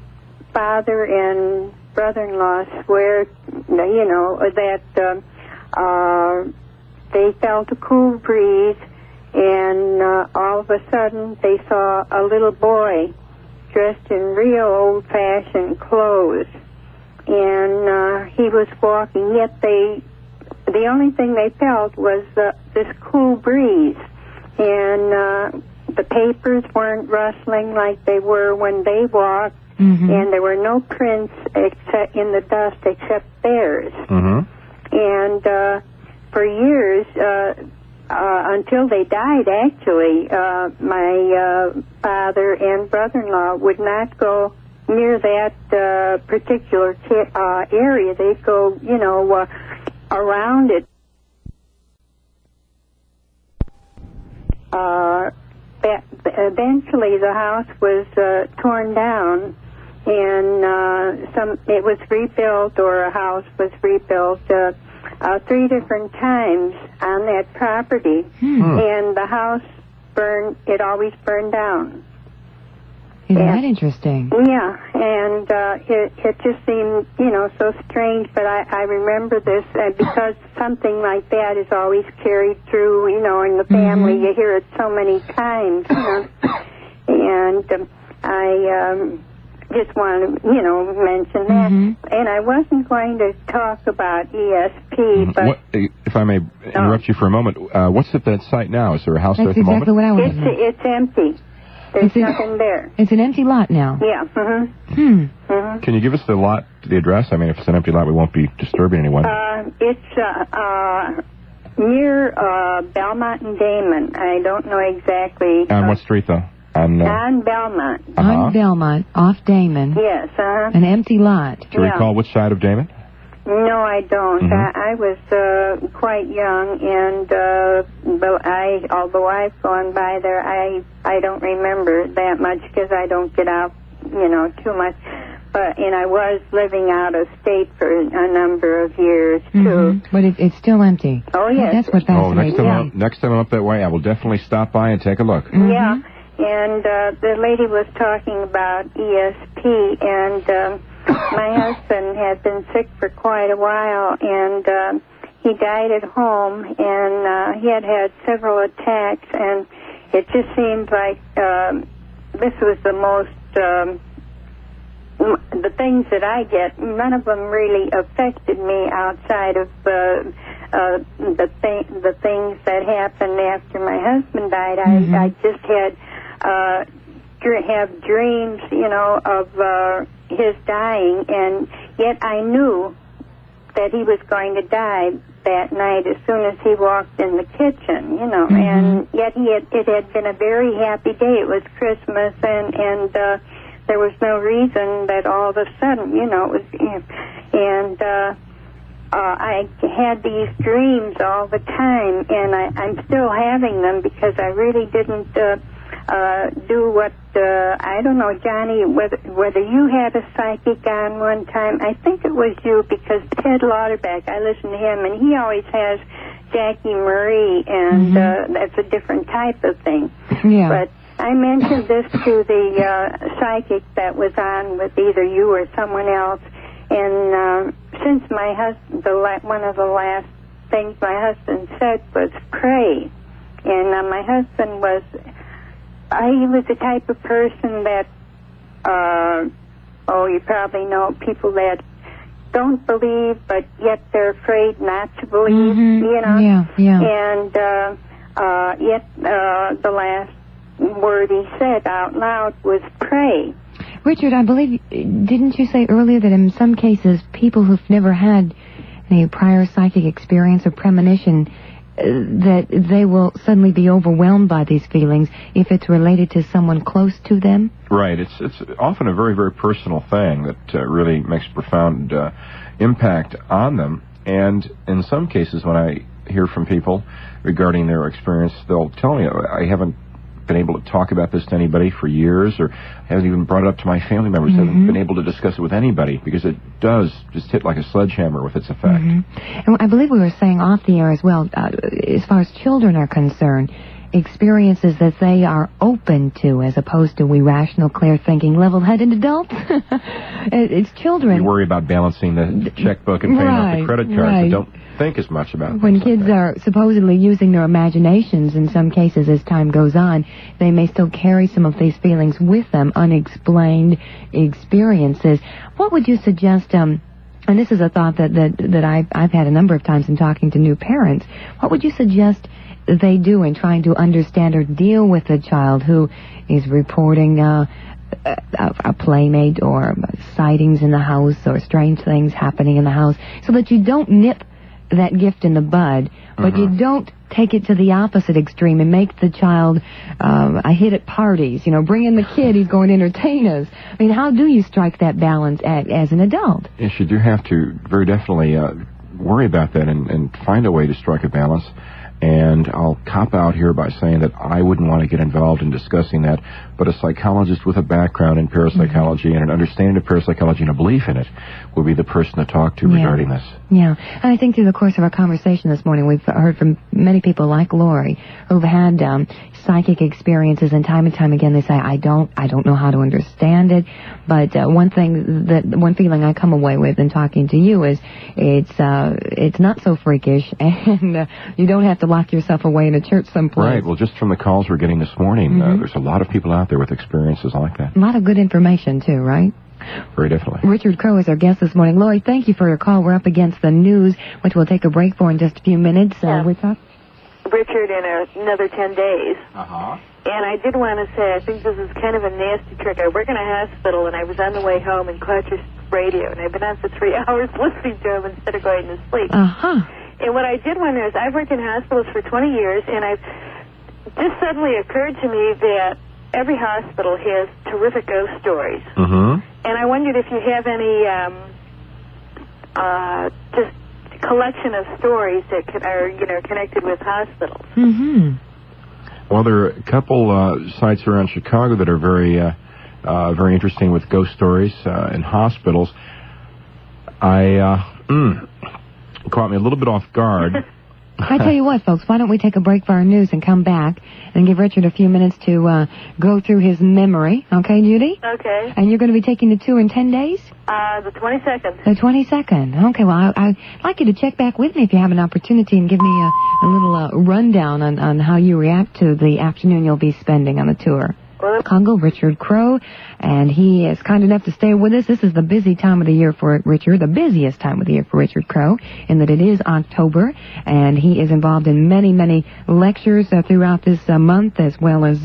father and brother-in-law swear, you know, that they felt a cool breeze, and all of a sudden they saw a little boy dressed in real old-fashioned clothes, and he was walking, yet the only thing they felt was this cool breeze, and the papers weren't rustling like they were when they walked, and there were no prints except in the dust except theirs. And for years, until they died, actually, my father and brother-in-law would not go near that particular area. They'd go, you know, around it. Eventually the house was torn down, and it was rebuilt, or a house was rebuilt 3 different times on that property, and the house burned. It always burned down. Isn't that interesting? Yeah, and it just seemed, you know, so strange, but I remember this, because something like that is always carried through, you know, in the family. You hear it so many times, you know, and I just want to, you know, mention that. And I wasn't going to talk about ESP, but... if I may interrupt you for a moment, what's at that site now? Is there a house there at the moment? That's exactly what I want to know. It's empty. There's nothing there. It's an empty lot now. Yeah. Can you give us the lot, the address? I mean, if it's an empty lot, we won't be disturbing anyone. It's near Belmont and Damon. I don't know exactly. On what street, though? On Belmont. On Belmont, off Damon. Yes. An empty lot. Do you recall which side of Damon? No, I don't. I was quite young, and although I've gone by there, I don't remember that much because I don't get out, you know, too much. And I was living out of state for a number of years too. But it's still empty. Oh yes, that's what fascinates me. Next time I'm up that way, I will definitely stop by and take a look. Yeah, and the lady was talking about ESP, and my husband had been sick for quite a while, and he died at home, and he had several attacks, and it just seemed like this was the most, the things that I get, none of them really affected me outside of the things that happened after my husband died. I just have dreams, you know, of his dying, and yet I knew that he was going to die that night as soon as he walked in the kitchen, you know, and yet it had been a very happy day. It was Christmas, and there was no reason that all of a sudden, you know, it was, and I had these dreams all the time, and I'm still having them because I really didn't do what, I don't know, Johnny, whether you had a psychic on one time. I think it was you, because Ted Lauterbach, I listen to him, and he always has Jackie Marie, and that's a different type of thing. Yeah. But I mentioned this to the psychic that was on with either you or someone else, and since my husband, one of the last things my husband said was pray, and my husband was, he was the type of person that, you probably know people that don't believe, but yet they're afraid not to believe, you know? Yeah. And yet the last word he said out loud was pray. Richard, I believe, didn't you say earlier that in some cases people who've never had any prior psychic experience or premonition, that they will suddenly be overwhelmed by these feelings if it's related to someone close to them? Right. It's often a very, very personal thing that really makes profound impact on them. And in some cases, when I hear from people regarding their experience, they'll tell me, I haven't been able to talk about this to anybody for years, or haven't even brought it up to my family members, haven't been able to discuss it with anybody, because it does just hit like a sledgehammer with its effect. And I believe we were saying off the air as well, as far as children are concerned, experiences that they are open to, as opposed to we rational, clear-thinking, level-headed adults. It's children. You worry about balancing the checkbook and paying off the credit cards, but don't think as much about when kids are supposedly using their imaginations. In some cases, as time goes on, they may still carry some of these feelings with them, unexplained experiences. What would you suggest, and this is a thought that I've had a number of times in talking to new parents, what would you suggest they do in trying to understand or deal with a child who is reporting a playmate or sightings in the house or strange things happening in the house, so that you don't nip that gift in the bud, but you don't take it to the opposite extreme and make the child a hit at parties, bring in the kid, he's going to entertain us. I mean, how do you strike that balance as an adult? Yes, you do have to very definitely worry about that and find a way to strike a balance. And I'll cop out here by saying that I wouldn't want to get involved in discussing that, but a psychologist with a background in parapsychology and an understanding of parapsychology and a belief in it will be the person to talk to regarding this. Yeah, and I think through the course of our conversation this morning, we've heard from many people like Lori who've had psychic experiences, and time again they say, I don't know how to understand it, but one feeling I come away with in talking to you is it's not so freakish, and you don't have to lock yourself away in a church someplace. Right. Well, just from the calls we're getting this morning, there's a lot of people out there with experiences like that. A lot of good information, too, right? Very definitely. Richard Crowe is our guest this morning. Lori, thank you for your call. We're up against the news, which we'll take a break for in just a few minutes. We're talking Richard in another 10 days. And I did want to say, I think this is kind of a nasty trick. I work in a hospital, and I was on the way home and caught your radio, and I've been on for 3 hours listening to him instead of going to sleep. And what I did wonder is, I've worked in hospitals for 20 years, and it just suddenly occurred to me that every hospital has terrific ghost stories. And I wondered if you have any just collection of stories that are connected with hospitals. Well, there are a couple sites around Chicago that are very interesting with ghost stories in hospitals. Caught me a little bit off guard. I tell you what, folks, why don't we take a break for our news and come back and give Richard a few minutes to go through his memory. Okay, Judy? Okay. And you're going to be taking the tour in 10 days? The 22nd. The 22nd. Okay, well, I'd like you to check back with me if you have an opportunity and give me a little rundown on how you react to the afternoon you'll be spending on the tour. Congo, Richard Crowe, and he is kind enough to stay with us. This is the busy time of the year for Richard, the busiest time of the year for Richard Crowe, in that it is October, and he is involved in many, many lectures throughout this month, as well as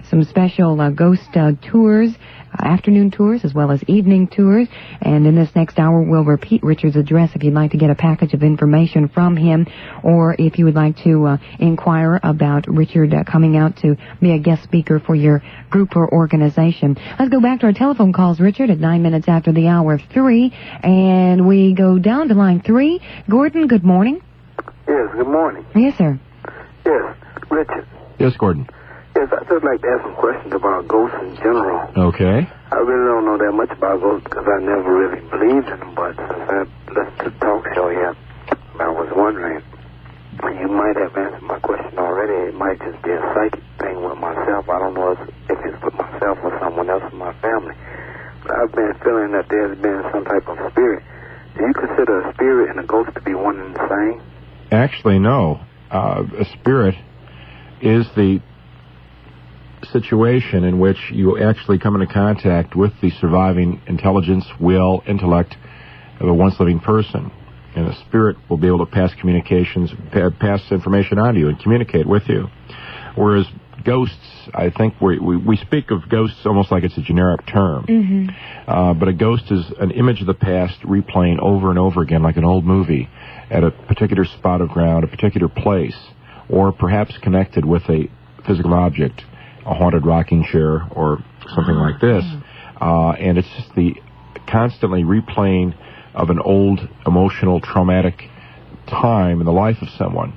some special ghost tours, afternoon tours, as well as evening tours. And in this next hour, we'll repeat Richard's address if you'd like to get a package of information from him, or if you would like to inquire about Richard coming out to be a guest speaker for your group or organization. Let's go back to our telephone calls, Richard, at 9 minutes after the hour of 3, and we go down to line 3. Gordon, good morning. Yes, good morning. Yes, sir. Yes, Richard. Yes, Gordon. Yes, I'd just like to ask some questions about ghosts in general. Okay. I really don't know that much about ghosts because I never really believed in them, but since I listened to the talk show here, I was wondering, you about there as being some type of spirit. Do you consider a spirit and a ghost to be one and the same? Actually, no. A spirit is the situation in which you actually come into contact with the surviving intelligence, will, intellect of a once living person. And a spirit will be able to pass information on to you and communicate with you. Whereas ghosts, I think we speak of ghosts almost like it's a generic term. Mm-hmm. But a ghost is an image of the past replaying over and over again like an old movie at a particular spot of ground, a particular place, or perhaps connected with a physical object, a haunted rocking chair or something like this. And it's just the constantly replaying of an old, emotional, traumatic time in the life of someone.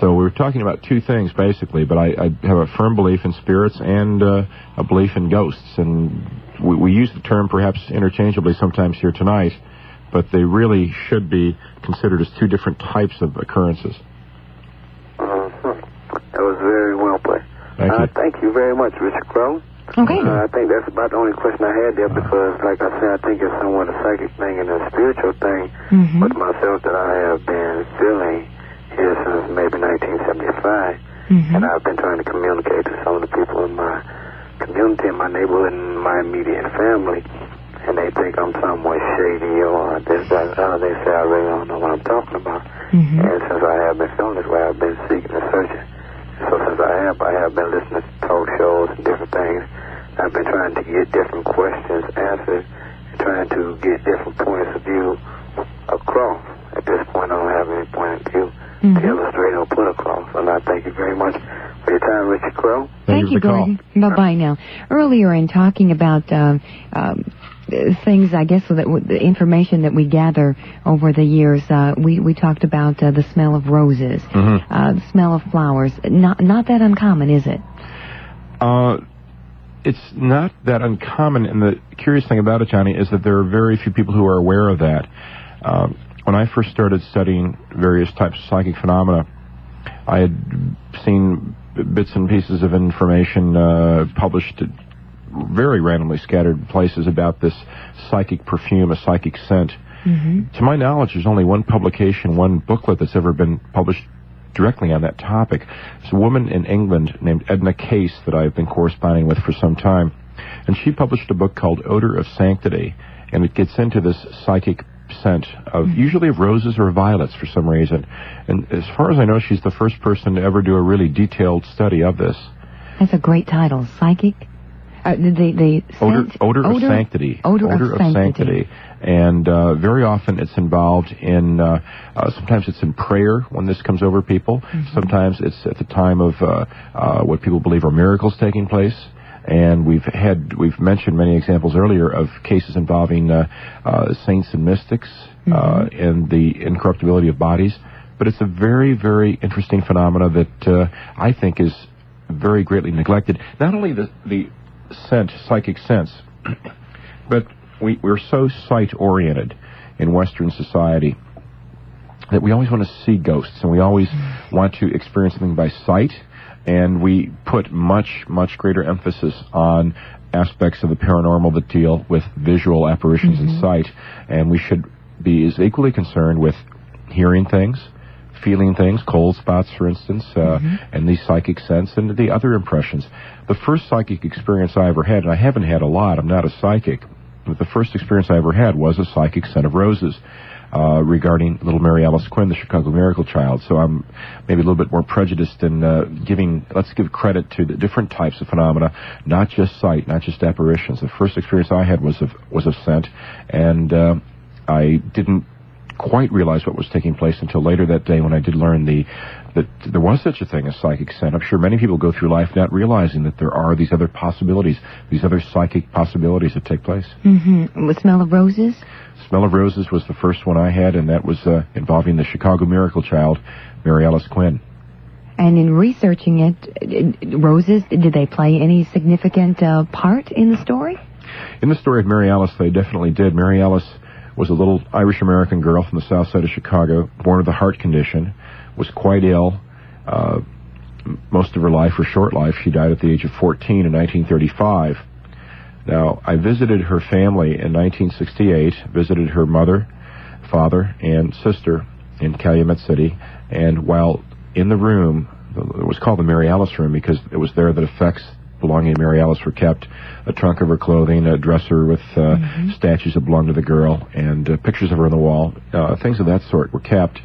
So we were talking about two things, basically, but I have a firm belief in spirits and a belief in ghosts. And we use the term perhaps interchangeably sometimes here tonight, but they really should be considered as two different types of occurrences. That was very well put. Thank you. Thank you very much, Richard Crowe. Okay. I think that's about the only question I had there because, like I said, I think it's somewhat a psychic thing and a spiritual thing with myself that I have been feeling here since maybe 1975. And I've been trying to communicate to some of the people in my community, in my neighborhood, and my immediate family. And they think I'm somewhat shady or this, that, they say I really don't know what I'm talking about. And since I have been feeling this way, I've been seeking and searching. So since I have been listening to talk shows and different things, I've been trying to get different questions answered and trying to get different points of view across. At this point, I don't have any point of view to illustrate or put across. And I thank you very much for your time, Richard Crowe. Thank you, Gordon. Bye-bye now. Earlier in talking about things, I guess, so that the information that we gather over the years, we talked about the smell of roses, the smell of flowers. Not that uncommon, is it? It's not that uncommon, and the curious thing about it, Johnny, is that there are very few people who are aware of that. When I first started studying various types of psychic phenomena, I had seen bits and pieces of information published at very randomly scattered places about this psychic perfume, a psychic scent. To my knowledge, there's only one publication, one booklet that's ever been published directly on that topic. It's a woman in England named Edna Case that I've been corresponding with for some time, and she published a book called Odor of Sanctity, and it gets into this psychic scent of usually of roses or violets for some reason. And as far as I know, she's the first person to ever do a really detailed study of this. That's a great title, psychic. The Odor of Sanctity. Odor of Sanctity. And very often it's involved in, sometimes it's in prayer when this comes over people. Sometimes it's at the time of what people believe are miracles taking place. And we've mentioned many examples earlier of cases involving saints and mystics and the incorruptibility of bodies. But it's a very, very interesting phenomena that I think is very greatly neglected. Not only the psychic sense, but we're so sight-oriented in Western society that we always want to see ghosts, and we always want to experience something by sight, and we put much, much greater emphasis on aspects of the paranormal that deal with visual apparitions and sight, and we should be as equally concerned with hearing things, feeling things, cold spots, for instance, and the psychic sense and the other impressions. The first psychic experience I ever had, and I haven't had a lot, I'm not a psychic, but the first experience I ever had was a psychic scent of roses regarding little Mary Alice Quinn, the Chicago Miracle Child. So I'm maybe a little bit more prejudiced in let's give credit to the different types of phenomena, not just sight, not just apparitions. The first experience I had was of scent, and I didn't quite realize what was taking place until later that day when I did learn that there was such a thing as psychic scent. I'm sure many people go through life not realizing that there are these other possibilities, these other psychic possibilities that take place. The smell of roses? Smell of Roses was the first one I had, and that was involving the Chicago Miracle Child, Mary Alice Quinn. And in researching it, roses, did they play any significant part in the story? In the story of Mary Alice, they definitely did. Mary Alice was a little Irish-American girl from the south side of Chicago, born with a heart condition, was quite ill most of her life, or short life. She died at the age of 14 in 1935. Now, I visited her family in 1968, visited her mother, father, and sister in Calumet City, and while in the room, it was called the Mary Alice room because it was there that effects belonging to Mary Alice were kept, a trunk of her clothing, a dresser with statues that belonged to the girl, and pictures of her on the wall. Things of that sort were kept.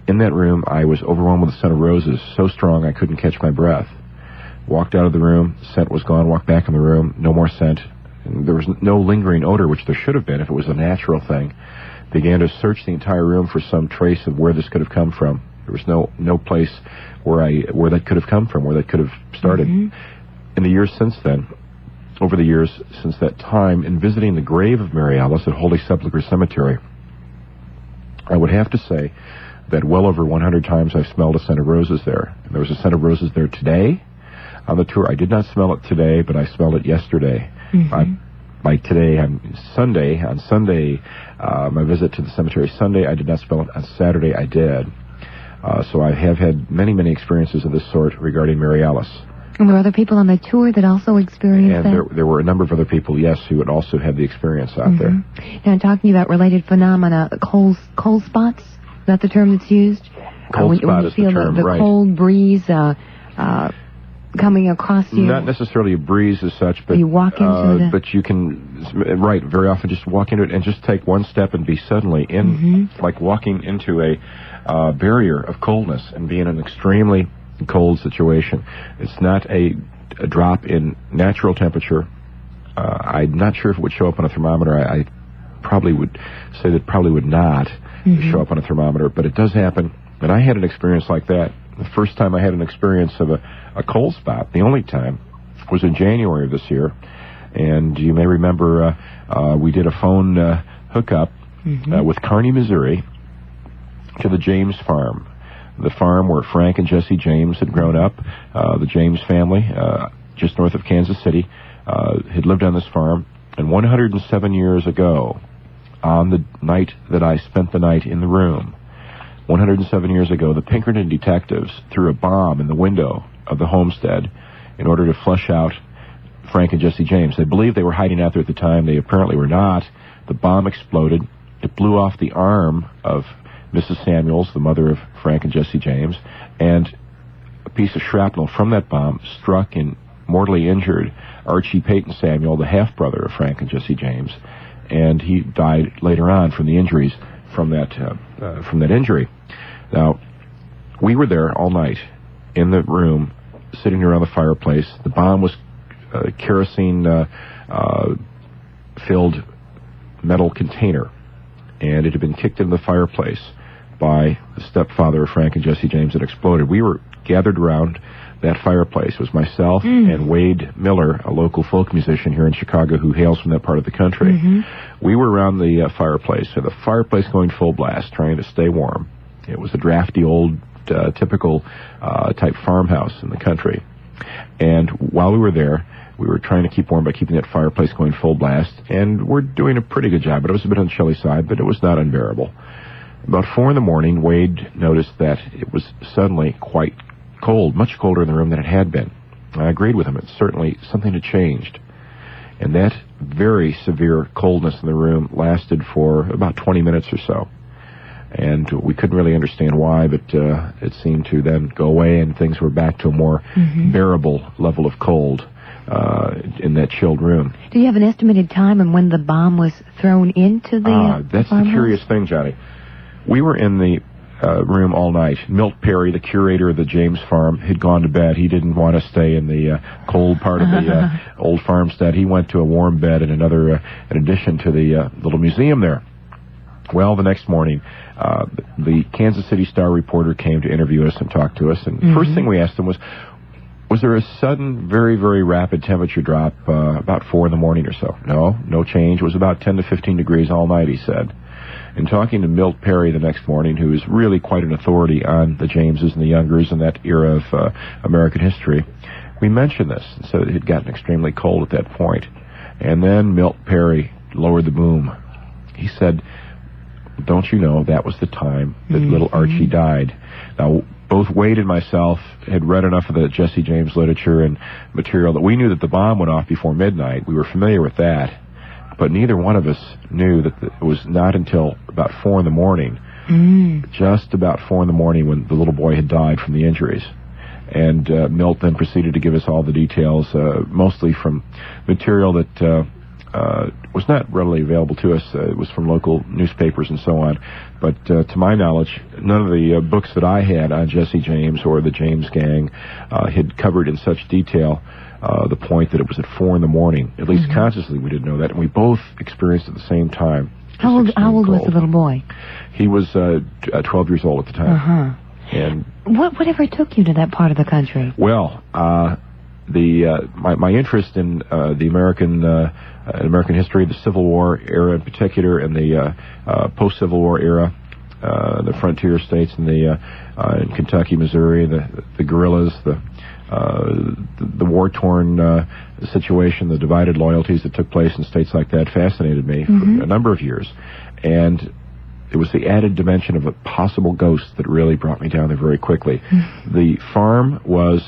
In that room, I was overwhelmed with the scent of roses, so strong I couldn't catch my breath. Walked out of the room, scent was gone, walked back in the room, no more scent. And there was no lingering odor, which there should have been if it was a natural thing. Began to search the entire room for some trace of where this could have come from. There was no place where that could have come from, where that could have started. In the years since then, over the years since that time, in visiting the grave of Mary Alice at Holy Sepulchre Cemetery, I would have to say that well over 100 times I've smelled a scent of roses there. And there was a scent of roses there today on the tour. I did not smell it today, but I smelled it yesterday. By today, on Sunday, my visit to the cemetery Sunday, I did not smell it. On Saturday, I did. So I have had many, many experiences of this sort regarding Mary Alice. And there were other people on the tour that also experienced that? And there were a number of other people, yes, who had also had the experience out there. Now, talking about related phenomena, cold spots, is that the term that's used? Cold spot is the term, when you feel the right. cold breeze coming across you. Not necessarily a breeze as such, but you walk into but you can, right, very often just walk into it and just take one step and be suddenly in, like walking into a barrier of coldness and be in an extremely cold situation. It's not a drop in natural temperature. I'm not sure if it would show up on a thermometer. I probably would say that probably would not show up on a thermometer, but it does happen. And I had an experience like that. The first time I had an experience of a cold spot, the only time, was in January of this year. And you may remember we did a phone hookup with Kearney, Missouri, to the James farm. The farm where Frank and Jesse James had grown up. The James family, just north of Kansas City, had lived on this farm. And 107 years ago, on the night that I spent the night in the room, 107 years ago, the Pinkerton detectives threw a bomb in the window of the homestead in order to flush out Frank and Jesse James. They believed they were hiding out there at the time. They apparently were not. The bomb exploded. It blew off the arm of Mrs. Samuels, the mother of Frank and Jesse James, and a piece of shrapnel from that bomb struck and mortally injured Archie Peyton Samuel, the half-brother of Frank and Jesse James, and he died later on from the injuries from that injury. Now, we were there all night in the room, sitting around the fireplace. The bomb was kerosene filled metal container, and it had been kicked into the fireplace by the stepfather of Frank and Jesse James that exploded. We were gathered around that fireplace. It was myself and Wade Miller, a local folk musician here in Chicago who hails from that part of the country. We were around the fireplace, so the fireplace going full blast, trying to stay warm. It was a drafty old, typical type farmhouse in the country. And while we were there, we were trying to keep warm by keeping that fireplace going full blast, and we're doing a pretty good job, but it was a bit on the chilly side, but it was not unbearable. About 4 in the morning, Wade noticed that it was suddenly quite cold, much colder in the room than it had been. I agreed with him. It's certainly something had changed. And that very severe coldness in the room lasted for about 20 minutes or so. And we couldn't really understand why, but it seemed to then go away, and things were back to a more bearable level of cold in that chilled room. Do you have an estimated time on when the bomb was thrown into the that's the curious thing, Johnny. We were in the room all night. Milt Perry, the curator of the James farm, had gone to bed. He didn't want to stay in the cold part of the old farmstead. He went to a warm bed in another, in addition to the little museum there. Well, the next morning, the Kansas City Star reporter came to interview us and talk to us. And the first thing we asked him was there a sudden, very, very rapid temperature drop about 4 in the morning or so? No change. It was about 10 to 15 degrees all night, he said. And talking to Milt Perry the next morning, who is really quite an authority on the Jameses and the Youngers in that era of American history, we mentioned this and said it had gotten extremely cold at that point. And then Milt Perry lowered the boom. He said, "Don't you know that was the time that little Archie died?" Now, both Wade and myself had read enough of the Jesse James literature and material that we knew that the bomb went off before midnight. We were familiar with that. But neither one of us knew that it was not until about 4 in the morning, just about 4 in the morning, when the little boy had died from the injuries. And Milt then proceeded to give us all the details, mostly from material that was not readily available to us. It was from local newspapers and so on. But to my knowledge, none of the books that I had on Jesse James or the James Gang had covered in such detail the point that it was at 4 in the morning. At least consciously we didn't know that. And we both experienced at the same time. How old was the little boy? He was 12 years old at the time. And whatever took you to that part of the country? Well, my interest in the American history, the Civil War era in particular, and the post-Civil War era, the frontier states in in Kentucky, Missouri, the guerrillas, the war-torn situation, the divided loyalties that took place in states like that fascinated me for a number of years. And it was the added dimension of a possible ghost that really brought me down there very quickly. The farm was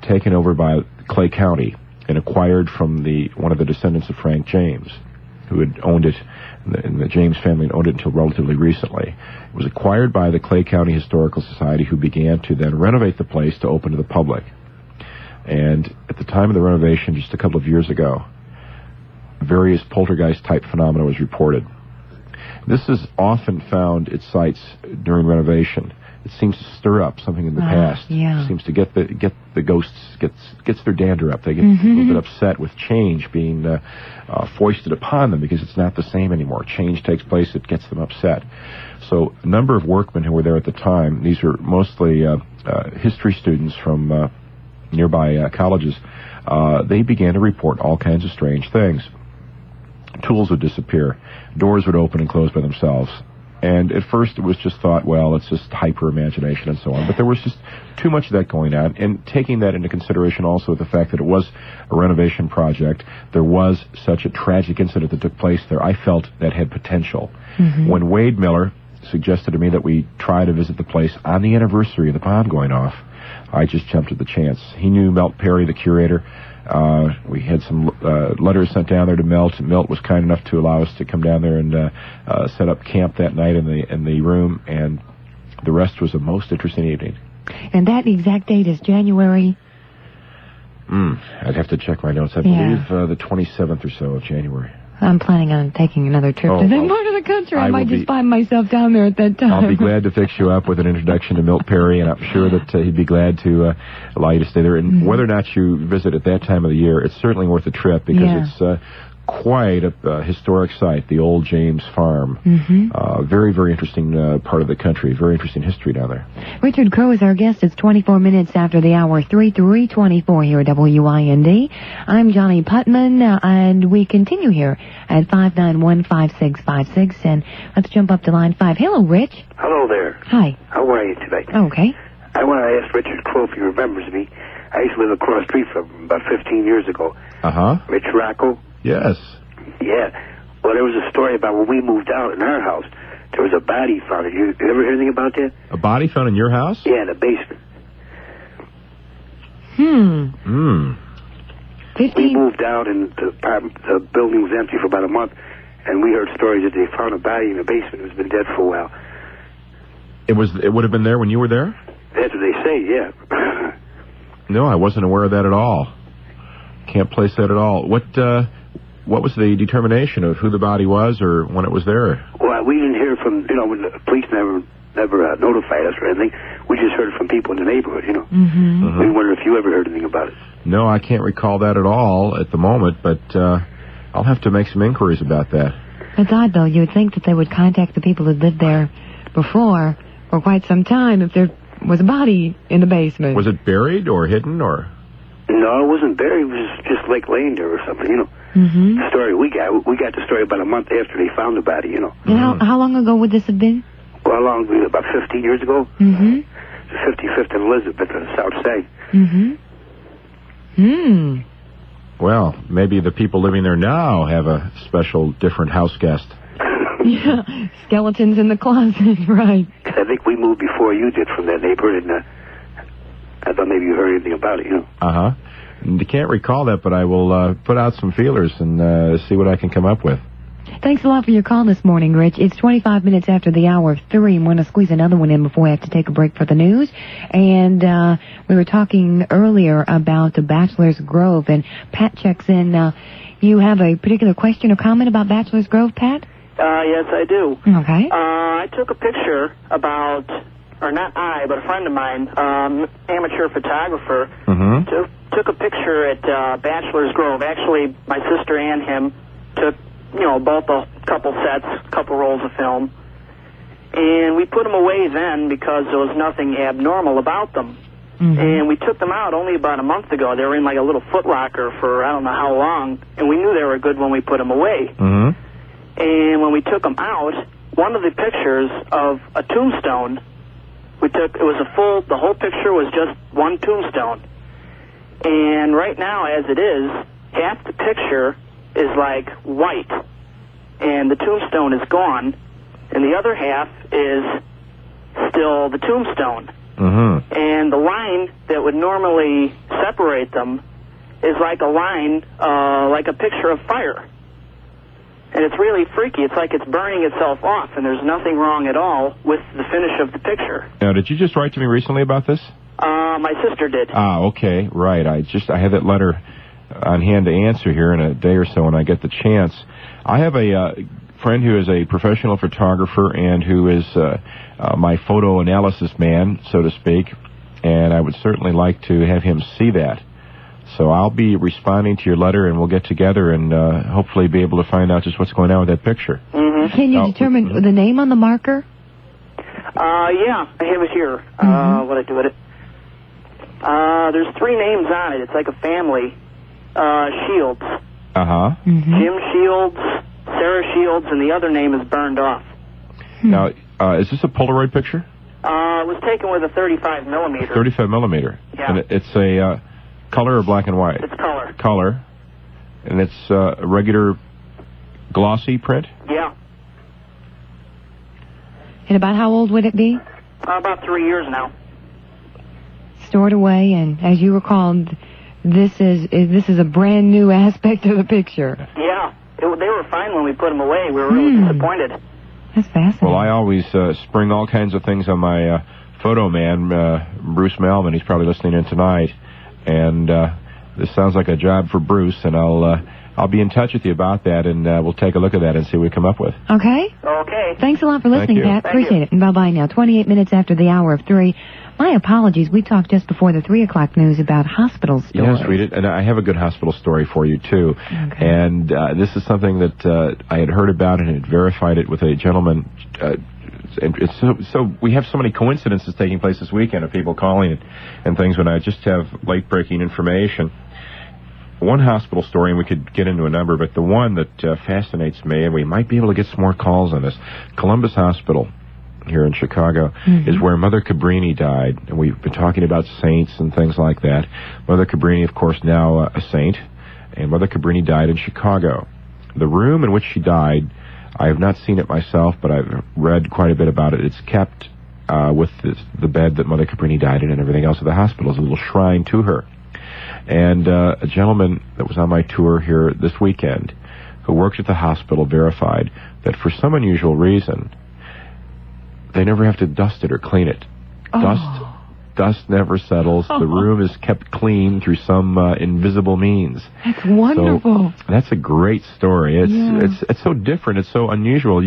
taken over by Clay County and acquired from one of the descendants of Frank James, who had owned it, and the James family had owned it until relatively recently. It was acquired by the Clay County Historical Society, who began to then renovate the place to open to the public. And at the time of the renovation, just a couple of years ago, various poltergeist-type phenomena was reported. This is often found at sites during renovation. It seems to stir up something in the past. It seems to get the ghosts, gets their dander up. They get a little bit upset with change being foisted upon them because it's not the same anymore. Change takes place, it gets them upset. So a number of workmen who were there at the time, these were mostly history students from nearby colleges, they began to report all kinds of strange things. Tools would disappear. Doors would open and close by themselves. And at first it was just thought, well, it's just hyper-imagination and so on. But there was just too much of that going on. And taking that into consideration also the fact that it was a renovation project, there was such a tragic incident that took place there, I felt that had potential. When Wade Miller suggested to me that we try to visit the place on the anniversary of the bomb going off, I just jumped at the chance. He knew Milt Perry, the curator. We had some letters sent down there to Milt. Milt was kind enough to allow us to come down there and set up camp that night in the room, and the rest was a most interesting evening. And that exact date is January? I'd have to check my notes. I believe the 27th or so of January. I'm planning on taking another trip to that part of the country. I might just find myself down there at that time. I'll be glad to fix you up with an introduction to Milt Perry, and I'm sure that he'd be glad to allow you to stay there. And whether or not you visit at that time of the year, it's certainly worth a trip because it's quite a historic site, the old James Farm. Very, very interesting part of the country. Very interesting history down there. Richard Crowe is our guest. It's 24 minutes after the hour, 3:24 here at WIND. I'm Johnnie Putman, and we continue here at 591-5656. And let's jump up to line 5. Hello, Rich. Hello there. Hi. How are you today? Okay. I want to ask Richard Crowe if he remembers me. I used to live across the street from him about 15 years ago. Rich Rocco. Yes. Yeah. Well, there was a story about when we moved out in our house. There was a body found. You ever hear anything about that? A body found in your house? Yeah, in the basement. 15? We moved out and the building was empty for about a month, and we heard stories that they found a body in the basement who's been dead for a while. It would have been there when you were there? That's what they say, yeah. No, I wasn't aware of that at all. Can't place that at all. What was the determination of who the body was or when it was there? Well, we didn't hear from, when the police never notified us or anything. We just heard from people in the neighborhood, We wonder if you ever heard anything about it. No, I can't recall that at all at the moment, but I'll have to make some inquiries about that. It's odd, though. You would think that they would contact the people who lived there before for quite some time if there was a body in the basement. Was it buried or hidden or? No, it wasn't buried. It was just like laying there or something, The story we got the story about a month after they found the body, And how long ago would this have been? Well, how long? About 15 years ago. The 55th and Elizabeth on the South Side. Well, maybe the people living there now have a special, different house guest. Skeletons in the closet, right. I think we moved before you did from that neighborhood, and I thought maybe you heard anything about it, you know. Uh-huh. I can't recall that, but I will put out some feelers and see what I can come up with. Thanks a lot for your call this morning, Rich. It's 25 minutes after the hour of 3. I'm going to squeeze another one in before we have to take a break for the news. And we were talking earlier about the Bachelor's Grove, and Pat checks in. You have a particular question or comment about Bachelor's Grove, Pat? Yes, I do. Okay. I took a picture about, or not I, but a friend of mine, amateur photographer, took a picture at Bachelor's Grove. Actually, my sister and him took, both a couple sets, a couple rolls of film. And we put them away then because there was nothing abnormal about them. And we took them out only about a month ago. They were in like a little footlocker for I don't know how long, and we knew they were good when we put them away. And when we took them out, one of the pictures of a tombstone, the whole picture was just one tombstone. And right now, as it is, half the picture is like white, and the tombstone is gone, and the other half is still the tombstone. And the line that would normally separate them is like a line, like a picture of fire. And it's really freaky. It's like it's burning itself off, and there's nothing wrong at all with the finish of the picture. Now, did you just write to me recently about this? My sister did. Ah, okay, right. I have that letter on hand to answer here in a day or so when I get the chance. I have a friend who is a professional photographer and who is my photo analysis man, so to speak, and I would certainly like to have him see that. So I'll be responding to your letter, and we'll get together and hopefully be able to find out just what's going on with that picture. Can you determine the name on the marker? Yeah, I have it here. What I do with it? There's 3 names on it. It's like a family. Shields. Jim Shields, Sarah Shields, and the other name is burned off. Now, is this a Polaroid picture? It was taken with a 35 millimeter. 35 millimeter. Yeah. And it's a color or black and white? It's color. Color. And it's a regular glossy print? Yeah. And about how old would it be? About 3 years now. Stored away, and as you recall, this is a brand new aspect of the picture. Yeah. They were fine when we put them away. We were really disappointed. That's fascinating. Well, I always spring all kinds of things on my photo man, Bruce Melvin. He's probably listening in tonight. And this sounds like a job for Bruce, and I'll be in touch with you about that, and we'll take a look at that and see what we come up with. Okay? Okay. Thanks a lot for listening, Pat. Appreciate it. And bye-bye now. 28 minutes after the hour of 3. My apologies. We talked just before the 3 o'clock news about hospital stories. Yes, read it. And I have a good hospital story for you, too. Okay. And this is something that I had heard about and had verified it with a gentleman. And it's so we have so many coincidences taking place this weekend of people calling and things when I just have late-breaking information. One hospital story, and we could get into a number, but the one that fascinates me, and we might be able to get some more calls on this, Columbus Hospital here in Chicago is where Mother Cabrini died, and we've been talking about saints and things like that. Mother Cabrini, of course, now a saint, and Mother Cabrini died in Chicago. The room in which she died, I have not seen it myself, but I've read quite a bit about it. It's kept with the bed that Mother Cabrini died in and everything else at the hospital. It's a little shrine to her. And a gentleman that was on my tour here this weekend who worked at the hospital verified that for some unusual reason, they never have to dust it or clean it. Dust never settles. The room is kept clean through some invisible means. That's wonderful. So, that's a great story. It's so different. It's so unusual.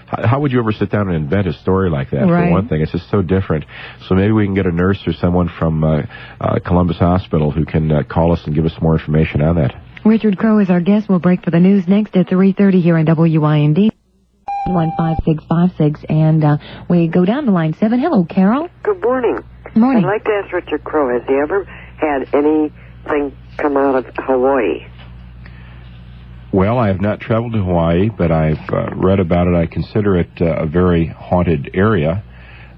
How would you ever sit down and invent a story like that? Right. For one thing, it's just so different. So maybe we can get a nurse or someone from Columbus Hospital who can call us and give us more information on that. Richard Crowe is our guest. We'll break for the news next at 3:30 here on WIMD. 15656, and we go down to line 7. Hello, Carol. Good morning. Morning. I'd like to ask Richard Crowe, has he ever had anything come out of Hawaii? Well, I have not traveled to Hawaii, but I've read about it. I consider it a very haunted area,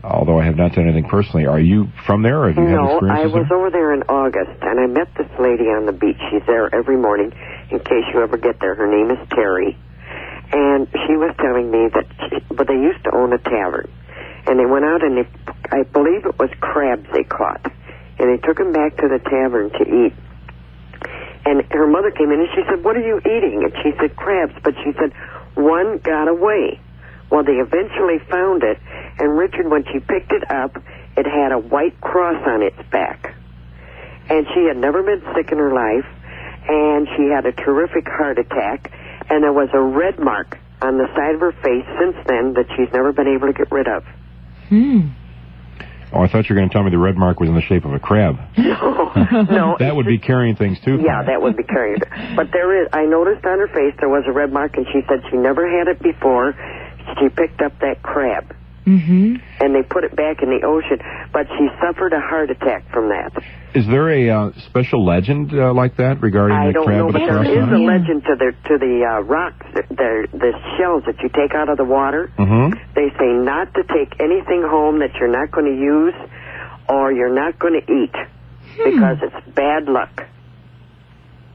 although I have not done anything personally. Are you from there, or have you had experiences No, I was there? over there in August, and I met this lady on the beach. She's there every morning, in case you ever get there. Her name is Terry. And she was telling me that, but they used to own a tavern. And they went out and I believe it was crabs they caught and they took him back to the tavern to eat. And her mother came in and she said, "What are you eating?" And she said, "Crabs." But she said, "One got away." Well, they eventually found it, and Richard, when she picked it up, it had a white cross on its back. And she had never been sick in her life, and she had a terrific heart attack, and there was a red mark on the side of her face since then that she's never been able to get rid of. Oh, I thought you were going to tell me the red mark was in the shape of a crab. No. That would be carrying things, too. Yeah, that would be carrying. But there is, I noticed on her face there was a red mark, and she said she never had it before. She picked up that crab. And they put it back in the ocean, but she suffered a heart attack from that. Is there a special legend like that regarding the crab with the cross on it? There is a legend to the rocks, the shells that you take out of the water. They say not to take anything home that you're not going to use or you're not going to eat because it's bad luck.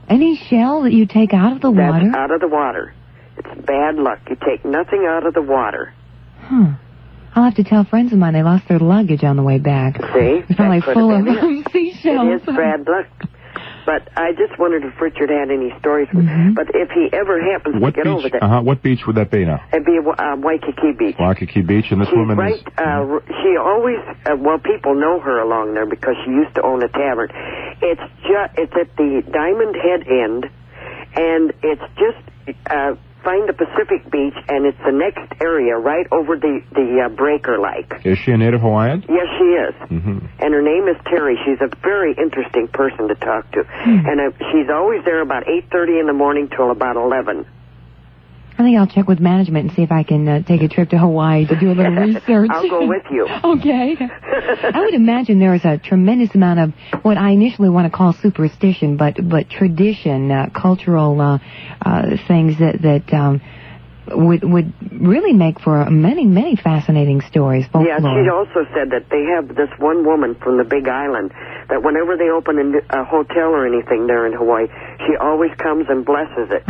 Any shell that you take out of the water? That's out of the water. It's bad luck. You take nothing out of the water. I'll have to tell friends of mine they lost their luggage on the way back. See? It's probably full of seashells. It is bad luck. But I just wondered if Richard had any stories. But if he ever happens to get over that... What beach would that be now? It'd be Waikiki Beach. Waikiki Beach, and this woman is... She always... people know her along there because she used to own a tavern. It's at the Diamond Head end, and it's just... find the Pacific Beach, and it's the next area right over the breaker lake. Is she a native Hawaiian? Yes, she is. And her name is Terry. She's a very interesting person to talk to. And she's always there about 8:30 in the morning till about 11. I think I'll check with management and see if I can take a trip to Hawaii to do a little research. I'll go with you. Okay. I would imagine there is a tremendous amount of what I initially want to call superstition, but tradition, cultural things that would really make for many fascinating stories. Yeah, she also said that they have this one woman from the Big Island that whenever they open a hotel or anything there in Hawaii, she always comes and blesses it.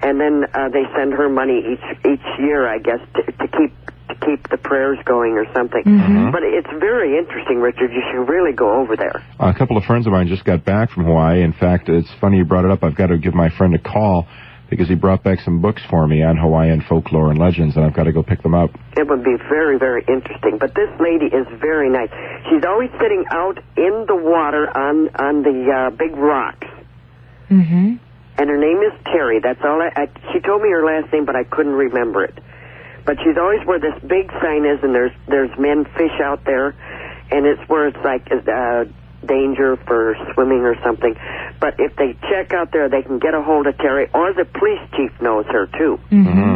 And then they send her money each year, I guess, to keep the prayers going or something. But it's very interesting, Richard. You should really go over there. A couple of friends of mine just got back from Hawaii. In fact, it's funny you brought it up. I've got to give my friend a call because he brought back some books for me on Hawaiian folklore and legends, and I've got to go pick them up. It would be very, very interesting. But this lady is very nice. She's always sitting out in the water on the big rocks. And her name is Terry. That's all. She told me her last name, but I couldn't remember it. But she's always where this big sign is, and there's men fish out there, and it's where it's like danger for swimming or something. But if they check out there, they can get a hold of Terry, or the police chief knows her too.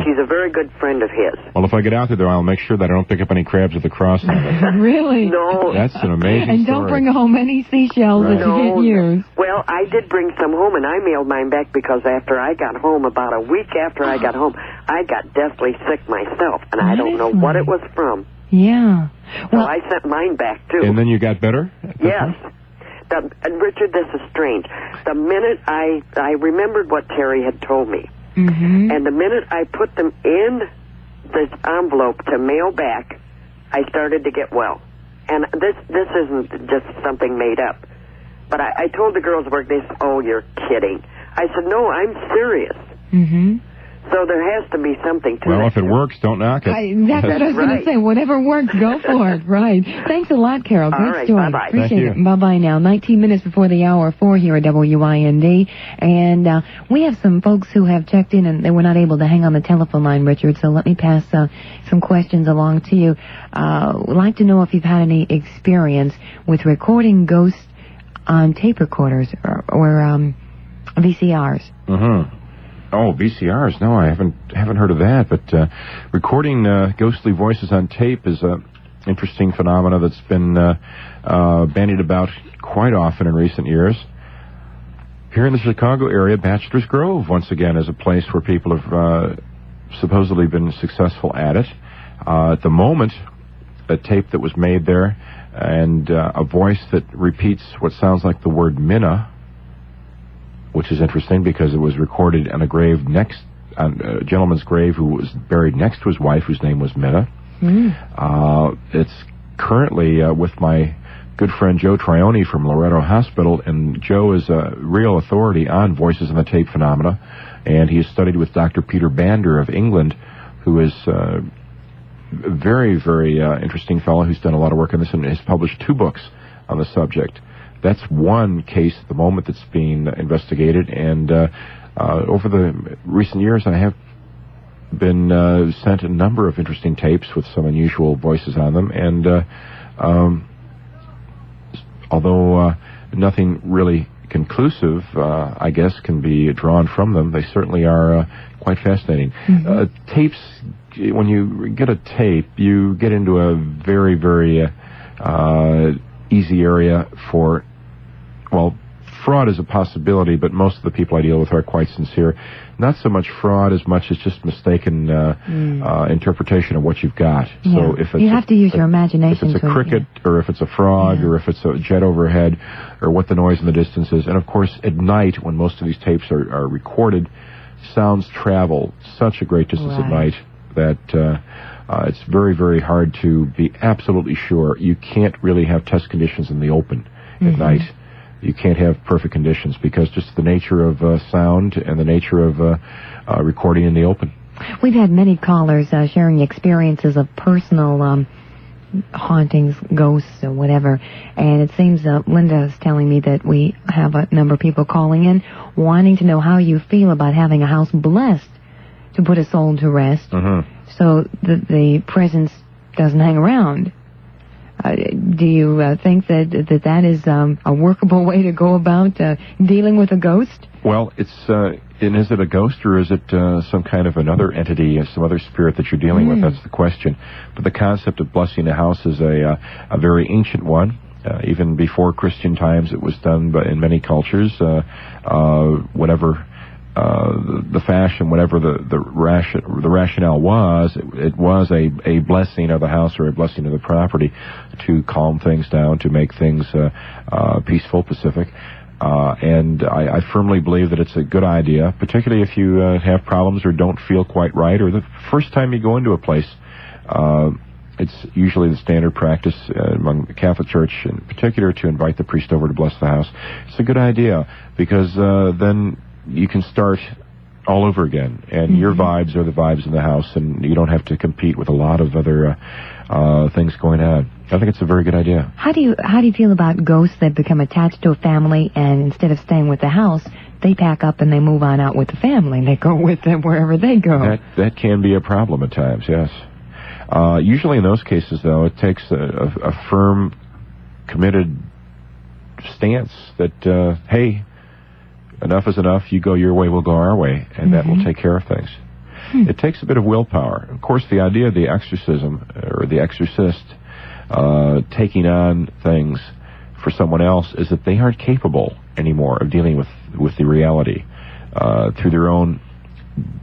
She's a very good friend of his. Well, if I get out there, though, I'll make sure that I don't pick up any crabs at the crossing. Really? No. That's an amazing And don't bring home any seashells that you can't use. Well, I did bring some home, and I mailed mine back because after I got home, about a week after I got home, I got deathly sick myself, and I don't know what it was from. Yeah. Well, so I sent mine back, too. And then you got better? Yes. And Richard, this is strange. The minute I remembered what Terry had told me, and the minute I put them in this envelope to mail back, I started to get well. And this isn't just something made up. But I told the girls at work, they said, "Oh, you're kidding." I said, "No, I'm serious." So there has to be something to it. Well, if it works, don't knock it. That's what I was going to say. Whatever works, go for it. Right. Thanks a lot, Carol. Great story. Bye-bye. Appreciate it. Bye-bye now. 19 minutes before the hour 4 here at WIND. And we have some folks who have checked in, and they were not able to hang on the telephone line, Richard, so let me pass some questions along to you. Would like to know if you've had any experience with recording ghosts on tape recorders or VCRs. Oh, VCRs. No, I haven't heard of that. But recording ghostly voices on tape is an interesting phenomena that's been bandied about quite often in recent years. Here in the Chicago area, Bachelor's Grove, once again, is a place where people have supposedly been successful at it. At the moment, a tape that was made there and a voice that repeats what sounds like the word Minna, which is interesting because it was recorded on a gentleman's grave who was buried next to his wife, whose name was Minna. It's currently with my good friend Joe Trione from Loretto Hospital, and Joe is a real authority on voices in the tape phenomena, and he has studied with Dr. Peter Bander of England, who is a very, very interesting fellow who's done a lot of work on this and has published 2 books on the subject. That's one case at the moment that's being investigated, and over the recent years I have been sent a number of interesting tapes with some unusual voices on them, and although nothing really conclusive, I guess, can be drawn from them, they certainly are quite fascinating. Tapes, when you get a tape, you get into a very, very easy area for, well, fraud is a possibility, but most of the people I deal with are quite sincere. Not so much fraud as much as just mistaken interpretation of what you've got. Yeah. So if it's you have to use your imagination. If it's a cricket, or if it's a frog, or if it's a jet overhead, or what the noise in the distance is. And of course, at night, when most of these tapes are recorded, sounds travel such a great distance at night that it's very, very hard to be absolutely sure. You can't really have test conditions in the open at night. You can't have perfect conditions because just the nature of sound and the nature of recording in the open. We've had many callers sharing experiences of personal hauntings, ghosts, or whatever. And it seems Linda is telling me that we have a number of people calling in wanting to know how you feel about having a house blessed to put a soul to rest so that the presence doesn't hang around. Do you think that is a workable way to go about dealing with a ghost? Well, it's and is it a ghost or is it some kind of another entity, some other spirit that you're dealing with? That's the question. But the concept of blessing a house is a very ancient one. Even before Christian times, it was done in many cultures. Whatever the fashion, whatever the rationale was, it was a blessing of the house or a blessing of the property to calm things down, to make things peaceful, pacific. And I firmly believe that it's a good idea, particularly if you have problems or don't feel quite right, or the first time you go into a place. It's usually the standard practice among the Catholic Church in particular to invite the priest over to bless the house. It's a good idea because then you can start all over again, and your vibes are the vibes in the house, and you don't have to compete with a lot of other things going on. I think it's a very good idea. How do you feel about ghosts that become attached to a family, and instead of staying with the house, they pack up and they move on out with the family, and they go with them wherever they go? That can be a problem at times, yes. Usually in those cases, though, it takes a firm, committed stance that, hey, enough is enough, you go your way, we'll go our way, and that will take care of things. It takes a bit of willpower. Of course, the idea of the exorcism, or the exorcist, taking on things for someone else is that they aren't capable anymore of dealing with the reality through their own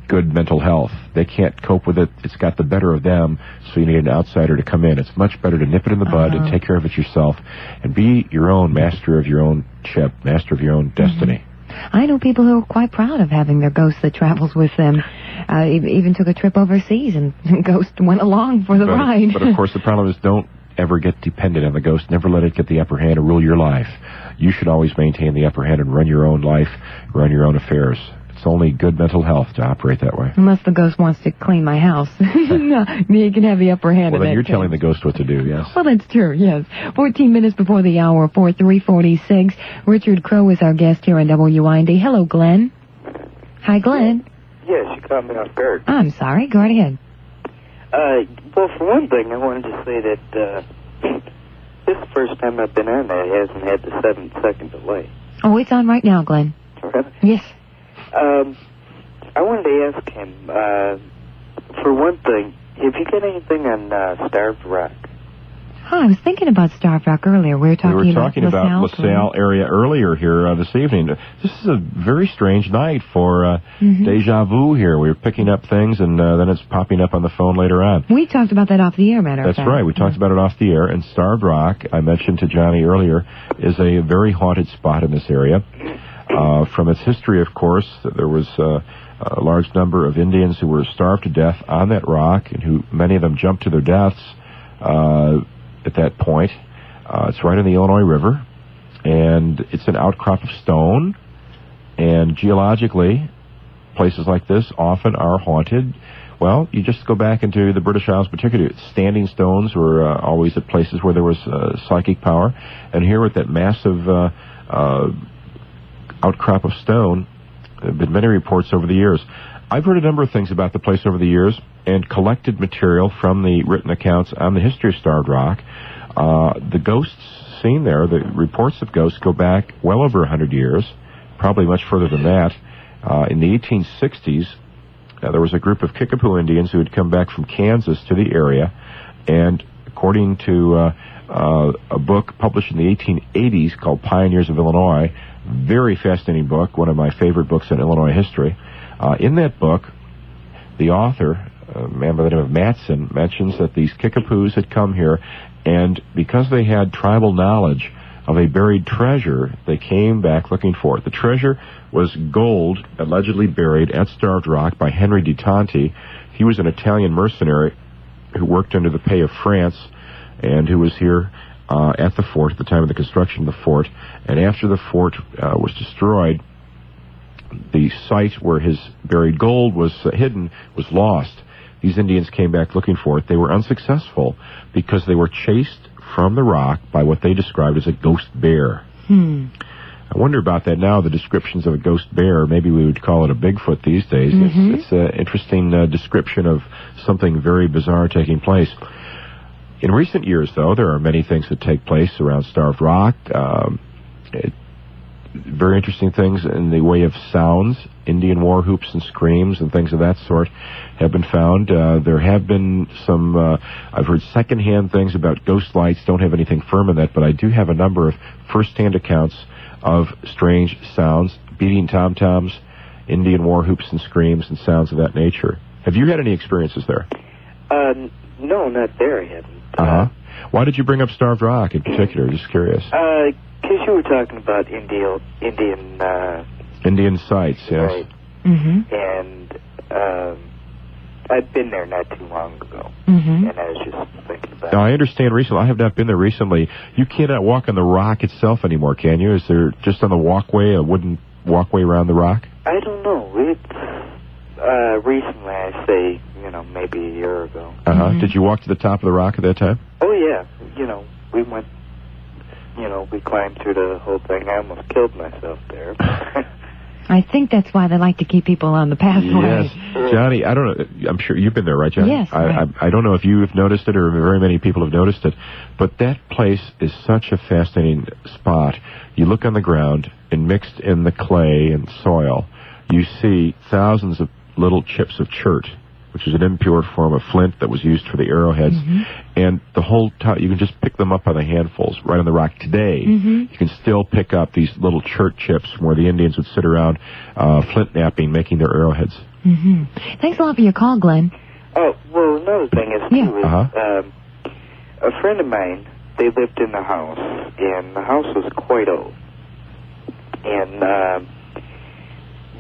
good mental health. They can't cope with it. It's got the better of them, so you need an outsider to come in. It's much better to nip it in the bud and take care of it yourself and be your own master of your own ship, master of your own destiny. I know people who are quite proud of having their ghost that travels with them. Even took a trip overseas, and the ghost went along for the ride. But, of course, the problem is don't ever get dependent on the ghost. Never let it get the upper hand and rule your life. You should always maintain the upper hand and run your own life, run your own affairs. It's only good mental health to operate that way. Unless the ghost wants to clean my house. No, you can have the upper hand. Well, then you're telling the ghost what to do, yes. Well, that's true, yes. 14 minutes before the hour, 3:46. Richard Crowe is our guest here on WIND. Hello, Glenn. Hi, Glenn. Yes, you caught me off guard. I'm sorry. Go right ahead. Well, for one thing, I wanted to say that this is the first time I've been on that hasn't had the 7-second delay. Oh, it's on right now, Glenn. Really? Yes. I wanted to ask him, for one thing, have you got anything on Starved Rock? Oh, I was thinking about Starved Rock earlier. We were talking about LaSalle area earlier here this evening. This is a very strange night for deja vu here. We were picking up things, and then it's popping up on the phone later on. We talked about that off the air, matter of fact. That's right. We talked about it off the air. And Starved Rock, I mentioned to Johnny earlier, is a very haunted spot in this area. From its history, of course, there was a large number of Indians who were starved to death on that rock, and who many of them jumped to their deaths at that point. It's right on the Illinois River, and it's an outcrop of stone. And geologically, places like this often are haunted. Well, you just go back into the British Isles, particularly standing stones were always at places where there was psychic power. And here with that massive outcrop of stone, there have been many reports over the years. I've heard a number of things about the place over the years and collected material from the written accounts on the history of Starved Rock. The ghosts seen there, the reports of ghosts go back well over 100 years, probably much further than that. In the 1860s, there was a group of Kickapoo Indians who had come back from Kansas to the area, and according to a book published in the 1880s called Pioneers of Illinois, very fascinating book, one of my favorite books in Illinois history. In that book, the author, a man by the name of Matson, mentions that these Kickapoos had come here, and because they had tribal knowledge of a buried treasure, they came back looking for it. The treasure was gold allegedly buried at Starved Rock by Henry de Tonti. He was an Italian mercenary who worked under the pay of France and who was here at the fort at the time of the construction of the fort. And after the fort was destroyed, the site where his buried gold was hidden was lost. These Indians came back looking for it. They were unsuccessful because they were chased from the rock by what they described as a ghost bear. I wonder about that now, the descriptions of a ghost bear. Maybe we would call it a Bigfoot these days. It's an interesting description of something very bizarre taking place. In recent years, though, there are many things that take place around Starved Rock. Very interesting things in the way of sounds. Indian war whoops and screams and things of that sort have been found. There have been some, I've heard secondhand things about ghost lights. Don't have anything firm in that, but I do have a number of first-hand accounts of strange sounds, beating tom-toms, Indian war whoops and screams and sounds of that nature. Have you had any experiences there? No, not there, I haven't. Why did you bring up Starved Rock in particular? Just curious. Because you were talking about Indian sites, yes. Right. And I've been there not too long ago, and I was just thinking about Now, I understand recently, I have not been there recently, you cannot walk on the rock itself anymore, can you? Is there just on the walkway, a wooden walkway around the rock? I don't know. It's recently, I say, maybe a year ago. Did you walk to the top of the rock at that time? Oh, yeah. We went, we climbed through the whole thing. I almost killed myself there. I think that's why they like to keep people on the pathway. Yes. Johnny, I don't know, I'm sure you've been there, right, Johnny? Yes. I don't know if you've noticed it or very many people have noticed it, but that place is such a fascinating spot. You look on the ground, and mixed in the clay and soil, you see thousands of little chips of chert, which is an impure form of flint that was used for the arrowheads. And the whole time, you can just pick them up by the handfuls right on the rock. Today, you can still pick up these little chert chips where the Indians would sit around flint napping, making their arrowheads. Thanks a lot for your call, Glenn. Oh, well, another thing is, too, a friend of mine, they lived in the house, and the house was quite old. And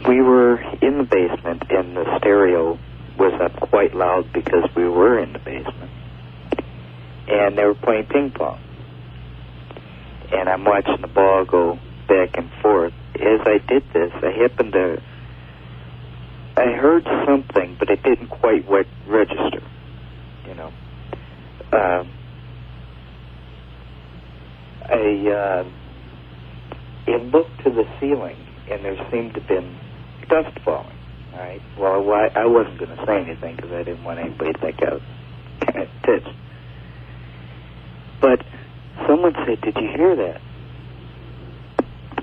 we were in the basement, and the stereo was up quite loud because we were in the basement. And they were playing ping pong. And I'm watching the ball go back and forth. As I did this, I heard something, but it didn't quite register, It looked to the ceiling, and there seemed to have been dust falling. All right. Well, I wasn't going to say anything because I didn't want anybody to think I was kind of tits. But someone said, "Did you hear that?"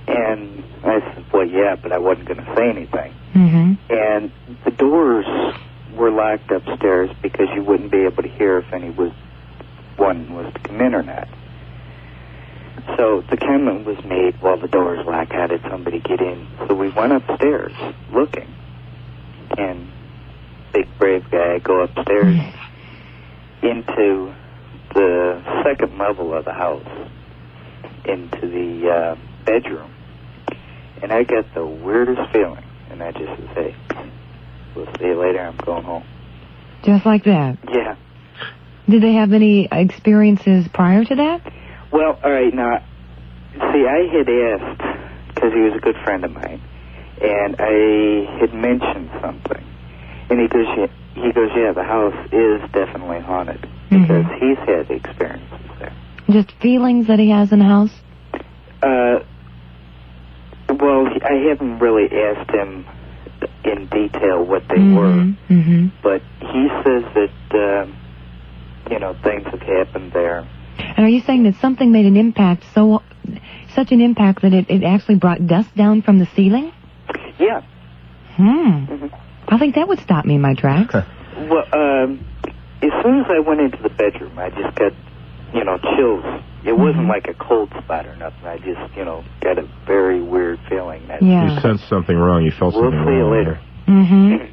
And I said, "Well, yeah, but I wasn't going to say anything." And the doors were locked upstairs because you wouldn't be able to hear if anyone was to come in or not. So the comment was made, "Well, the door's locked. How did somebody get in?" So we went upstairs looking. And big brave guy, go upstairs into the second level of the house, into the bedroom. And I got the weirdest feeling. And I just said, "Hey, we'll see you later. I'm going home." Just like that? Yeah. Did they have any experiences prior to that? Well, all right, now, see, I had asked, because he was a good friend of mine, and I had mentioned something, and he goes, yeah, the house is definitely haunted, because he's had experiences there. Just feelings that he has in the house? Well, I haven't really asked him in detail what they were, but he says that, things have happened there. And are you saying that something made an impact, such an impact that it actually brought dust down from the ceiling? Yeah. I think that would stop me in my tracks. Well, as soon as I went into the bedroom, I just got, chills. It wasn't like a cold spot or nothing. I just, got a very weird feeling. You sensed something wrong. You felt something wrong. We'll see you later.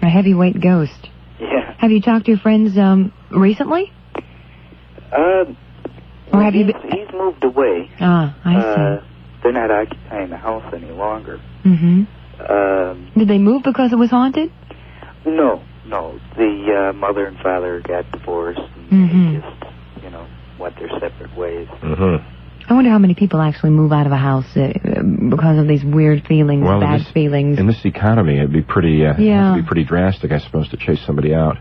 A heavyweight ghost. Yeah. Have you talked to your friends see. He's moved away. Ah, I see. They're not occupying the house any longer. Did they move because it was haunted? No. The mother and father got divorced, and they just, went their separate ways. I wonder how many people actually move out of a house because of these weird feelings, bad feelings. In this economy, it'd be pretty, it'd be pretty drastic, I suppose, to chase somebody out.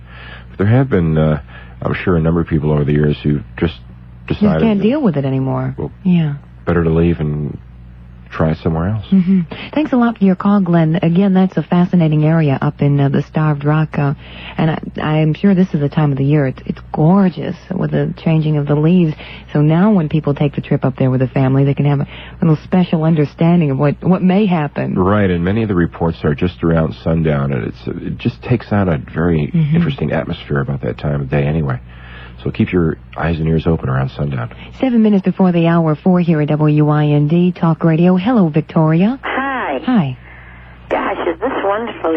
But there have been, I'm sure, a number of people over the years who just decided... Just can't deal with it anymore. Well, better to leave and try somewhere else. Thanks a lot for your call, Glenn. Again, that's a fascinating area up in the Starved Rock, and I'm sure this is the time of the year. It's gorgeous with the changing of the leaves. So now when people take the trip up there with a family, they can have a little special understanding of what may happen. Right, and many of the reports are just around sundown, and it just takes on a very interesting atmosphere about that time of day anyway. So keep your eyes and ears open around sundown. 7 minutes before the hour, 4 here at WIND Talk Radio. Hello, Victoria. Hi. Hi. Gosh, is this wonderful,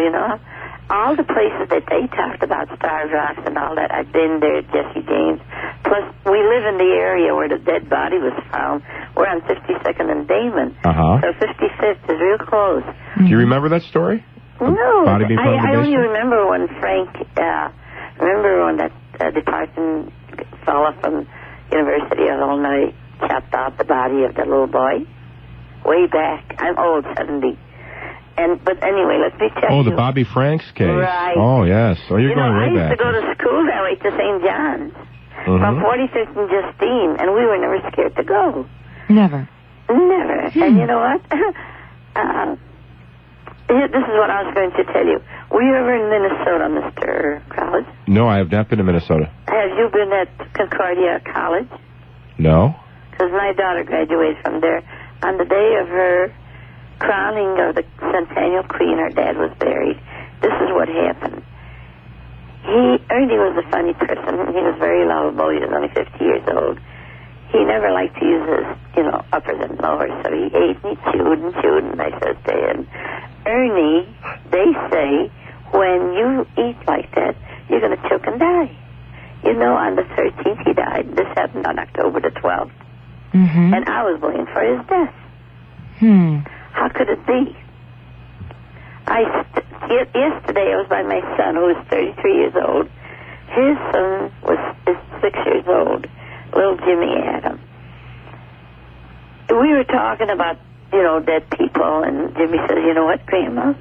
All the places that they talked about, Starved Rocks and all that, I've been there, Jesse James. Plus, we live in the area where the dead body was found. We're on 52nd and Damon. So 55th is real close. Do you remember that story? No. Body being found in the I only basement? remember when Frank, when that departing fella from University of Illinois chopped out the body of the little boy. Way back. I'm old, 70. But anyway, let me tell you. Oh, the Bobby Franks case. Right. Oh, yes. Oh, you're going way back. I used to go to school that way to St. John's. From 45th and Justine, and we were never scared to go. Never. And you know what? This is what I was going to tell you. Were you ever in Minnesota, Mr. Crowley? No, I have not been to Minnesota. Have you been at Concordia College? No. Because my daughter graduated from there. On the day of her crowning of the Centennial Queen, her dad was buried. This is what happened. Ernie was a funny person. He was very lovable. He was only 50 years old. He never liked to use his, uppers and lowers, so he ate and he chewed, and I said to him, Ernie, they say when you eat like that, you're going to choke and die. On the 13th he died. This happened on October the 12th. And I was blamed for his death. How could it be? Yesterday I was by my son, who was 33 years old. His son is 6 years old, little Jimmy Adam. We were talking about, dead people, and Jimmy says, you know what, Grandma?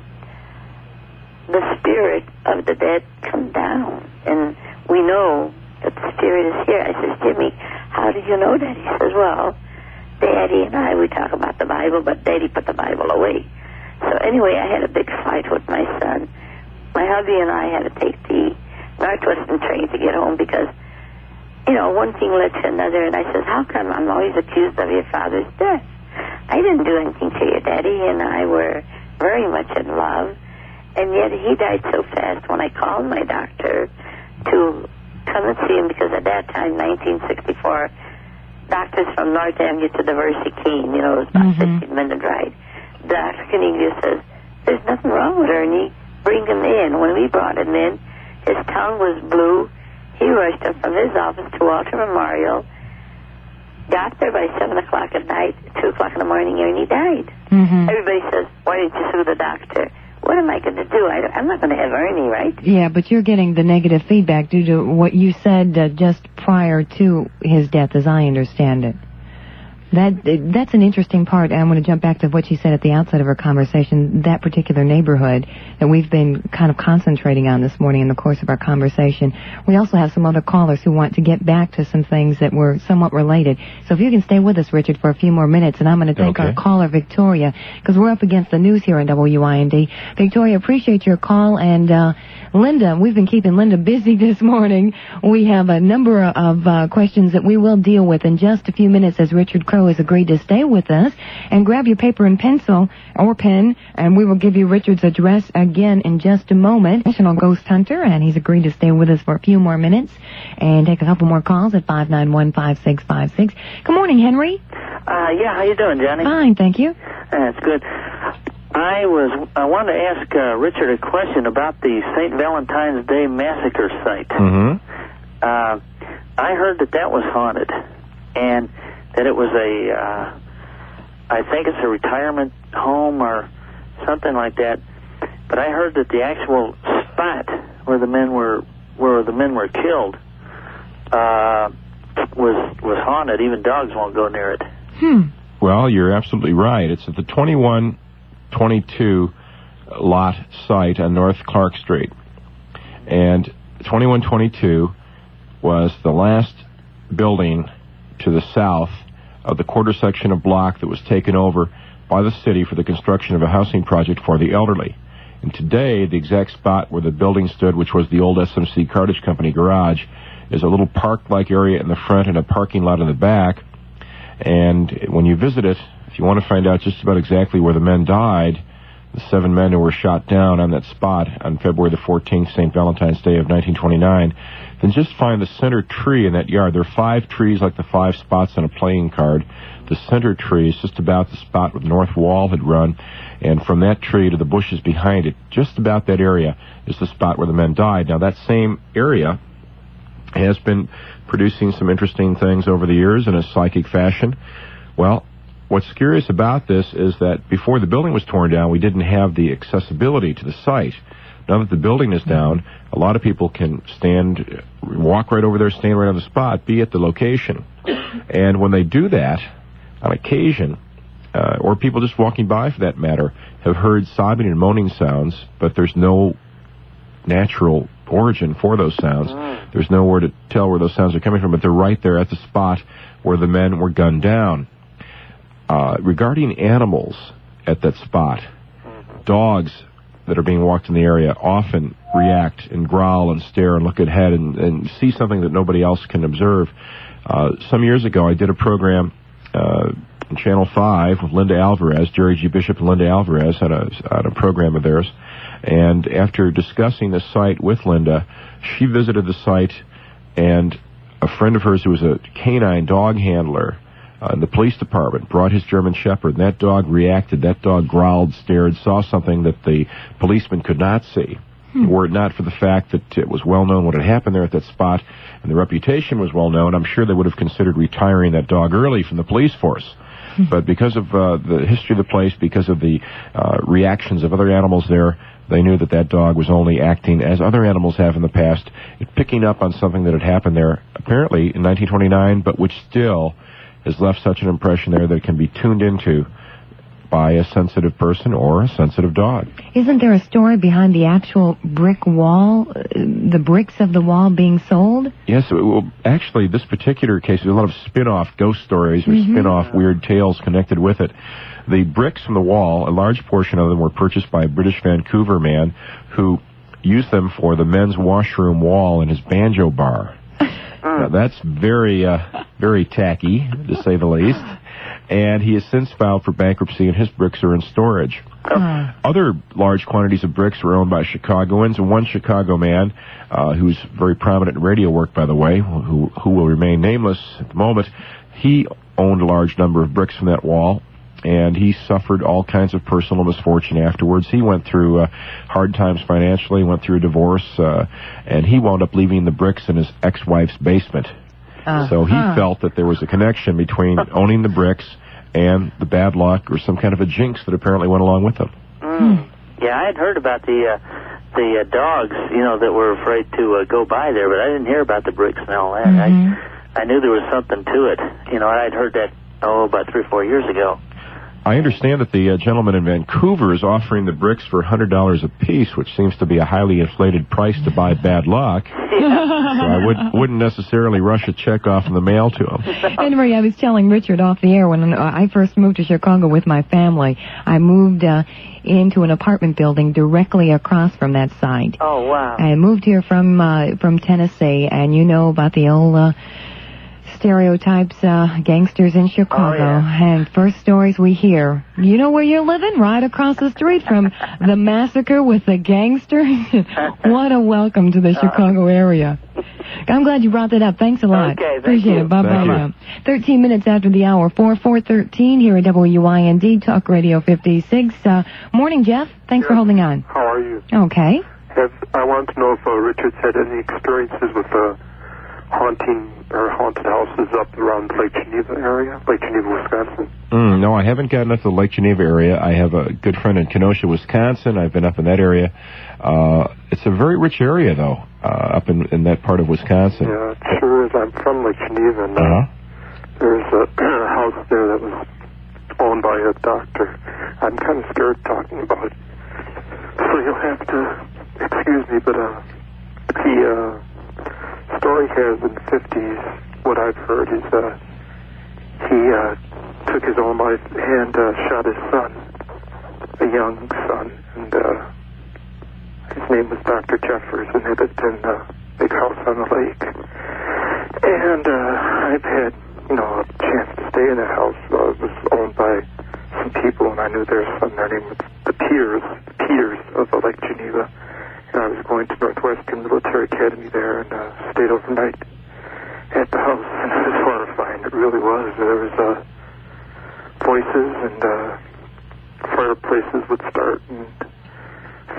The spirit of the dead come down, and we know that the spirit is here. I says, Jimmy, how did you know that? He says, well, Daddy and I, we talk about the Bible, but Daddy put the Bible away. So anyway, I had a big fight with my son. My hubby and I had to take the Northwestern train to get home because, one thing led to another, and I says, how come I'm always accused of your father's death? I didn't do anything to your daddy, and I were very much in love, and yet he died so fast when I called my doctor to come and see him, because at that time, 1964, doctors from North Avenue to Diversey came, it was about 15-minute ride. Dr. Caniglia says, there's nothing wrong with Ernie. Bring him in. When we brought him in, his tongue was blue. He rushed him from his office to Walter Memorial. Got there by 7 o'clock at night. 2 o'clock in the morning, Ernie died. Everybody says, why didn't you sue the doctor? what am I going to do? I'm not going to have Ernie, right? Yeah, but you're getting the negative feedback due to what you said just prior to his death, as I understand it. That's an interesting part. I'm going to jump back to what she said at the outset of her conversation, that particular neighborhood that we've been kind of concentrating on this morning in the course of our conversation. We also have some other callers who want to get back to some things that were somewhat related. So if you can stay with us, Richard, for a few more minutes, and I'm going to thank our caller, Victoria, because we're up against the news here on WIND. Victoria, appreciate your call, and Linda, we've been keeping Linda busy this morning. We have a number of questions that we will deal with in just a few minutes as Richard Crowe has agreed to stay with us. And grab your paper and pencil or pen, and we will give you Richard's address again in just a moment. National Ghost Hunter, and he's agreed to stay with us for a few more minutes and take a couple more calls at 591-5656. Good morning, Henry. Yeah, how you doing, Johnny? Fine, thank you. That's good. I wanted to ask Richard a question about the St. Valentine's Day Massacre site. I heard that was haunted, and that it was I think it's a retirement home or something like that. But I heard that the actual spot where the men were killed was haunted. Even dogs won't go near it. Well, you're absolutely right. It's at the 2122 lot site on North Clark Street. And 2122 was the last building to the south of the quarter section of block that was taken over by the city for the construction of a housing project for the elderly. And today, the exact spot where the building stood, which was the old SMC Cartage Company garage, is a little park-like area in the front and a parking lot in the back. And when you visit it, if you want to find out just about exactly where the men died, the 7 men who were shot down on that spot on February the 14th, St. Valentine's Day of 1929, then just find the center tree in that yard. There are 5 trees like the 5 spots on a playing card. The center tree is just about the spot where the north wall had run, and from that tree to the bushes behind it, just about that area is the spot where the men died. Now, that same area has been producing some interesting things over the years in a psychic fashion. Well, what's curious about this is that before the building was torn down, we didn't have the accessibility to the site. Now that the building is down, a lot of people can walk right over there, stand right on the spot, be at the location. And when they do that, on occasion, or people just walking by for that matter, have heard sobbing and moaning sounds, but there's no natural origin for those sounds. There's nowhere to tell where those sounds are coming from, but they're right there at the spot where the men were gunned down. Regarding animals at that spot, dogs that are being walked in the area often react and growl and stare and look ahead and see something that nobody else can observe. Some years ago, I did a program on Channel 5 with Linda Alvarez, Jerry G. Bishop and Linda Alvarez on a program of theirs. And after discussing the site with Linda, she visited the site, and a friend of hers who was a canine dog handler in the police department brought his German Shepherd, and that dog reacted. That dog growled, stared, saw something that the policeman could not see. Were it not for the fact that it was well known what had happened there at that spot, and the reputation was well known, I'm sure they would have considered retiring that dog early from the police force. But because of the history of the place, because of the reactions of other animals there, they knew that that dog was only acting as other animals have in the past, picking up on something that had happened there, apparently in 1929, but which still has left such an impression there that it can be tuned into by a sensitive person or a sensitive dog. Isn't there a story behind the actual brick wall, the bricks of the wall being sold? Yes, well, actually, this particular case, there's a lot of spin-off ghost stories or spin-off weird tales connected with it. The bricks from the wall, a large portion of them were purchased by a British Vancouver man who used them for the men's washroom wall in his banjo bar. Now, that's very tacky, to say the least. And he has since filed for bankruptcy, and his bricks are in storage. Other large quantities of bricks were owned by Chicagoans, and one Chicago man, who's very prominent in radio work, by the way, who will remain nameless at the moment, he owned a large number of bricks from that wall, and he suffered all kinds of personal misfortune afterwards. He went through hard times financially, went through a divorce, and he wound up leaving the bricks in his ex-wife's basement. So he felt that there was a connection between owning the bricks and the bad luck or some kind of a jinx that apparently went along with them. Yeah, I had heard about the dogs, you know, that were afraid to go by there, but I didn't hear about the bricks and all that. I knew there was something to it. You know, I'd heard that, about 3 or 4 years ago. I understand that the gentleman in Vancouver is offering the bricks for $100 a piece, which seems to be a highly inflated price to buy bad luck. So I wouldn't necessarily rush a check off in the mail to him. Anyway, I was telling Richard off the air when I first moved to Chicago with my family. I moved into an apartment building directly across from that site. Oh, wow. I moved here from Tennessee, and you know about the old stereotypes, gangsters in Chicago. Oh, yeah. And first stories we hear, you know where you're living? Right across the street from the massacre with the gangsters. What a welcome to the Chicago area. I'm glad you brought that up. Thanks a lot. Okay, appreciate it. Bye-bye now. 13 minutes after the hour, 4:13 here at WIND, Talk Radio 56. Morning, Jeff. Thanks for holding on. How are you? Okay. I wanted to know if Richard's had any experiences with haunted houses up around Lake Geneva area, Lake Geneva, Wisconsin. No, I haven't gotten up to the Lake Geneva area. I have a good friend in Kenosha, Wisconsin. I've been up in that area. It's a very rich area, though, up in that part of Wisconsin. Yeah, it sure is. I'm from Lake Geneva, and there's a house there that was owned by a doctor. I'm kind of scared talking about it, so you'll have to excuse me, but the story has in the 50s, what I've heard is he took his own life and shot his son, a young son, and his name was Dr. Jeffers, and they lived in a big house on the lake. And I've had, a chance to stay in that house. It was owned by some people, and I knew their son. Their name was the Peters of Lake Geneva. And I was going to Northwestern Military Academy there and stayed overnight at the house, and it was horrifying. It really was. There was voices, and fireplaces would start, and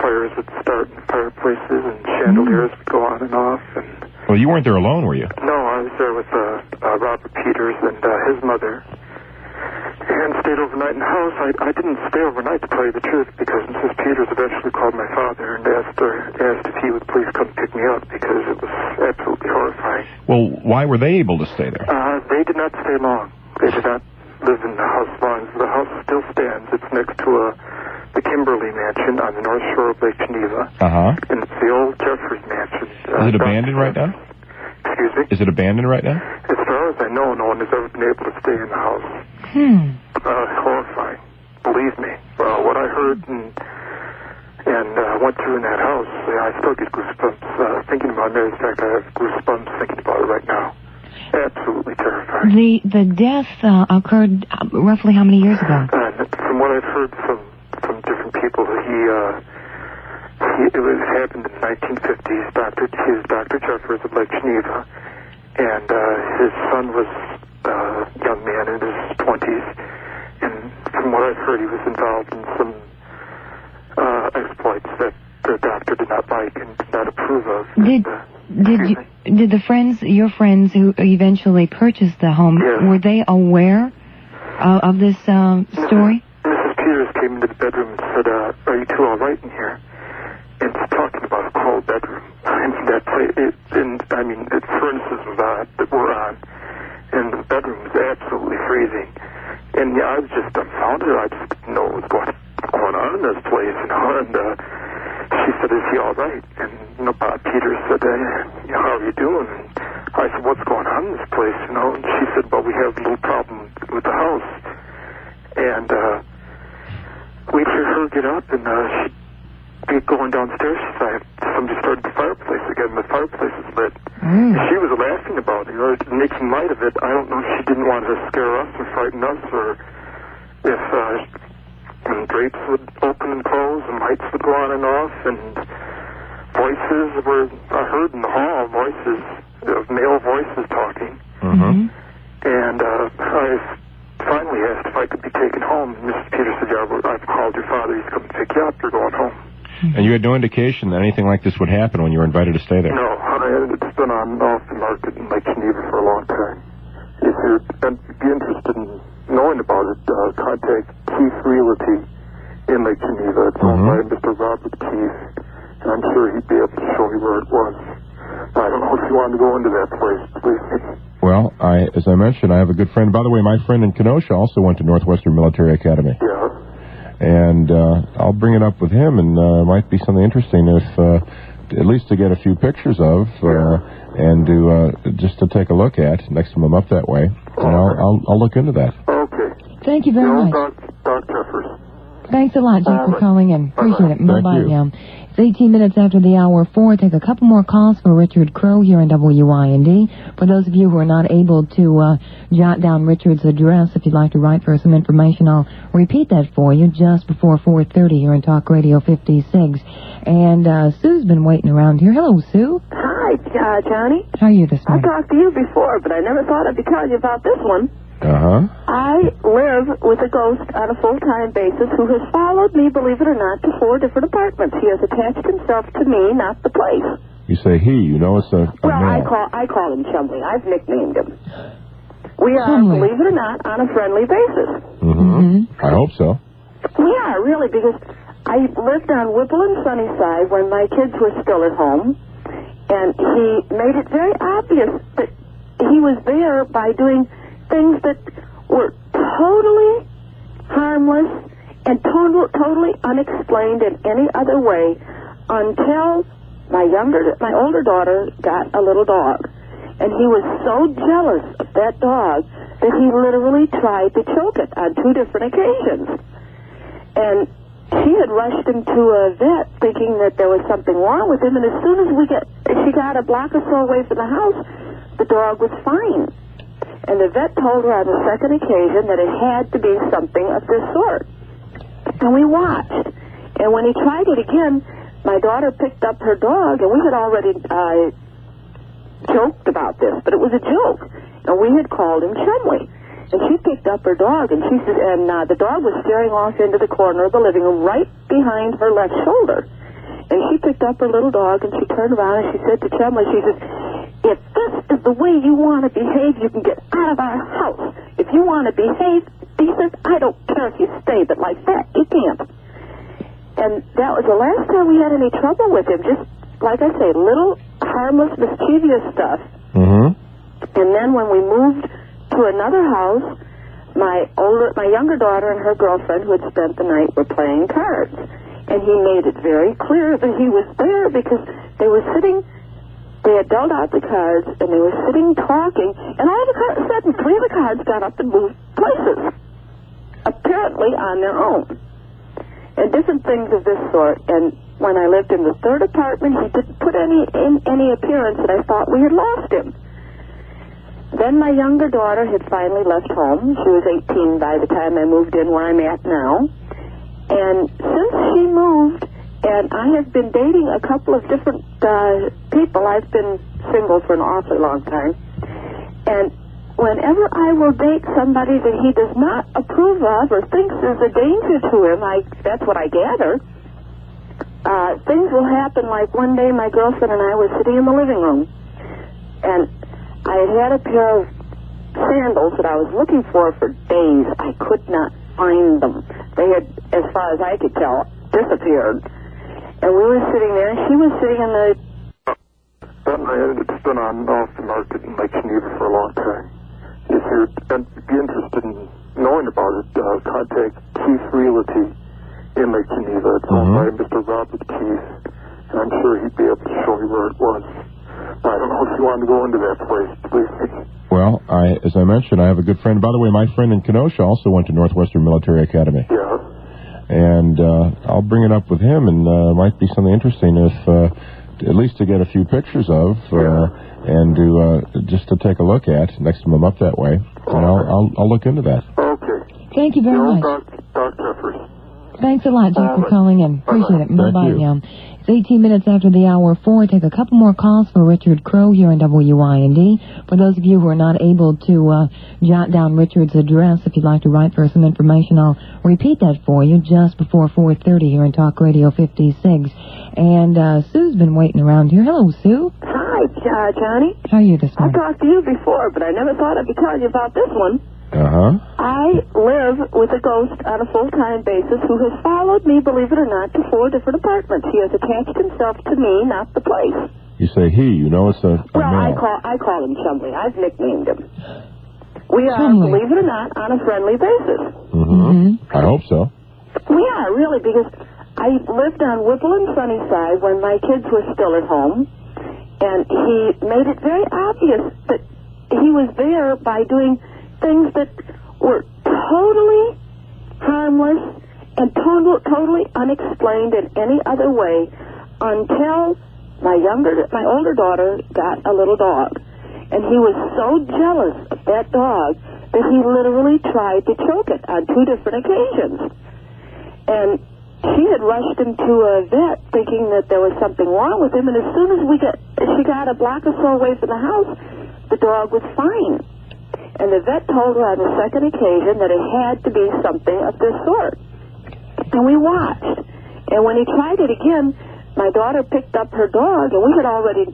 fires would start in fireplaces, and chandeliers would go on and off. And well, you weren't there alone, were you? No, I was there with Robert Peters and his mother, and stayed overnight in the house. I didn't stay overnight, to tell you the truth, because Mrs. Peters eventually called my father and asked if he would please come pick me up, because it was absolutely horrifying. Well, why were they able to stay there? They did not stay long. They did not live in the house long. The house still stands. It's next to the Kimberly Mansion on the North Shore of Lake Geneva. And it's the old Jeffers Mansion. Is it abandoned right now? Excuse me? Is it abandoned right now? As far as I know, no one has ever been able to stay in the house. Horrifying. Believe me. What I heard and went through in that house, I still get goosebumps thinking about it. In fact, I have goosebumps thinking about it right now. Absolutely terrifying. The death occurred roughly how many years ago? From what I've heard from different people, it happened in the 1950s. Dr. Jeffers of Lake Geneva, and his son was a young man in his 20s, and from what I've heard, he was involved in some exploits that the doctor did not like and did not approve of. Did your friends who eventually purchased the home, were they aware of this story? Mrs. Peters came into the bedroom and said, "Are you two all right in here?" And talking about a cold bedroom. I mean, that place, furnaces were on, and the bedroom was absolutely freezing. And I was just dumbfounded. I just didn't know what was going on in this place, And she said, "Is he all right?" And Bob Peters said, "How are you doing?" And I said, "What's going on in this place?" And she said, "Well, we have a little problem with the house." And we'd hear her get up, and she'd be going downstairs. She said, "Somebody started the fireplace again. The fireplace is lit." She was laughing about it, making light of it. I don't know if she didn't want to scare us or frighten us, or if and drapes would open and close, and lights would go on and off, and voices I heard in the hall, voices of male voices talking. And I finally asked if I could be taken home. Mrs. Peters said, "I've called your father. He's coming to pick you up. You're going home." And you had no indication that anything like this would happen when you were invited to stay there? No, it's been on off the market in Lake Geneva for a long time. If you'd be interested in knowing about it, contact Keith Realty in Lake Geneva. It's owned by Mr. Robert Keith, and I'm sure he'd be able to show you where it was. I don't know if you wanted to go into that place, believe me. Well, as I mentioned, I have a good friend. By the way, my friend in Kenosha also went to Northwestern Military Academy. Yeah. And I'll bring it up with him, and might be something interesting if, at least to get a few pictures of, and to just to take a look at next time I'm up that way. And I'll look into that. Okay. Thank you very much. Doc Jeffers. Thanks a lot, Jake, for calling in. Appreciate it. Bye-bye now. It's 18 minutes after the hour 4. Take a couple more calls for Richard Crowe here in WIND. For those of you who are not able to jot down Richard's address, if you'd like to write for some information, I'll repeat that for you just before 4:30 here in Talk Radio 56. And Sue's been waiting around here. Hello, Sue. Hi, Johnny. How are you this morning? I talked to you before, but I never thought I'd be telling you about this one. I live with a ghost on a full-time basis who has followed me, believe it or not, to 4 different apartments. He has attached himself to me, not the place. You say he, you know it's a well, male. I call him Chumley. I've nicknamed him. We are, believe it or not, on a friendly basis. I hope so. We are, really, because I lived on Whipple and Sunnyside when my kids were still at home, and he made it very obvious that he was there by doing things that were totally harmless and totally unexplained in any other way until my older daughter got a little dog. And he was so jealous of that dog that he literally tried to choke it on 2 different occasions. And she had rushed him to a vet thinking that there was something wrong with him, and as soon as she got a block or so away from the house, the dog was fine. And the vet told her on the second occasion that it had to be something of this sort. And we watched. And when he tried it again, my daughter picked up her dog, and we had already joked about this, but it was a joke. And we had called him Chumley. And she picked up her dog, and she said, and the dog was staring off into the corner of the living room right behind her left shoulder. And she picked up her little dog, and she turned around, and she said to Chumley, she said, if this is the way you want to behave, you can get out of our house. If you want to behave decent, I don't care if you stay, but like that, you can't. And that was the last time we had any trouble with him. Just, like I say, little harmless, mischievous stuff. And then when we moved to another house, my younger daughter and her girlfriend, who had spent the night, were playing cards. And he made it very clear that he was there because they were sitting. They had dealt out the cards, and they were sitting talking, and all of a sudden, 3 of the cards got up and moved places, apparently on their own, and different things of this sort. And when I lived in the 3rd apartment, he didn't put any appearance that I thought we had lost him. Then my younger daughter had finally left home. She was 18 by the time I moved in where I'm at now, and since she moved, and I have been dating a couple of different people. I've been single for an awfully long time. And whenever I will date somebody that he does not approve of or thinks is a danger to him, that's what I gather, things will happen. Like one day my girlfriend and I were sitting in the living room, and I had a pair of sandals that I was looking for days. I could not find them. They had, as far as I could tell, disappeared. And we were sitting there, and she was sitting in the... It's been on and off the market in Lake Geneva for a long time. If you're interested in knowing about it, contact Keith Realty in Lake Geneva. It's owned by Mr. Robert Keith, and I'm sure he'd be able to show you where it was. I don't know if you wanted to go into that place, believe me. Well, as I mentioned, I have a good friend. By the way, my friend in Kenosha also went to Northwestern Military Academy. And I'll bring it up with him, and might be something interesting if, at least to get a few pictures of, and to just to take a look at next time I'm up that way. And I'll look into that. Okay. Thank you very much. Doc Jeffers. Thanks a lot, Jake, for calling in. Appreciate it. Bye-bye now. It's 18 minutes after the hour 4. Take a couple more calls for Richard Crowe here in WIND. For those of you who are not able to jot down Richard's address, if you'd like to write for some information, I'll repeat that for you just before 4:30 here in Talk Radio 56. And Sue's been waiting around here. Hello, Sue. Hi, Johnny. How are you this morning? I talked to you before, but I never thought I'd be telling you about this one. I live with a ghost on a full-time basis who has followed me, believe it or not, to 4 different apartments. He has attached himself to me, not the place. You say he, you know it's a well, male. I call him Chumley. I've nicknamed him. We are, believe it or not, on a friendly basis. I hope so. We are, really, because I lived on Whipple and Sunnyside when my kids were still at home, and he made it very obvious that he was there by doing things that were totally harmless and totally unexplained in any other way until my older daughter got a little dog. And he was so jealous of that dog that he literally tried to choke it on 2 different occasions. And she had rushed him to a vet thinking that there was something wrong with him, and as soon as she got a block or so away from the house, the dog was fine. And the vet told her on the second occasion that it had to be something of this sort. And we watched. And when he tried it again, my daughter picked up her dog, and we had already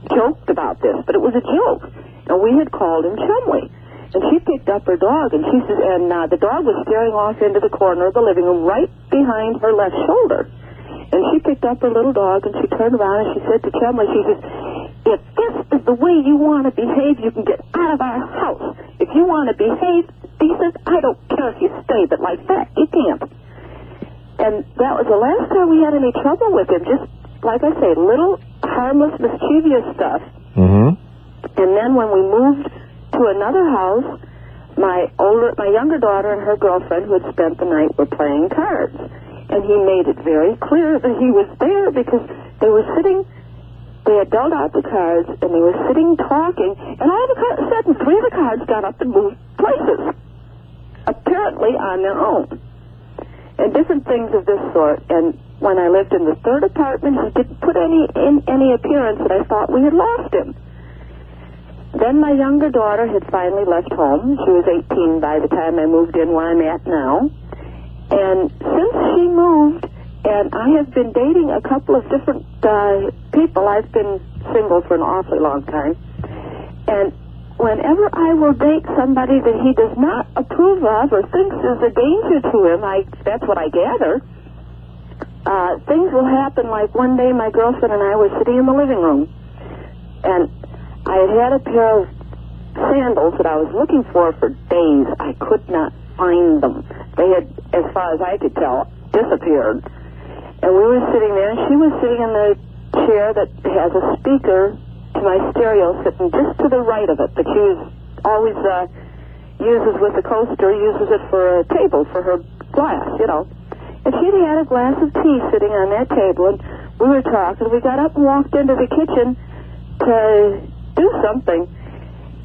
joked about this, but it was a joke. And we had called him Chumley. And she picked up her dog, and she said, and the dog was staring off into the corner of the living room right behind her left shoulder. And she picked up her little dog, and she turned around, and she said to Chumley, she says, if this is the way you want to behave, you can get out of our house. If you want to behave decent, I don't care if you stay, but like that, you can't. And that was the last time we had any trouble with him, just, like I say, little harmless, mischievous stuff. And then when we moved to another house, my younger daughter and her girlfriend who had spent the night were playing cards. And he made it very clear that he was there because they had dealt out the cards, and they were sitting talking, and all of a sudden 3 of the cards got up and moved places, apparently on their own, and different things of this sort. And when I lived in the 3rd apartment, he didn't put any appearance that I thought we had lost him. Then my younger daughter had finally left home. She was 18 by the time I moved in where I'm at now. And since she moved, and I have been dating a couple of different people. I've been single for an awfully long time. And whenever I will date somebody that he does not approve of or thinks is a danger to him, that's what I gather, things will happen. Like one day my girlfriend and I were sitting in the living room, and I had a pair of sandals that I was looking for days. I could not find them. They had, as far as I could tell, disappeared. And we were sitting there, and she was sitting in the chair that has a speaker to my stereo sitting just to the right of it, that she always uses with the coaster, uses it for a table for her glass, you know. And she'd had a glass of tea sitting on that table, and we were talking. We got up and walked into the kitchen to do something,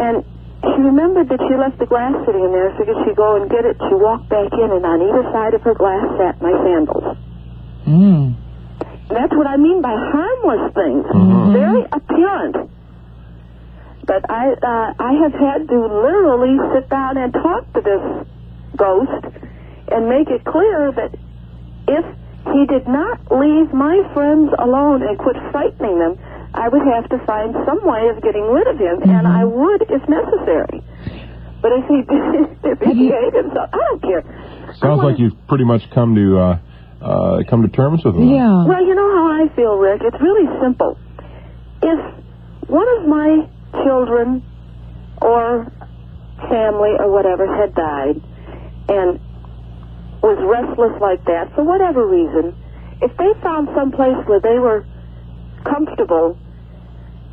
and she remembered that she left the glass sitting in there, so could she go and get it? She walked back in, and on either side of her glass sat my sandals. That's what I mean by harmless things. Very apparent. But I have had to literally sit down and talk to this ghost and make it clear that if he did not leave my friends alone and quit frightening them, I would have to find some way of getting rid of him, and I would if necessary. But if he behaved himself, I don't care. Sounds like you've pretty much come to terms with him. Yeah. Well, you know how I feel, Rick. It's really simple. If one of my children or family or whatever had died and was restless like that for whatever reason, if they found some place where they were comfortable,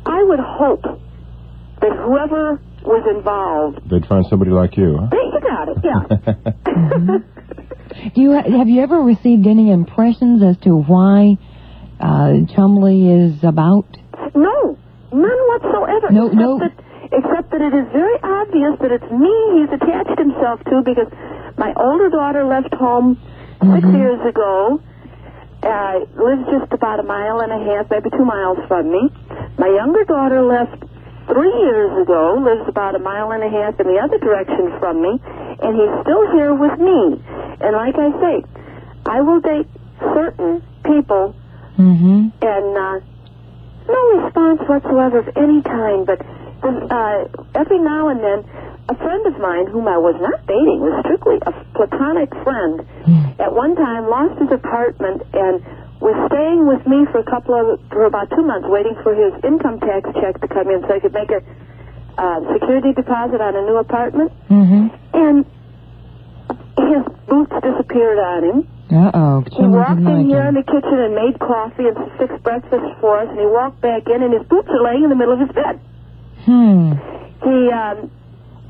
I would hope that whoever was involved, they'd find somebody like you. Huh? You got it, yeah. Have you ever received any impressions as to why Chumley is about? No, none whatsoever. Except that it is very obvious that it's me he's attached himself to, because my older daughter left home 6 years ago. Lives just about 1.5 miles, maybe 2 miles from me. My younger daughter left 3 years ago, lives about 1.5 miles in the other direction from me, and he's still here with me. And like I say, I will date certain people, and no response whatsoever of any kind, but every now and then a friend of mine whom I was not dating, was strictly a platonic friend, at one time lost his apartment and was staying with me for about 2 months, waiting for his income tax check to come in so I could make a security deposit on a new apartment. And his boots disappeared on him. Uh-oh. He walked in here in the kitchen and made coffee and fixed breakfast for us, and he walked back in, and his boots are laying in the middle of his bed.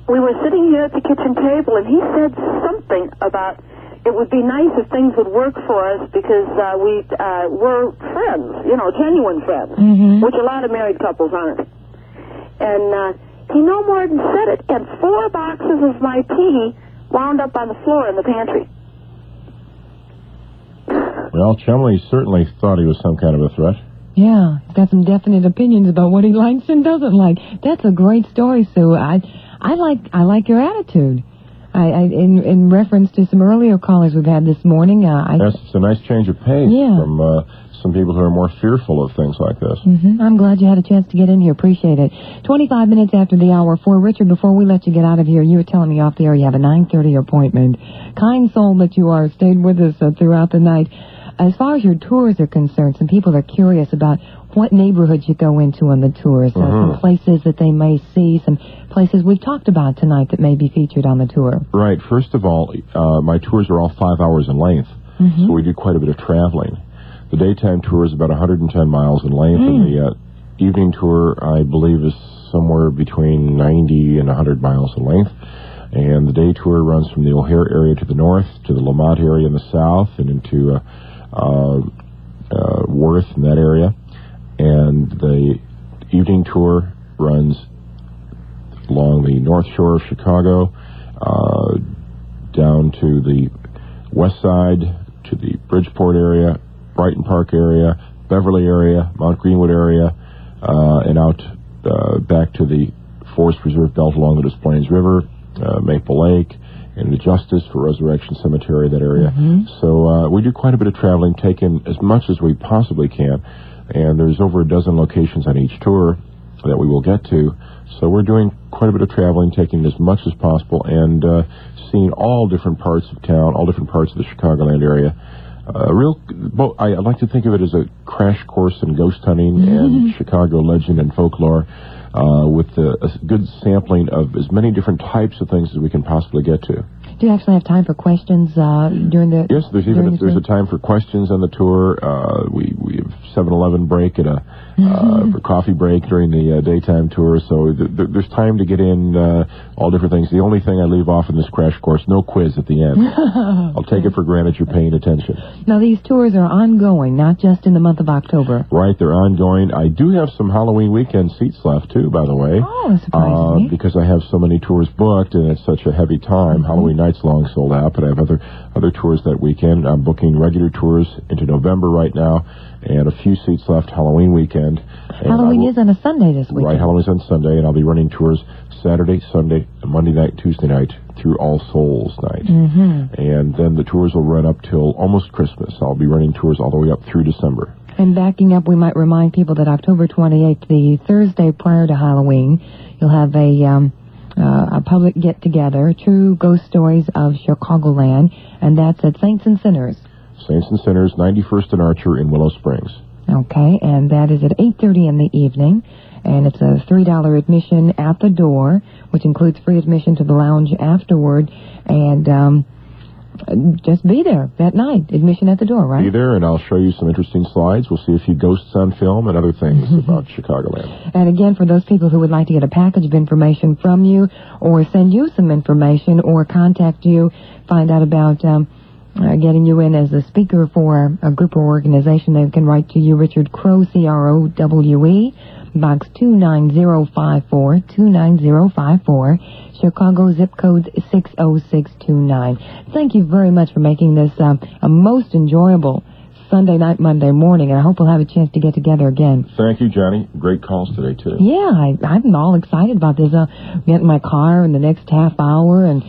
We were sitting here at the kitchen table, and he said something about it would be nice if things would work for us because we were friends, genuine friends, which a lot of married couples aren't. And he no more than said it, and 4 boxes of my tea wound up on the floor in the pantry. Well, Chumley certainly thought he was some kind of a threat. Yeah, he's got some definite opinions about what he likes and doesn't like. That's a great story, Sue. I like your attitude. In reference to some earlier callers we've had this morning, yes, it's a nice change of pace from some people who are more fearful of things like this. I'm glad you had a chance to get in here. Appreciate it. 25 minutes after the hour. For Richard, before we let you get out of here, you were telling me off the air you have a 9:30 appointment. Kind soul that you are, stayed with us throughout the night. As far as your tours are concerned, some people are curious about what neighborhoods you go into on the tours, some places that they may see, some places we've talked about tonight that may be featured on the tour. Right. First of all, my tours are all 5 hours in length, so we do quite a bit of traveling. The daytime tour is about 110 miles in length, and the evening tour, I believe, is somewhere between 90 and 100 miles in length. And the day tour runs from the O'Hare area to the north, to the Lamont area in the south, and into Worth in that area. And the evening tour runs along the north shore of Chicago, down to the west side, to the Bridgeport area, Brighton Park area, Beverly area, Mount Greenwood area, and out back to the Forest Preserve Belt along the Des Plaines River, Maple Lake, and the Justice for Resurrection Cemetery, that area. So we do quite a bit of traveling, take in as much as we possibly can. And there's over a dozen locations on each tour that we will get to. So we're doing quite a bit of traveling, taking as much as possible, and seeing all different parts of town, all different parts of the Chicagoland area. I like to think of it as a crash course in ghost hunting and Chicago legend and folklore, with a good sampling of as many different types of things as we can possibly get to. Do you actually have time for questions during the... Yes, there's a time for questions on the tour. We have 7-Eleven break and for coffee break during the daytime tour. So there's time to get in all different things. The only thing I leave off in this crash course, no quiz at the end. I'll take it for granted you're paying attention. Now, these tours are ongoing, not just in the month of October. Right, they're ongoing. I do have some Halloween weekend seats left, too, by the way. Oh, that surprises me. Because I have so many tours booked, and it's such a heavy time. Halloween night's long sold out, but I have other tours that weekend. I'm booking regular tours into November right now, and a few seats left Halloween weekend. And Halloween is on a Sunday this weekend. Right, Halloween's on Sunday, and I'll be running tours Saturday, Sunday, Monday night, Tuesday night, through All Souls night. And then the tours will run up till almost Christmas. I'll be running tours all the way up through December. And backing up, we might remind people that October 28th, the Thursday prior to Halloween, you'll have a public get-together, True Ghost Stories of Chicagoland, and that's at Saints and Sinners. Saints and Sinners, 91st and Archer in Willow Springs. Okay, and that is at 8:30 in the evening, and it's a $3 admission at the door, which includes free admission to the lounge afterward, and just be there that night. Admission at the door, right? Be there, and I'll show you some interesting slides. We'll see a few ghosts on film and other things about Chicagoland. And again, for those people who would like to get a package of information from you, or send you some information, or contact you, find out about getting you in as a speaker for a group or organization, they can write to you, Richard Crowe, Crowe, Box 29054, 29054, Chicago, zip code 60629. Thank you very much for making this a most enjoyable Sunday night, Monday morning, and I hope we'll have a chance to get together again. Thank you, Johnny. Great calls today, too. Yeah, I'm all excited about this. Get in my car in the next half hour and